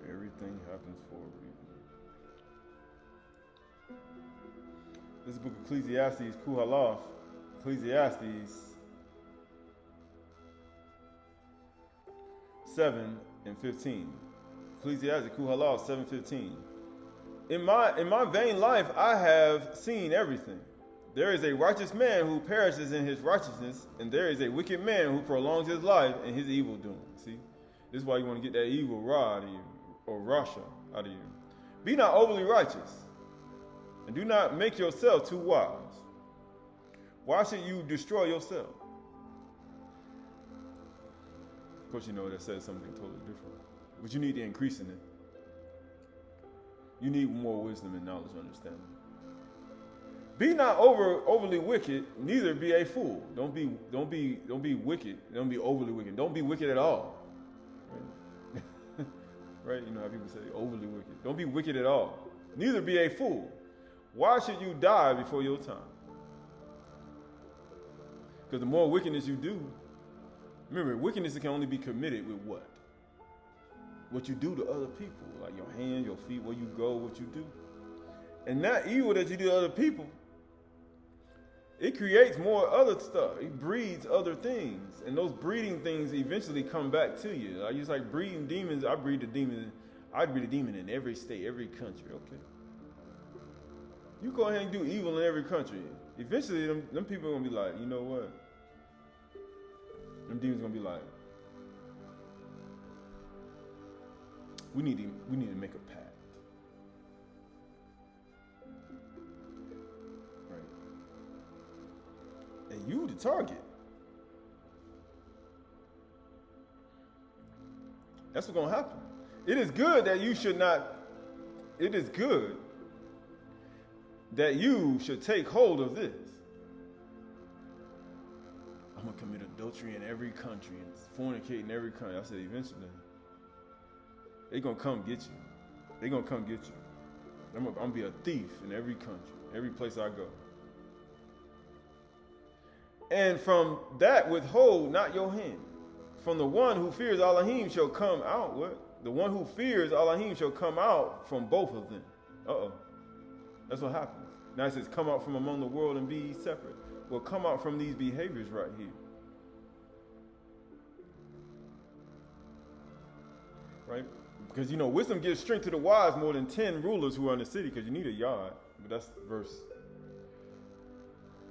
Everything happens for a reason. This is the book of Ecclesiastes, Qahalath, Ecclesiastes 7 and 15. Ecclesiastes, Qahalath 7:15. In my vain life I have seen everything. There is a righteous man who perishes in his righteousness, and there is a wicked man who prolongs his life in his evil doing. See, this is why you want to get that evil ra out of you, or rasha out of you. Be not overly righteous, and do not make yourself too wise. Why should you destroy yourself? Of course, you know that says something totally different, but you need to increase in it. You need more wisdom and knowledge and understanding. Be not overly wicked, neither be a fool. Don't be wicked. Don't be overly wicked. Don't be wicked at all. Right? Right? You know how people say overly wicked. Don't be wicked at all. Neither be a fool. Why should you die before your time? Because the more wickedness you do, remember, wickedness can only be committed with what? What you do to other people, like your hands, your feet, where you go, what you do. And that evil that you do to other people, it creates more other stuff. It breeds other things. And those breeding things eventually come back to you. Like, it's like breeding demons. I breed a demon in every state, every country. Okay. You go ahead and do evil in every country. Eventually, them people are going to be like, you know what? Them demons are going to be like, we need to make a pact. And you the target. That's what's going to happen. It is good that you should take hold of this. I'm going to commit adultery in every country and fornicate in every country. I said eventually, they're going to come get you. They're going to come get you. I'm going to be a thief in every country, every place I go. And from that withhold not your hand. From the one who fears Elohim shall come out. What? The one who fears Elohim shall come out from both of them. Uh-oh. That's what happens. Now it says, come out from among the world and be ye separate. Well, come out from these behaviors right here. Right? Because, you know, wisdom gives strength to the wise more than 10 rulers who are in the city, because you need a yard. But that's verse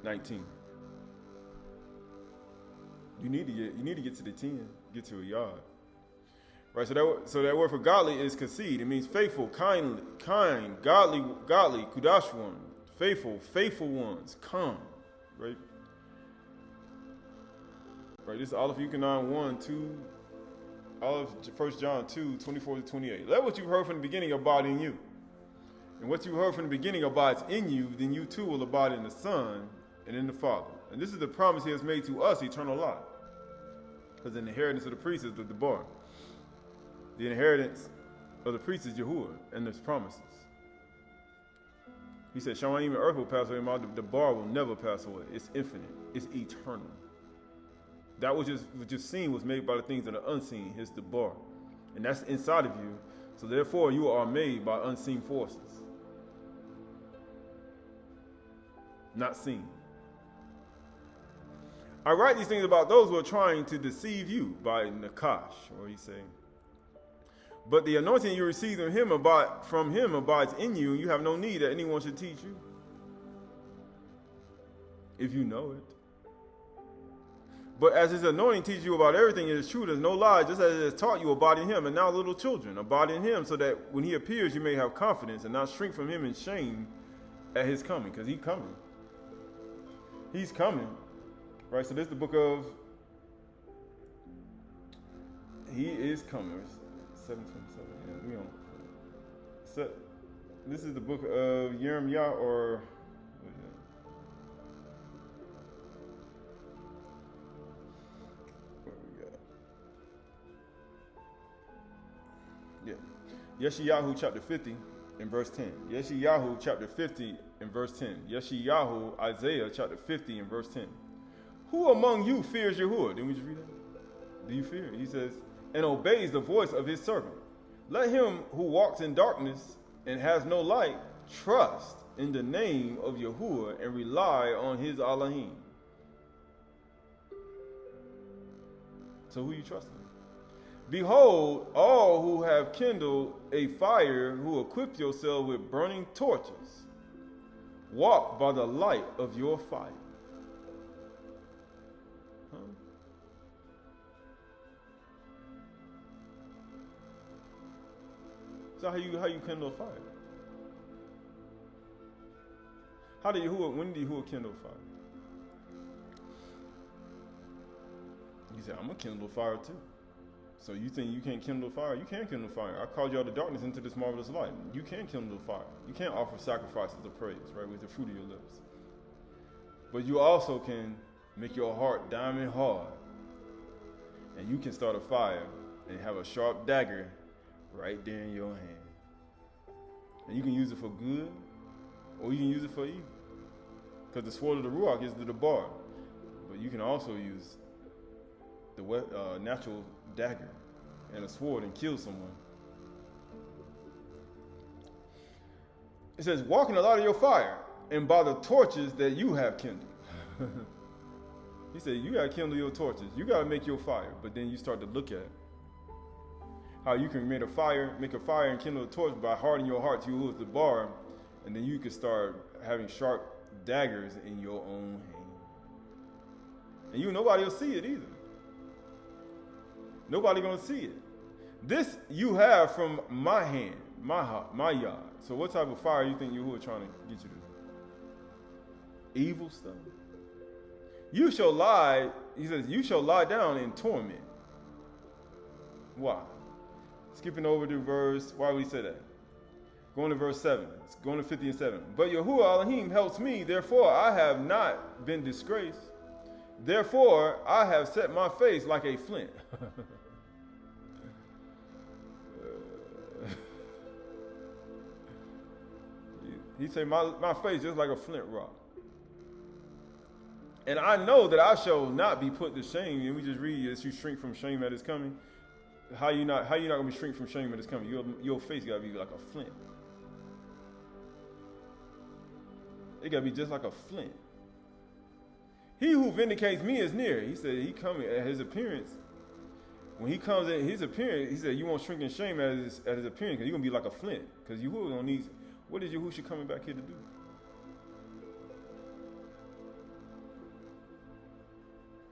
19. You need to get to the 10, get to a yard. Right, so that word for godly is kasid. It means faithful, kind, godly, kudash one, faithful ones, calm. Right? Right, this is Aleph Yukanon 1, 2, Aleph 1 John 2, 24 to 28. Let what you heard from the beginning abide in you. And what you heard from the beginning abides in you, then you too will abide in the Son and in the Father. And this is the promise he has made to us, eternal life. Because the inheritance of the priest is the bar. The inheritance of the priest is Yahuwah and his promises. He said, Shamayim and earth will pass away, the bar will never pass away. It's infinite. It's eternal. That which is seen was made by the things that are unseen. Here's the bar. And that's inside of you. So therefore, you are made by unseen forces. Not seen. I write these things about those who are trying to deceive you by Nakash, or he's saying. But the anointing you receive from him abides in you, and you have no need that anyone should teach you. If you know it. But as his anointing teaches you about everything, it is true, there's no lie, just as it has taught you, abide in him. And now, little children, abide in him, so that when he appears, you may have confidence and not shrink from him in shame at his coming. Because he's coming. He's coming. Right, so this is the book of, he is coming. 727, yeah, we on. This is the book of Jeremiah, or what we got? Yeah. Yeshayahu chapter 50 and verse 10. Yeshayahu chapter 50 and verse 10. Yeshayahu, Isaiah chapter 50 and verse 10. Who among you fears Yahuwah? Didn't we just read that? Do you fear? He says, and obeys the voice of his servant. Let him who walks in darkness and has no light trust in the name of Yahuwah and rely on his Elohim. So who are you trusting? Behold, all who have kindled a fire, who equip yourself with burning torches, walk by the light of your fire. Huh? So how you kindle a fire? When did Yahuwah kindle a fire? He said, I'm going to kindle a fire too. So you think you can't kindle a fire? You can kindle a fire. I called you out of darkness into this marvelous light. You can kindle a fire. You can't offer sacrifices of praise, right, with the fruit of your lips. But you also can make your heart diamond hard. And you can start a fire and have a sharp dagger right there in your hand. And you can use it for good, or you can use it for evil. Because the sword of the Ruach is the bar. But you can also use the natural dagger and a sword and kill someone. It says, walk in the light of your fire, and by the torches that you have kindled. He said, you got to kindle your torches. You got to make your fire. But then you start to look at how you can make a fire and kindle a torch by hardening your heart to use the bar, and then you can start having sharp daggers in your own hand. And nobody will see it either. Nobody gonna see it. This you have from my hand, my yard. So what type of fire you think Yahuwah trying to get you to do? Evil stuff. You shall lie, he says, you shall lie down in torment. Why? Skipping over to verse, why would he say that? Going to verse 7. It's going to 50 and 7. But Yahuwah Elohim helps me, therefore I have not been disgraced. Therefore I have set my face like a flint. He said, my face just like a flint rock. And I know that I shall not be put to shame. And we just read, as you shrink from shame that is coming. How you not gonna be shrink from shame that is coming? Your face gotta be like a flint. It gotta be just like a flint. He who vindicates me is near. He said he coming at his appearance. When he comes in his appearance, he said you won't shrink in shame at his appearance, because you're gonna be like a flint. Because Yahuwah gonna need. What is Yahushua coming back here to do?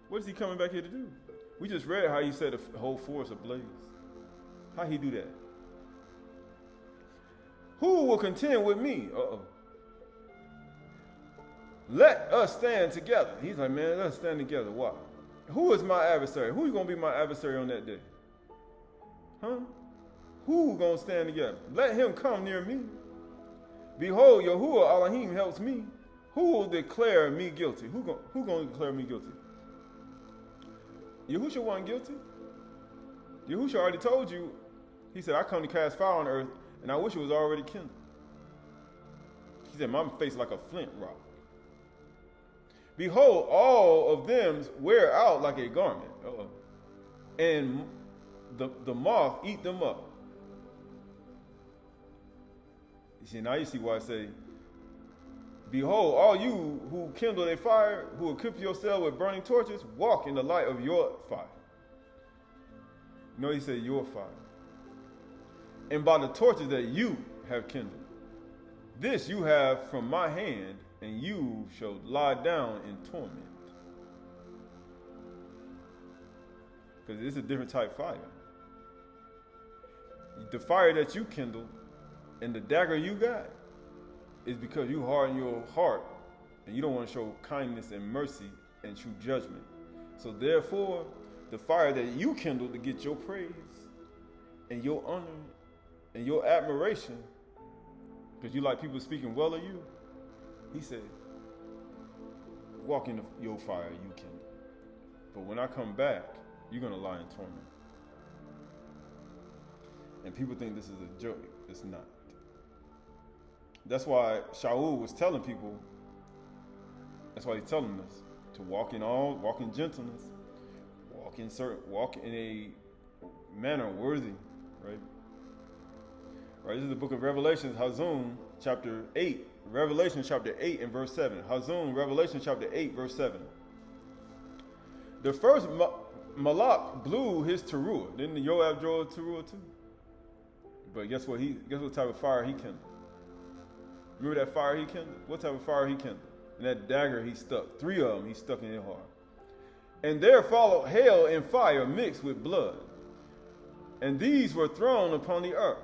What is he coming back here to do? We just read how he set the whole forest ablaze. How he do that? Who will contend with me? Let us stand together. He's like, man, let's stand together. Why? Who is my adversary? Who is going to be my adversary on that day? Huh? Who going to stand together? Let him come near me. Behold, Yahuwah Elohim helps me. Who will declare me guilty? Who going to declare me guilty? Yahushua wasn't guilty. Yahushua already told you. He said, I come to cast fire on earth, and I wish it was already kindled. He said, my face like a flint rock. Behold, all of them wear out like a garment. And the moth eat them up. You see, now you see why I say, behold, all you who kindle a fire, who equip yourself with burning torches, walk in the light of your fire. No, he said your fire. And by the torches that you have kindled. This you have from my hand, and you shall lie down in torment. Because it's a different type fire. The fire that you kindle and the dagger you got is because you harden your heart and you don't want to show kindness and mercy and true judgment. So therefore, the fire that you kindle to get your praise and your honor and your admiration Because you like people speaking well of you. He said, walk in your fire, you kindle. But when I come back, you're going to lie in torment. And people think this is a joke. It's not. That's why Shaul was telling people, that's why he's telling us to walk in gentleness, walk in a manner worthy, right? Right. This is the book of Revelation, Hazum, chapter 8, Revelation chapter 8 and verse 7. Hazum, Revelation chapter 8, verse 7. The first Malak blew his Turah. Didn't the Yoab draw a Turah too? But guess what type of fire he kindled? Remember that fire he kindled? What type of fire he kindled? And that dagger he stuck. 3 of them he stuck in his heart. And there followed hail and fire mixed with blood. And these were thrown upon the earth.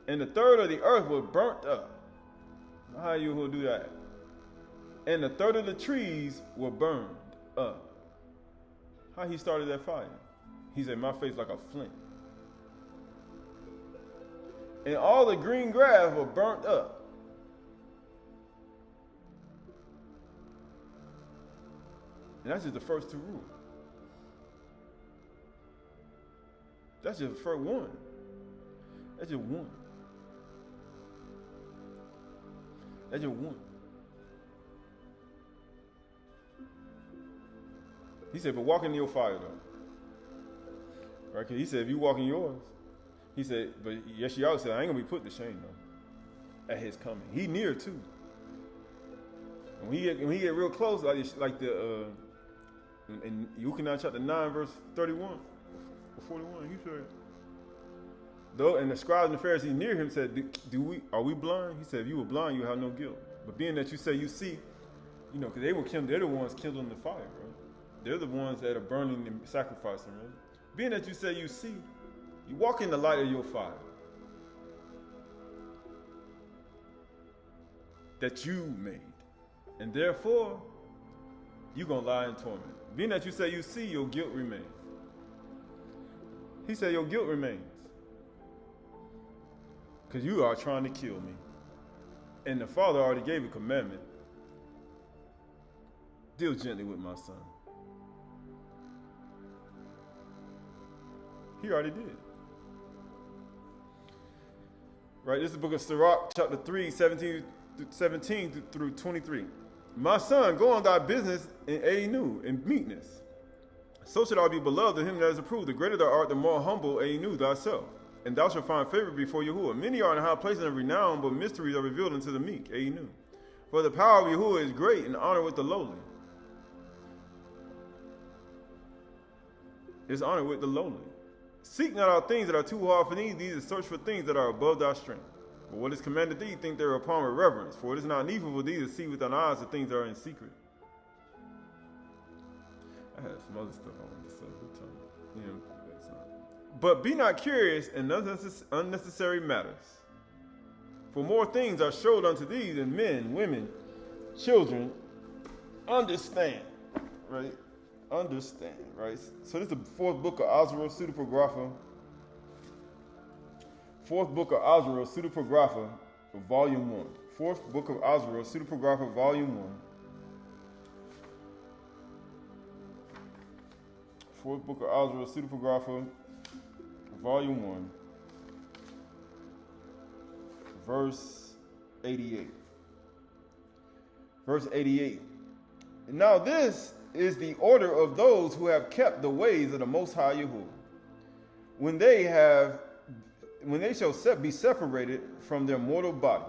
And the third of the earth was burnt up. How you will do that? And the third of the trees were burned up. How he started that fire? He said, my face like a flint. And all the green grass were burnt up. And that's just the first Turah. That's just the first one. That's just one. That's just one. He said, but walk in your fire though. Right? Because he said, if you walk in yours, he said, but Yeshayahu said, I ain't going to be put to shame though at his coming. He near too. And when he get real close, like the in Yuchanan chapter 9, verse 31 or 41, he said, though, and the scribes and the Pharisees near him said, are we blind? He said, if you were blind, you have no guilt. But being that you say you see, because they're the ones kindling the fire, right? They're the ones that are burning and sacrificing, right? Being that you say you see, you walk in the light of your fire that you made. And therefore, you're going to lie in torment. Being that you say you see, your guilt remains. He said your guilt remains. Because you are trying to kill me. And the Father already gave a commandment. Deal gently with my son. He already did. Right, this is the book of Sirach, chapter 3, 17 through 23. My son, go on thy business in Aydah, in meekness. So should I be beloved of him that is approved. The greater thou art, the more humble Aydah thyself. And thou shalt find favor before Yahuwah. Many are in high places of renown, but mysteries are revealed unto the meek. Aydah. For the power of Yahuwah is great, and honor with the lowly. Is honor with the lowly. Seek not out things that are too hard for thee, these search for things that are above thy strength. But what is commanded thee, think thereupon with reverence. For it is not needful for thee to see with thine eyes the things that are in secret. I had some other stuff I wanted to say. But be not curious in unnecessary matters. For more things are showed unto thee than men, women, children. Understand, right? Understand, right? So this is the 4th book of Azrael, Pseudepigrapha. 4th book of Azrael, Pseudepigrapha, volume 1. 4th book of Azrael, Pseudepigrapha, volume 1. 4th book of Azrael, Pseudepigrapha, volume 1, verse 88. Verse 88. Now this is the order of those who have kept the ways of the Most High Yahuwah. When they shall be separated from their mortal body.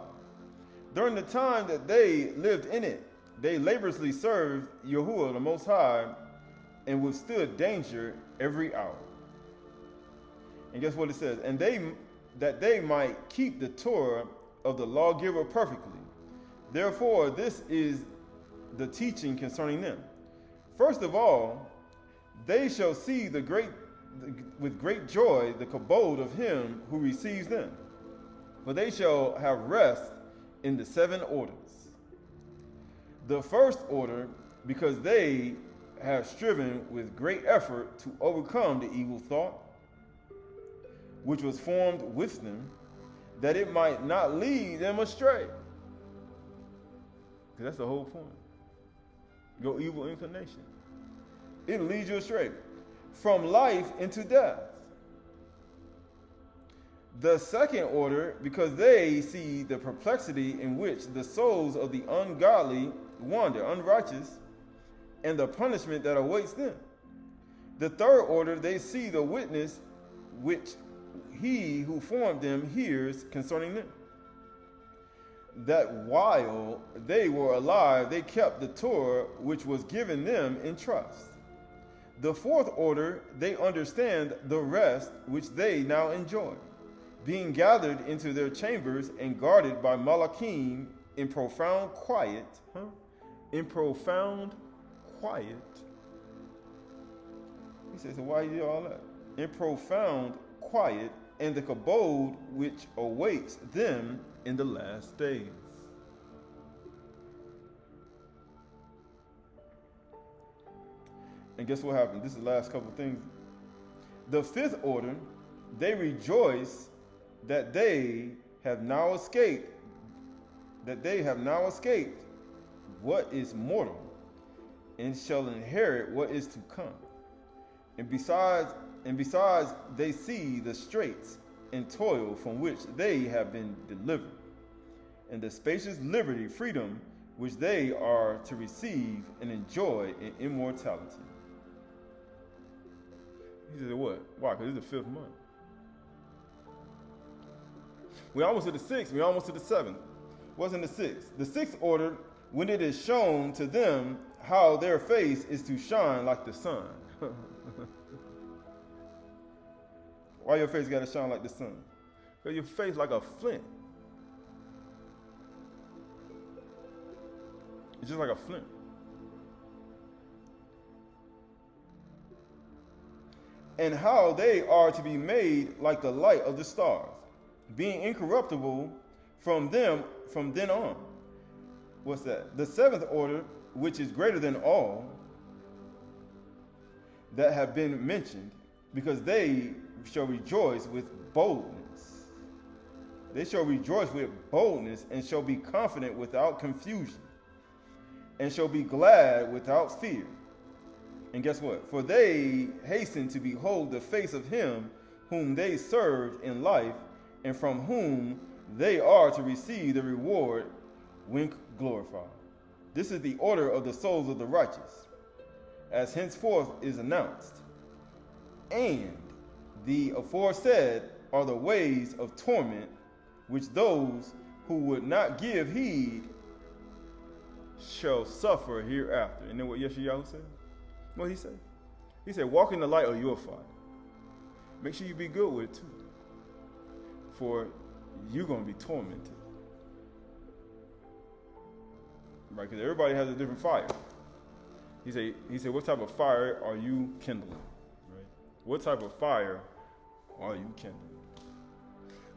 During the time that they lived in it, they laboriously served Yahuwah the Most High and withstood danger every hour. And guess what it says? And that they might keep the Torah of the lawgiver perfectly. Therefore, this is the teaching concerning them. First of all, they shall see with great joy the kabod of him who receives them. For they shall have rest in the 7 orders. The first order, because they have striven with great effort to overcome the evil thought, which was formed with them, that it might not lead them astray. Because that's the whole point. Your evil inclination. It'll lead you astray. From life into death. The second order, because they see the perplexity in which the souls of the ungodly wander, unrighteous, and the punishment that awaits them. The third order, they see the witness which he who formed them hears concerning them. That while they were alive, they kept the Torah which was given them in trust. The fourth order, they understand the rest which they now enjoy, being gathered into their chambers and guarded by Malachim in profound quiet. In profound quiet. He says, so why you do all that? In profound quiet, and the kabod which awaits them in the last days. And guess what happened? This is the last couple of things. The fifth order, they rejoice that they have now escaped, what is mortal, and shall inherit what is to come. And besides, they see the straits and toil from which they have been delivered, and the spacious liberty, freedom, which they are to receive and enjoy in immortality. He said, what? Why? Because it's the 5th month. We're almost to the 6th. We're almost to the 7th. What's in the 6th? The 6th order, when it is shown to them how their face is to shine like the sun. Why your face got to shine like the sun? Because your face like a flint. It's just like a flint. And how they are to be made like the light of the stars, being incorruptible from then on. What's that? The 7th order, which is greater than all that have been mentioned, because they shall rejoice with boldness. They shall rejoice with boldness, and shall be confident without confusion, and shall be glad without fear. And guess what? For they hasten to behold the face of him whom they served in life, and from whom they are to receive the reward when glorified. This is the order of the souls of the righteous, as henceforth is announced. And the aforesaid are the ways of torment, which those who would not give heed shall suffer hereafter. And then what Yeshayahu said? What he said? He said, walk in the light or you'll fire. Make sure you be good with it too. For you're going to be tormented. Right? Because everybody has a different fire. He said, what type of fire are you kindling? Right? What type of fire are you kindling?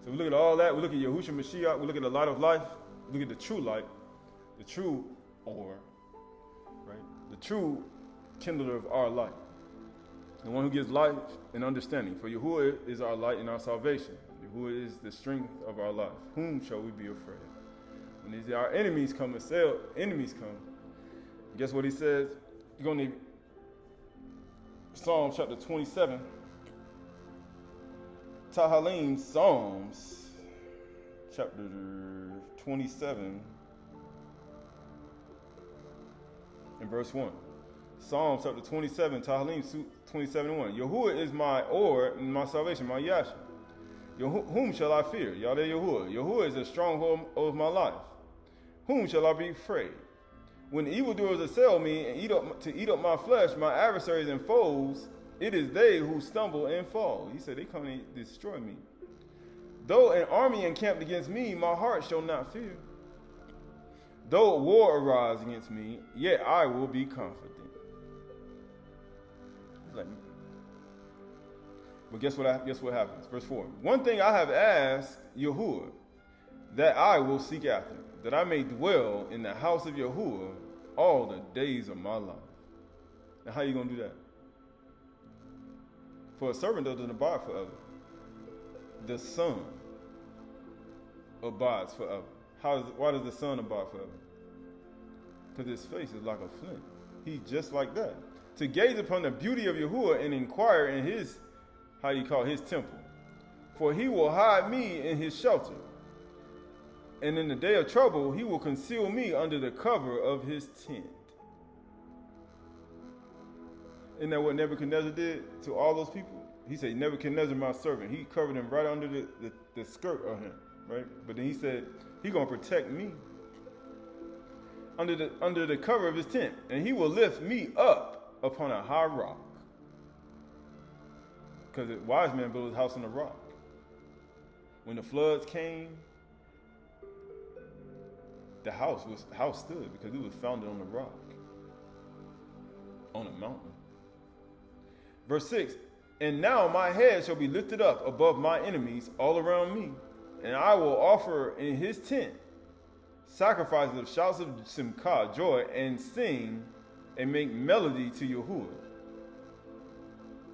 So we look at all that. We look at Yahushua Mashiach. We look at the light of life. We look at the true light, the true or, right? The true kindler of our light. The one who gives life and understanding. For Yahuwah is our light and our salvation. Yahuwah is the strength of our life. Whom shall we be afraid? When our enemies come, guess what he says? You're going to need Psalm chapter 27. Tahalim, Psalms chapter 27 and verse 1. Psalm chapter 27, Tahalim 27:1. Yahuwah is my or and my salvation, my Yasha. Whom shall I fear? Yahweh Yahuwah. Yahuwah is a stronghold of my life. Whom shall I be afraid? When the evildoers assail me and eat up my flesh, my adversaries and foes, it is they who stumble and fall. He said they come and destroy me. Though an army encamped against me, my heart shall not fear. Though a war arise against me, yet I will be confident. But guess what happens? Verse 4. One thing I have asked Yahuwah, that I will seek after, that I may dwell in the house of Yahuwah all the days of my life. Now how are you going to do that? For a servant doesn't abide forever. The Son abides forever. Why does the Son abide forever? Because his face is like a flint. He's just like that. To gaze upon the beauty of Yahuwah and inquire in his, his temple. For he will hide me in his shelter. And in the day of trouble, he will conceal me under the cover of his tent. Isn't that what Nebuchadnezzar did to all those people? He said, Nebuchadnezzar, my servant. He covered him right under the skirt of him, right? But then he said, he's going to protect me under the cover of his tent. And he will lift me up upon a high rock. Because the wise man built his house on a rock. When the floods came, the house stood because it was founded on the rock, on a mountain. Verse 6, and now my head shall be lifted up above my enemies all around me, and I will offer in his tent sacrifices of shouts of simcha, joy, and sing and make melody to Yahuwah.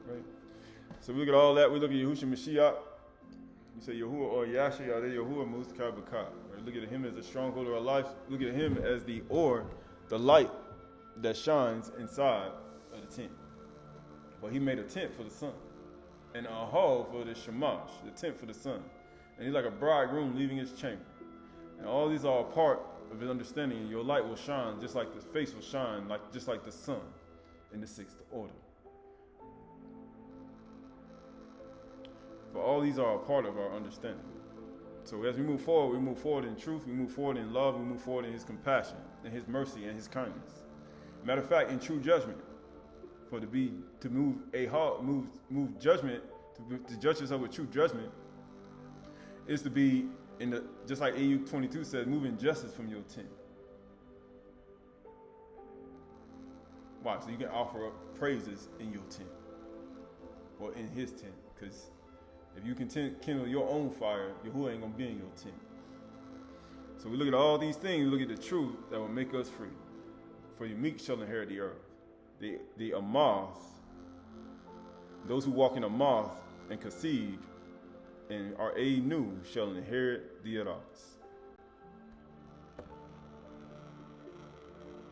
Right? So we look at all that. We look at Yahushua Mashiach. You say Yahuwah or Yashai, Aydah, Yahuwah, Muskar Bakah. Look at him as the stronghold of our life. Look at him as the light that shines inside of the tent. But he made a tent for the sun, and a hall for the Shamash, the tent for the sun. And he's like a bridegroom leaving his chamber. And all these are a part of his understanding. And your light will shine just like the face will shine, just like the sun in the sixth order. For all these are a part of our understanding. So as we move forward in truth, we move forward in love, we move forward in his compassion, and his mercy, and his kindness. Matter of fact, in true judgment, to move judgment, to judge yourself with true judgment, is to be just like Aydah 22 says, moving justice from your tent. Why? So you can offer up praises in your tent, or in his tent, because if you can kindle your own fire, Yahuwah ain't going to be in your tent. So we look at all these things, we look at the truth that will make us free. For the meek shall inherit the earth. The Amath, those who walk in Amath and Kasid and are Anu shall inherit the Eras.